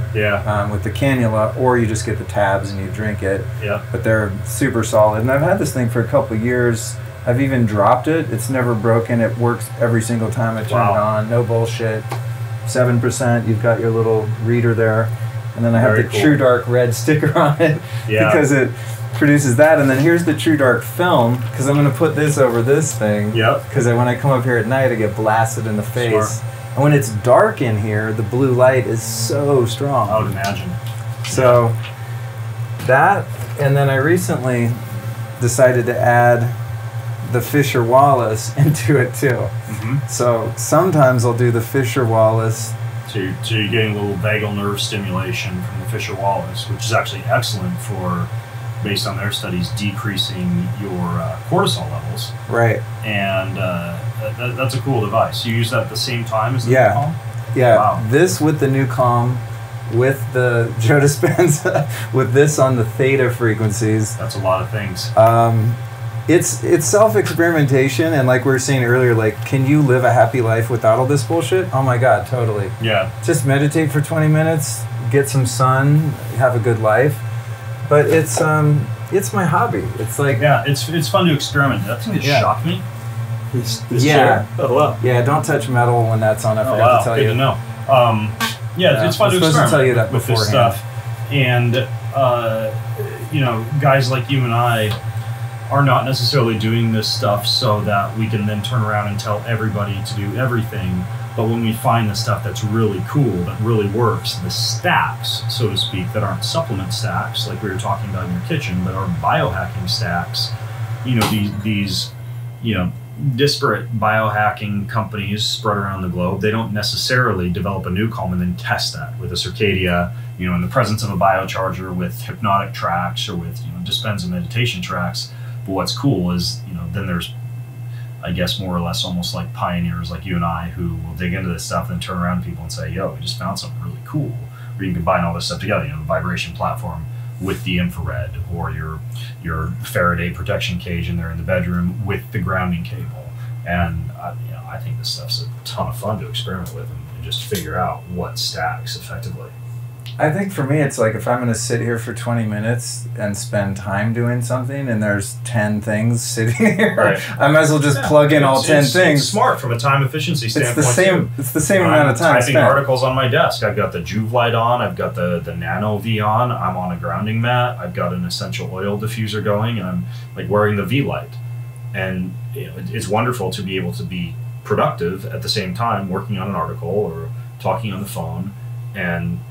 with the cannula, or you just get the tabs and you drink it. Yeah. But they're super solid. And I've had this thing for a couple of years. I've even dropped it. It's never broken. It works every single time I turn it on. No bullshit. 7%. You've got your little reader there. And then I have the True Dark red sticker on it because it produces that. And then here's the True Dark film, because I'm going to put this over this thing. Yep. Because when I come up here at night, I get blasted in the face. Sure. And when it's dark in here, the blue light is so strong. I would imagine. So that, and then I recently decided to add the Fisher-Wallace into it too. Mm-hmm. So sometimes I'll do the Fisher-Wallace. So you're getting a little vagal nerve stimulation from the Fisher-Wallace, which is actually excellent for, based on their studies, decreasing your cortisol levels. Right. And that's a cool device. You use that at the same time as the Nucalm? Yeah. Wow. This with the Nucalm, with the Joe Dispenza, with this on the theta frequencies. That's a lot of things. It's self-experimentation, and like we were saying earlier, like, can you live a happy life without all this bullshit? Oh my God, totally. Yeah. Just meditate for 20 minutes, get some sun, have a good life. But it's my hobby. It's like it's fun to experiment. That thing that shocked me. This chair. Oh wow. Yeah, don't touch metal when that's on. I forgot to tell good you. To know. It's fun to experiment tell you that with this beforehand. stuff, and guys like you and I are not necessarily doing this stuff so that we can then turn around and tell everybody to do everything. But when we find the stuff that's really cool, that really works, the stacks, so to speak, that aren't supplement stacks like we were talking about in your kitchen, but are biohacking stacks, these disparate biohacking companies spread around the globe, they don't necessarily develop a Nucalm and then test that with a Circadia, in the presence of a biocharger with hypnotic tracks or with, Dispenza meditation tracks. But what's cool is, then there's, I guess, more or less almost like pioneers like you and I who will dig into this stuff and turn around to people and say, yo, we just found something really cool. Where you can combine all this stuff together, the vibration platform with the infrared, or your Faraday protection cage in there in the bedroom with the grounding cable. And I think this stuff's a ton of fun to experiment with and just figure out what stacks effectively. I think for me, it's like if I'm going to sit here for 20 minutes and spend time doing something and there's 10 things sitting here, right. I might as well just plug in all 10 things. It's smart from a time efficiency standpoint. It's the same amount of time I'm typing spent. articles on my desk. I've got the Juve light on. I've got the Nano V on. I'm on a grounding mat. I've got an essential oil diffuser going, and I'm like wearing the V light. And it's wonderful to be able to be productive at the same time, working on an article or talking on the phone and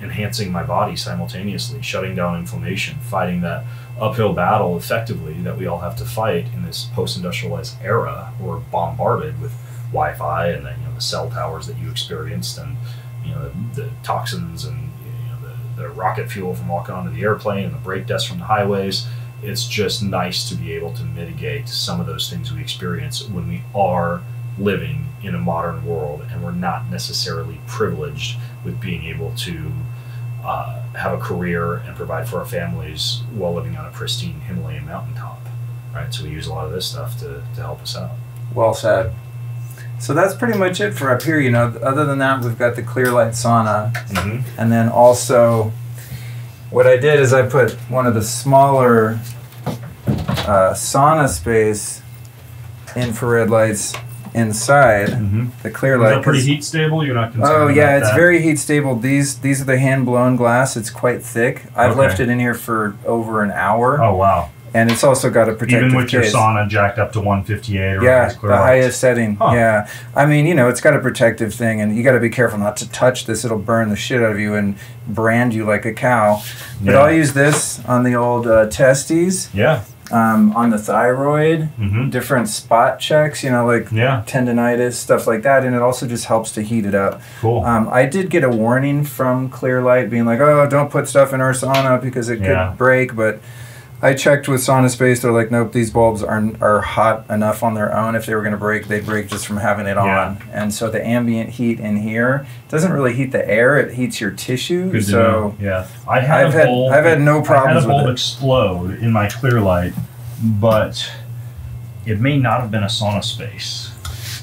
enhancing my body simultaneously, shutting down inflammation, fighting that uphill battle effectively that we all have to fight in this post-industrialized era. We're bombarded with Wi-Fi and the cell towers that you experienced, and the toxins and the rocket fuel from walking onto the airplane and the brake dust from the highways. It's just nice to be able to mitigate some of those things we experience when we are living in a modern world, and we're not necessarily privileged with being able to have a career and provide for our families while living on a pristine Himalayan mountaintop, right? So we use a lot of this stuff to help us out. Well said. So that's pretty much it for up here. Other than that, we've got the clear light sauna, and then also what I did is I put one of the smaller sauna space infrared lights inside the clear light. Is that pretty heat stable? You're not concerned Oh yeah, about it's that? very heat stable. These are the hand blown glass. It's quite thick. I've left it in here for over an hour. Oh wow. And it's also got a protective Even with case. your sauna jacked up to 158 or the highest setting. Huh. Yeah. I mean, it's got a protective thing, and you got to be careful not to touch this. It'll burn the shit out of you and brand you like a cow. But I'll use this on the old testes. Yeah. On the thyroid, different spot checks, like tendinitis, stuff like that, and it also just helps to heat it up. Cool. I did get a warning from Clearlight being like, oh, don't put stuff in our sauna because it could break, but I checked with Sauna Space. They're like, nope, these bulbs are hot enough on their own. If they were going to break, they'd break just from having it on. And so the ambient heat in here doesn't really heat the air; it heats your tissue. Good to so know. Yeah, I've had no problems I had a bulb with it. explode in my clear light, but it may not have been a Sauna Space.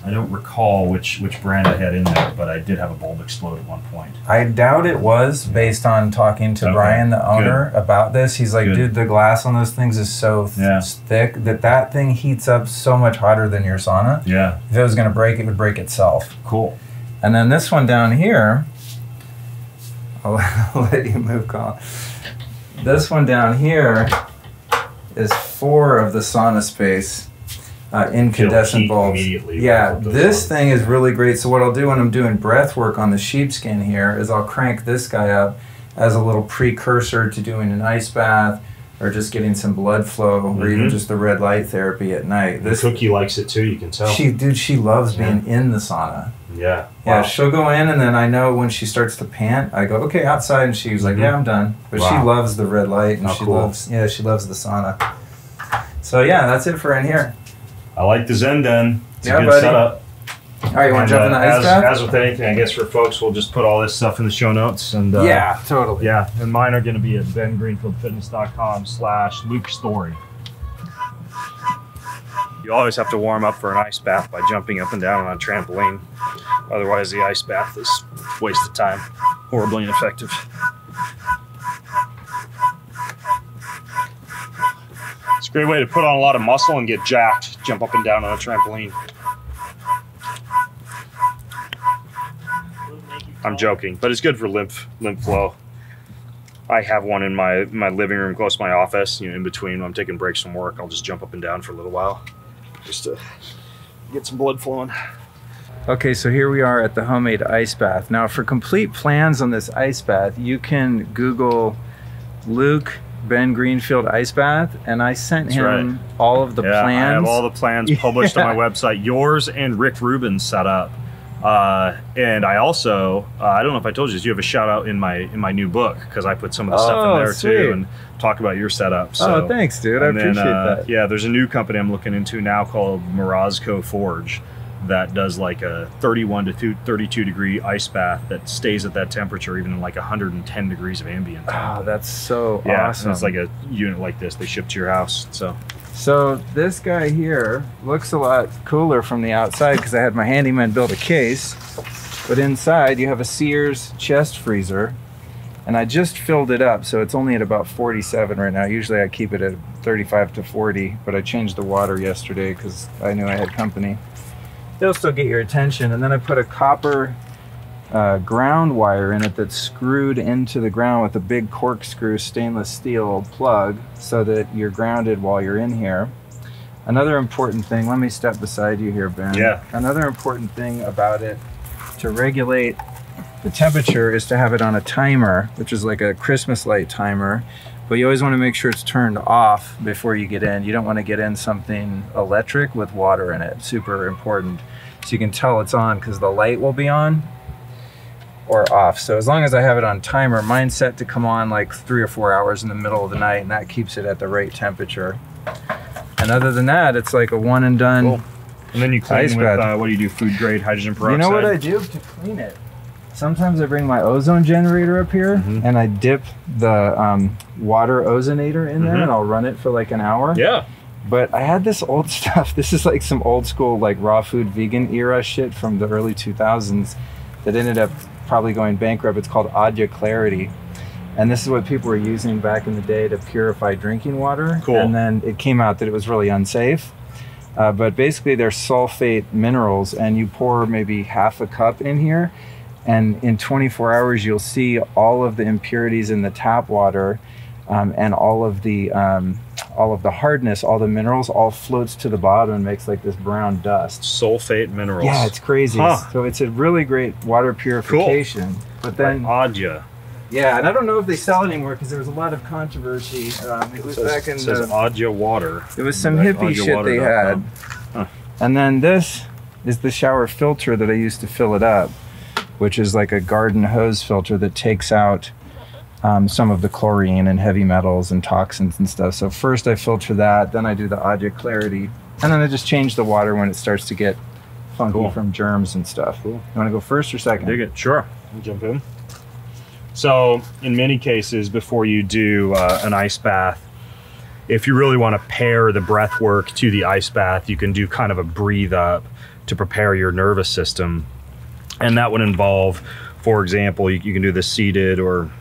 I don't recall which brand I had in there, but I did have a bulb explode at one point. I doubt it was, based on talking to Brian, the owner, about this. He's like, dude, the glass on those things is so thick that thing heats up so much hotter than your sauna. Yeah. If it was going to break, it would break itself. Cool. And then this one down here, I'll let you move, Colin. This one down here is 4 of the sauna space. Incandescent bulbs. Yeah, this thing is really great. So what I'll do when I'm doing breath work on the sheepskin here is I'll crank this guy up as a little precursor to doing an ice bath or just getting some blood flow or even just the red light therapy at night. This Cookie likes it too, you can tell. She loves being in the sauna. Yeah. Yeah, she'll go in and then I know when she starts to pant, I go, okay, outside, and she's like, yeah, I'm done. But she loves the red light and she loves the sauna. So yeah, that's it for in here. I like the Zen Den. It's a good setup. All right, you want to jump in the ice bath? As with anything, I guess for folks, we'll just put all this stuff in the show notes. And yeah, totally. Yeah, and mine are going to be at bengreenfieldfitness.com/LukeStory. You always have to warm up for an ice bath by jumping up and down on a trampoline. Otherwise, the ice bath is a waste of time. Horribly ineffective. It's a great way to put on a lot of muscle and get jacked. Jump up and down on a trampoline. I'm joking, but it's good for lymph flow. I have one in my living room close to my office. You know, in between when I'm taking breaks from work, I'll just jump up and down for a little while, just to get some blood flowing. Okay, so here we are at the homemade ice bath. Now, for complete plans on this ice bath, you can Google Luke Ben Greenfield ice bath, and I sent him all of the plans. I have all the plans published on my website. Yours and Rick Rubin's set up. And I also, I don't know if I told you this, you have a shout out in my new book, because I put some of the stuff in there too and talk about your setup. So, thanks, dude. I appreciate that. Yeah, there's a new company I'm looking into now called Morozco Forge that does like a 31 to 32 degree ice bath that stays at that temperature even in like 110 degrees of ambient temp. Oh, that's so awesome. And it's like a unit like this they ship to your house. So this guy here looks a lot cooler from the outside because I had my handyman build a case, but inside you have a Sears chest freezer, and I just filled it up, so it's only at about 47 right now. Usually I keep it at 35 to 40, but I changed the water yesterday because I knew I had company. They'll still get your attention. And then I put a copper ground wire in it that's screwed into the ground with a big corkscrew stainless steel plug so that you're grounded while you're in here. Another important thing, let me step beside you here, Ben. Yeah. Another important thing about it to regulate the temperature is to have it on a timer, which is like a Christmas light timer. But you always want to make sure it's turned off before you get in. You don't want to get in something electric with water in it. Super important. So you can tell it's on because the light will be on or off. So as long as I have it on timer, mine's set to come on like 3 or 4 hours in the middle of the night, and that keeps it at the right temperature. And other than that, it's like a one and done. Cool. And then you clean with, what do you do, food grade hydrogen peroxide? You know what I do to clean it? Sometimes I bring my ozone generator up here and I dip the water ozonator in there and I'll run it for like an hour. Yeah. But I had this old stuff. This is like some old school like raw food vegan era shit from the early 2000s that ended up probably going bankrupt. It's called Adya Clarity. And this is what people were using back in the day to purify drinking water. Cool. And then it came out that it was really unsafe. But basically they're sulfate minerals, and you pour maybe half a cup in here, and in 24 hours you'll see all of the impurities in the tap water, and all of the hardness, all the minerals, all floats to the bottom and makes like this brown dust. Sulfate minerals. Yeah, it's crazy. So it's a really great water purification. Cool. But then Adya. Yeah, and I don't know if they sell it anymore because there was a lot of controversy. It was back in the Adya water. It was some hippie shit they had. And then this is the shower filter that I used to fill it up, which is like a garden hose filter that takes out some of the chlorine and heavy metals and toxins and stuff. So first I filter that, then I do the Adya Clarity, and then I just change the water when it starts to get funky from germs and stuff. Cool. You want to go first or second? Dig it. Sure. I'll jump in. So in many cases, before you do an ice bath, if you really want to pair the breath work to the ice bath, you can do kind of a breathe up to prepare your nervous system. And that would involve, for example, you can do this seated or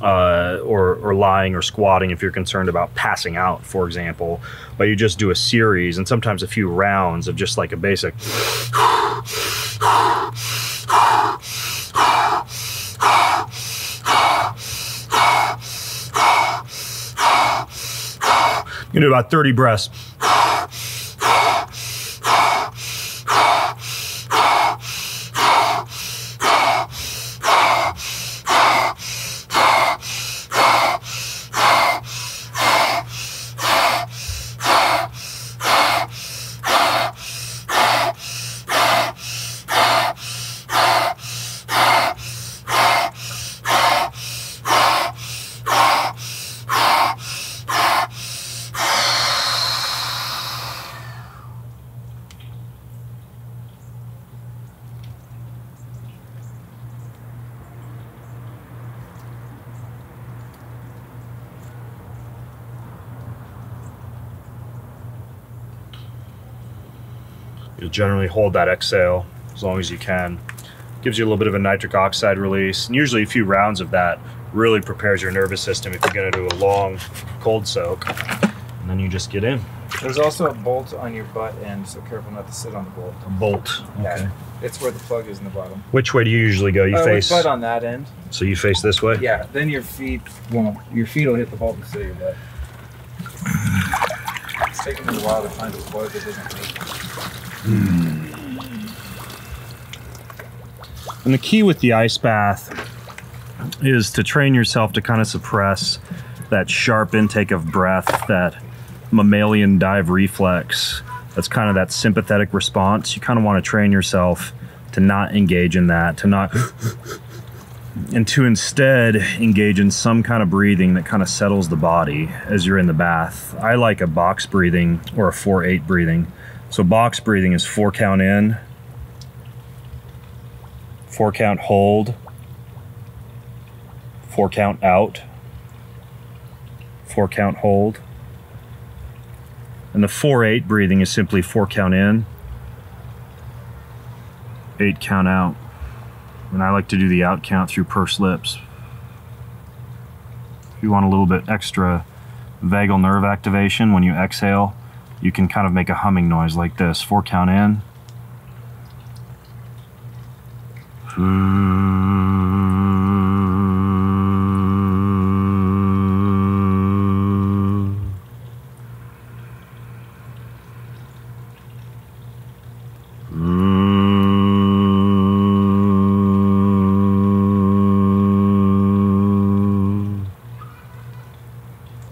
lying or squatting if you're concerned about passing out, for example. But you just do a series and sometimes a few rounds of just like a basic you can do about 30 breaths. You'll generally hold that exhale as long as you can. Gives you a little bit of a nitric oxide release. And usually a few rounds of that really prepares your nervous system if you're gonna do a long cold soak. And then you just get in. There's also a bolt on your butt end, so careful not to sit on the bolt. A bolt, okay. Yeah, it's where the plug is in the bottom. Which way do you usually go? You face? Butt on that end. So you face this way? Yeah, then your feet won't. Your feet will hit the bolt instead of your butt. It's taken me a while to find a plug that doesn't leak. And the key with the ice bath is to train yourself to kind of suppress that sharp intake of breath, that mammalian dive reflex. That's kind of that sympathetic response. You kind of want to train yourself to not engage in that, and to instead engage in some kind of breathing that kind of settles the body as you're in the bath. I like a box breathing or a 4-8 breathing. So box breathing is 4 count in, 4 count hold, 4 count out, 4 count hold. And the 4-8 breathing is simply 4 count in, 8 count out. And I like to do the out count through pursed lips. If you want a little bit extra vagal nerve activation when you exhale, you can kind of make a humming noise like this. 4 count in.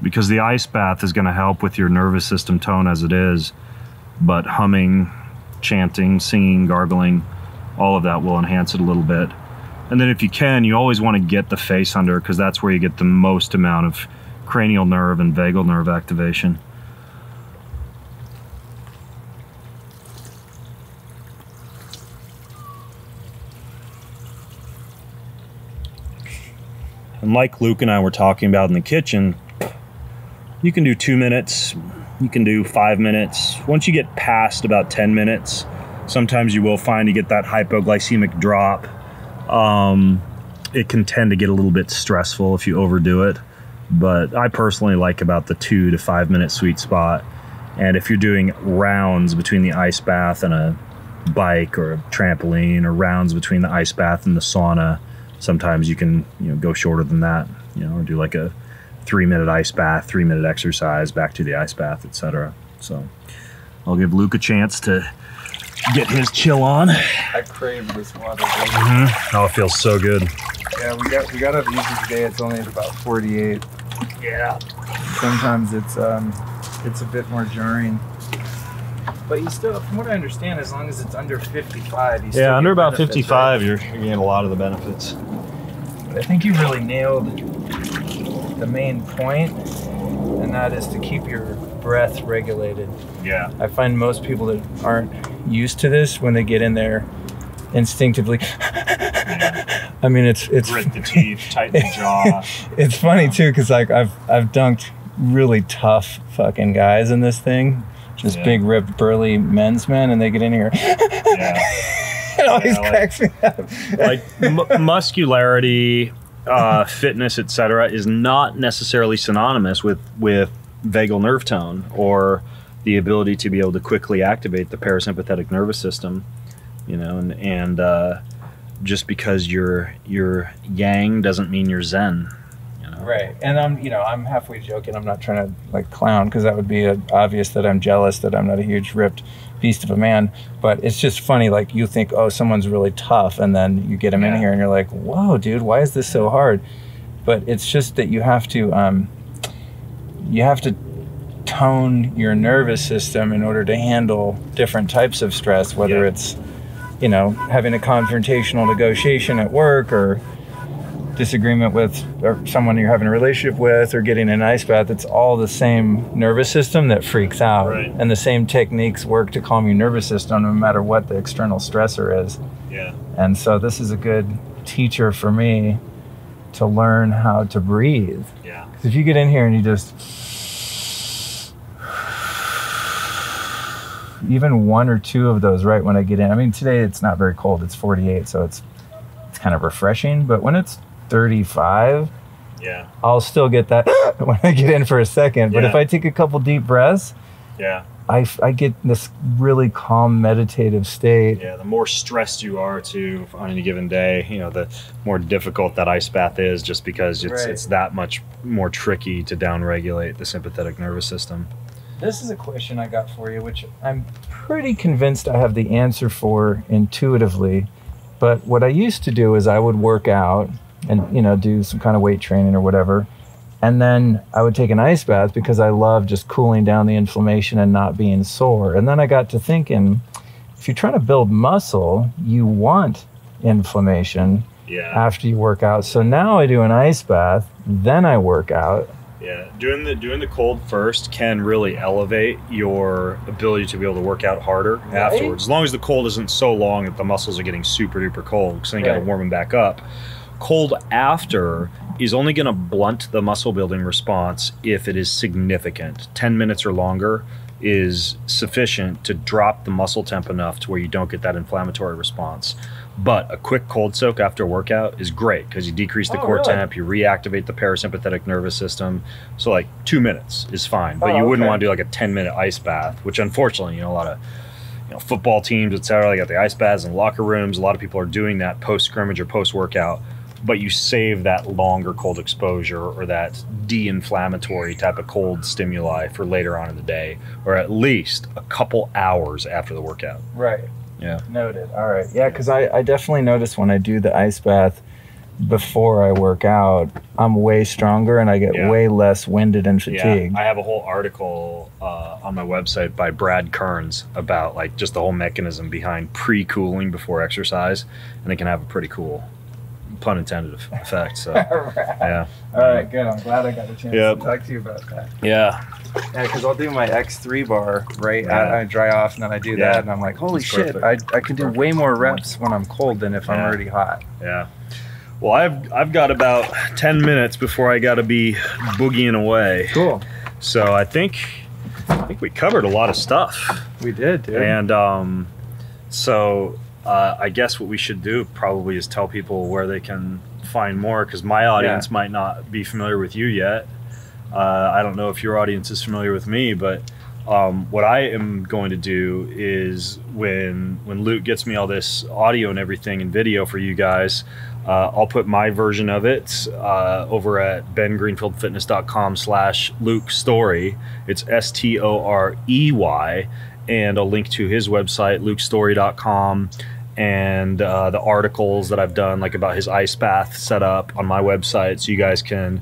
Because the ice bath is going to help with your nervous system tone as it is, but humming, chanting, singing, gargling, all of that will enhance it a little bit. And then if you can, you always want to get the face under, because that's where you get the most amount of cranial nerve and vagal nerve activation. And like Luke and I were talking about in the kitchen, you can do 2 minutes, you can do 5 minutes. Once you get past about 10 minutes, sometimes you will find you get that hypoglycemic drop. It can tend to get a little bit stressful if you overdo it, but I personally like about the 2 to 5 minute sweet spot. And if you're doing rounds between the ice bath and a bike or a trampoline, or rounds between the ice bath and the sauna, sometimes you can, go shorter than that, or do like a 3-minute ice bath, 3-minute exercise, back to the ice bath, etc. So I'll give Luke a chance to get his chill on. I crave this water. Oh, it feels so good. Yeah, we got up easy today. It's only at about 48. Yeah. Sometimes it's a bit more jarring. But you still, from what I understand, as long as it's under 55, you still Yeah, under get about benefits, 55, right? you're getting a lot of the benefits. I think you really nailed the main point, and that is to keep your breath regulated. Yeah. I find most people that aren't used to this, when they get in there, instinctively. I mean, it's grit the teeth, tighten the jaw. It's funny too, because like I've dunked really tough fucking guys in this thing. Just big, ripped, burly men's men, and they get in here. Yeah. It always cracks me up. Like muscularity, fitness, etc., is not necessarily synonymous with vagal nerve tone or the ability to be able to quickly activate the parasympathetic nervous system. You know, and just because you're yang doesn't mean you're zen. Right, and I'm halfway joking. I'm not trying to like clown, because that would be obvious that I'm jealous that I'm not a huge ripped beast of a man. But it's just funny, like you think, oh, someone's really tough, and then you get them in here, and you're like, whoa, dude, why is this so hard? But it's just that you have to tone your nervous system in order to handle different types of stress, whether it's having a confrontational negotiation at work, or disagreement with or someone you're having a relationship with, or getting an ice bath. It's all the same nervous system that freaks out, and the same techniques work to calm your nervous system no matter what the external stressor is. And so this is a good teacher for me to learn how to breathe. Because if you get in here and you just even one or two of those right when I get in. I mean, today it's not very cold, it's 48, so it's kind of refreshing, but when it's 35, I'll still get that when I get in for a second. But if I take a couple deep breaths, I get this really calm meditative state. The more stressed you are on any given day, the more difficult that ice bath is, just because it's that much more tricky to downregulate the sympathetic nervous system. This is a question I got for you, which I'm pretty convinced I have the answer for intuitively. But what I used to do is I would work out and, do some kind of weight training or whatever. And then I would take an ice bath because I love just cooling down the inflammation and not being sore. And then I got to thinking, if you're trying to build muscle, you want inflammation after you work out. So now I do an ice bath, then I work out. Doing the cold first can really elevate your ability to be able to work out harder afterwards. As long as the cold isn't so long that the muscles are getting super duper cold, because then you got to warm them back up. Cold after is only going to blunt the muscle building response if it is significant. 10 minutes or longer is sufficient to drop the muscle temp enough to where you don't get that inflammatory response. But a quick cold soak after a workout is great, because you decrease the core temp, you reactivate the parasympathetic nervous system. So like 2 minutes is fine, but you wouldn't want to do like a 10-minute ice bath, which unfortunately, a lot of football teams, etc., they got the ice baths in locker rooms. A lot of people are doing that post scrimmage or post workout. But you save that longer cold exposure or that de-inflammatory type of cold stimuli for later on in the day, or at least a couple hours after the workout. Noted. All right. Because I definitely notice when I do the ice bath before I work out, I'm way stronger and I get way less winded and fatigued. I have a whole article on my website by Brad Kearns about like just the whole mechanism behind pre-cooling before exercise, and it can have a pretty cool, pun intended, effect. So All right, good. I'm glad I got a chance to talk to you about that. Because I'll do my X3 bar I dry off, and then I do that, and I'm like, holy shit, I can do way more reps when I'm cold than if I'm already hot. Well, I've got about 10 minutes before I got to be boogieing away. Cool. So I think we covered a lot of stuff. We did, dude. And so I guess what we should do probably is tell people where they can find more, because my audience might not be familiar with you yet. I don't know if your audience is familiar with me, but what I am going to do is when Luke gets me all this audio and everything and video for you guys, I'll put my version of it over at bengreenfieldfitness.com/Luke Story. It's STOREY, and I'll link to his website, lukestory.com, and the articles that I've done, like about his ice bath setup, on my website, so you guys can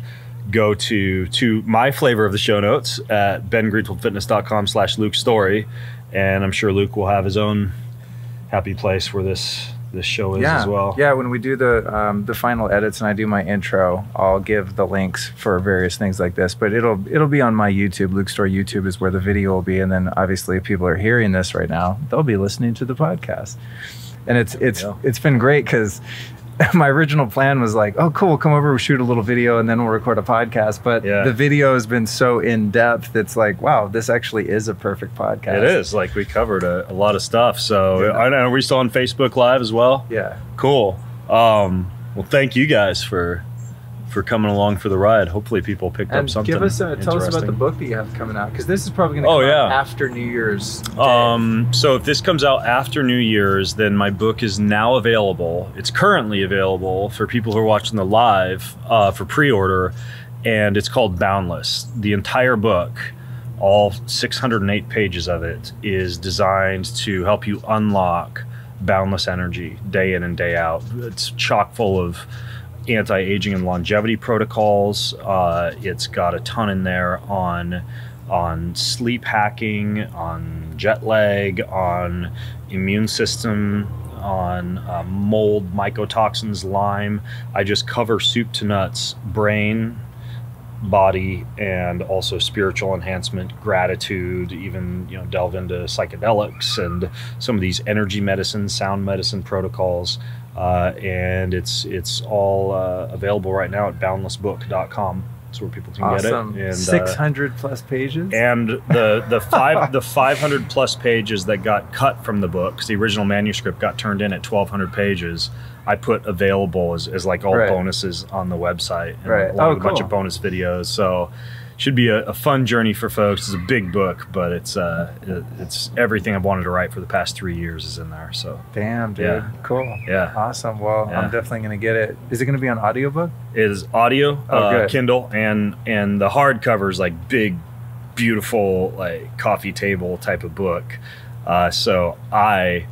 go to my flavor of the show notes at bengreenfieldfitness.com/Luke Story, and I'm sure Luke will have his own happy place where this show is as well. When we do the final edits and I do my intro, I'll give the links for various things like this, but it'll be on my YouTube. Luke Story YouTube is where the video will be, and then obviously if people are hearing this right now, they'll be listening to the podcast. And it's been great, because my original plan was like, oh, cool, come over, we'll shoot a little video, and then we'll record a podcast. But the video has been so in depth. It's like, wow, this actually is a perfect podcast. It is. Like, we covered a lot of stuff. So I don't know. Are we still on Facebook Live as well? Yeah. Cool. Well, thank you guys for coming along for the ride. Hopefully people picked up something. Give us tell us about the book that you have coming out, because this is probably going to come out after New Year's Day. So if this comes out after New Year's, then my book is now available. It's currently available for people who are watching the live for pre-order, and it's called Boundless. The entire book, all 608 pages of it, is designed to help you unlock boundless energy day in and day out. It's chock full of anti-aging and longevity protocols. It's got a ton in there on sleep hacking, on jet lag, on immune system, on mold, mycotoxins, Lyme. I just cover soup to nuts, brain, body, and also spiritual enhancement, gratitude, even delve into psychedelics and some of these energy medicine, sound medicine protocols. And it's all available right now at boundlessbook.com. That's where people can get it. And 600 plus pages. And the 500 plus pages that got cut from the book, 'cause the original manuscript got turned in at 1,200 pages, I put available as like all bonuses on the website, and along with a bunch of bonus videos. So should be a fun journey for folks. It's a big book, but it's everything I've wanted to write for the past 3 years is in there. So damn, dude, cool, awesome. Well, I'm definitely gonna get it. Is it gonna be on audiobook? It is audio, Kindle, and the hardcover is like big, beautiful, like coffee table type of book. So I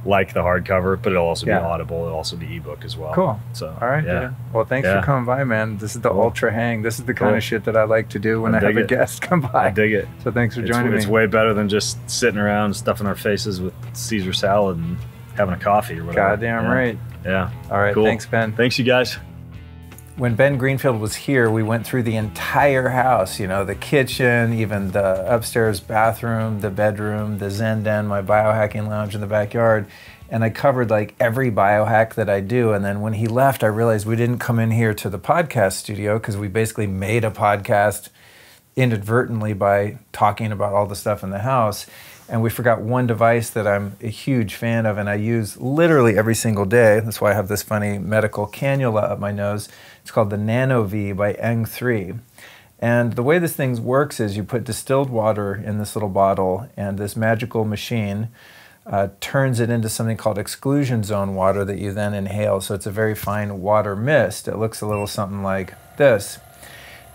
like the hardcover, but it'll also be audible. It'll also be ebook as well. Cool. So all right, dude. Well, thanks for coming by, man. This is the ultra hang. This is the kind of shit that I like to do when I have a guest come by. I dig it. So thanks for joining me. It's way better than just sitting around stuffing our faces with Caesar salad and having a coffee or whatever. Goddamn right. Yeah. All right. Cool. Thanks, Ben. Thanks, you guys. When Ben Greenfield was here, we went through the entire house, the kitchen, even the upstairs bathroom, the bedroom, the Zen Den, my biohacking lounge in the backyard. And I covered like every biohack that I do. And then when he left, I realized we didn't come in here to the podcast studio, because we basically made a podcast inadvertently by talking about all the stuff in the house. And we forgot one device that I'm a huge fan of and I use literally every single day. That's why I have this funny medical cannula up my nose. It's called the Nano V by Eng3. And the way this thing works is you put distilled water in this little bottle, and this magical machine turns it into something called exclusion zone water that you then inhale. So it's a very fine water mist. It looks a little something like this.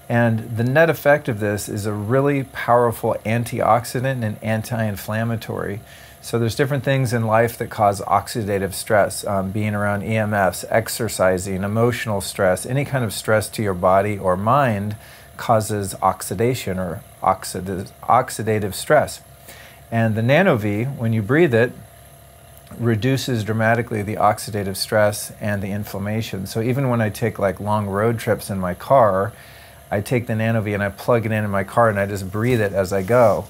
And the net effect of this is a really powerful antioxidant and anti-inflammatory. So there's different things in life that cause oxidative stress, being around EMFs, exercising, emotional stress, any kind of stress to your body or mind causes oxidation or oxidative stress. And the Nano V, when you breathe it, reduces dramatically the oxidative stress and the inflammation. So even when I take like long road trips in my car, I take the Nano V and I plug it in my car and I just breathe it as I go.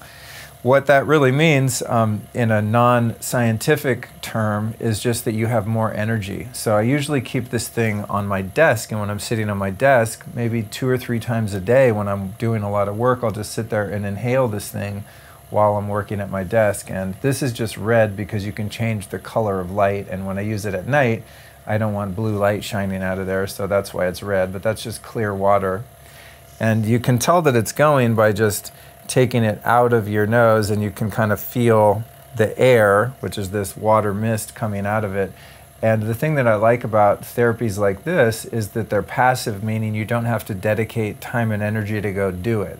What that really means in a non-scientific term is just that you have more energy. So I usually keep this thing on my desk, and when I'm sitting on my desk, maybe 2 or 3 times a day when I'm doing a lot of work, I'll just sit there and inhale this thing while I'm working at my desk. And this is just red because you can change the color of light, and when I use it at night, I don't want blue light shining out of there, so that's why it's red, but that's just clear water. And you can tell that it's going by just taking it out of your nose, and you can kind of feel the air, which is this water mist coming out of it. And the thing that I like about therapies like this is that they're passive, meaning you don't have to dedicate time and energy to go do it.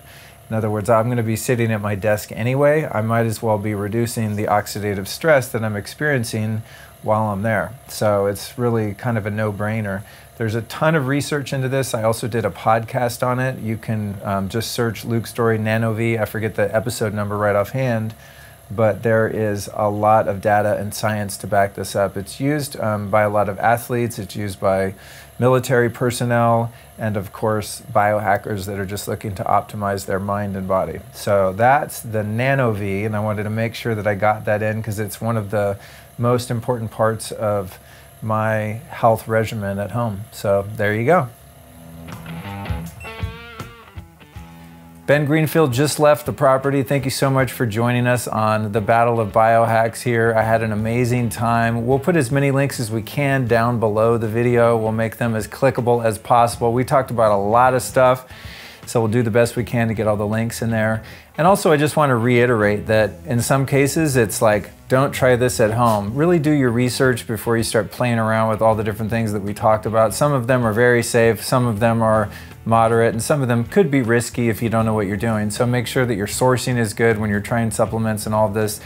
In other words, I'm going to be sitting at my desk anyway. I might as well be reducing the oxidative stress that I'm experiencing while I'm there. So it's really kind of a no-brainer. There's a ton of research into this. I also did a podcast on it. You can just search Luke Story Nano V. I forget the episode number right offhand, but there is a lot of data and science to back this up. It's used by a lot of athletes. It's used by military personnel, and of course biohackers that are just looking to optimize their mind and body. So that's the Nano V, and I wanted to make sure that I got that in because it's one of the most important parts of my health regimen at home. So there you go. Ben Greenfield just left the property. Thank you so much for joining us on the Battle of Biohacks here. I had an amazing time. We'll put as many links as we can down below the video. We'll make them as clickable as possible. We talked about a lot of stuff, so we'll do the best we can to get all the links in there. And also, I just want to reiterate that in some cases, it's like, don't try this at home. Really do your research before you start playing around with all the different things that we talked about. Some of them are very safe, some of them are moderate, and some of them could be risky if you don't know what you're doing. So make sure that your sourcing is good when you're trying supplements and all of this.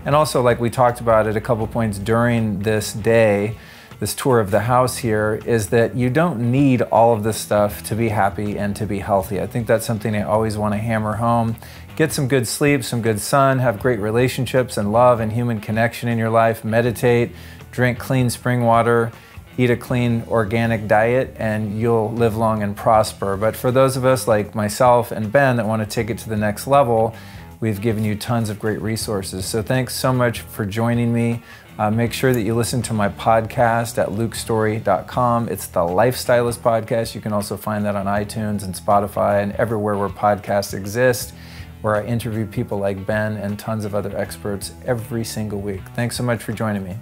And also, like we talked about at a couple points during this day, this tour of the house here, is that you don't need all of this stuff to be happy and to be healthy. I think that's something I always want to hammer home. Get some good sleep, some good sun, have great relationships and love and human connection in your life, meditate, drink clean spring water, eat a clean organic diet, and you'll live long and prosper. But for those of us like myself and Ben that want to take it to the next level, we've given you tons of great resources. So thanks so much for joining me. Make sure that you listen to my podcast at lukestory.com. It's the Lifestylist podcast. You can also find that on iTunes and Spotify and everywhere where podcasts exist, where I interview people like Ben and tons of other experts every single week. Thanks so much for joining me.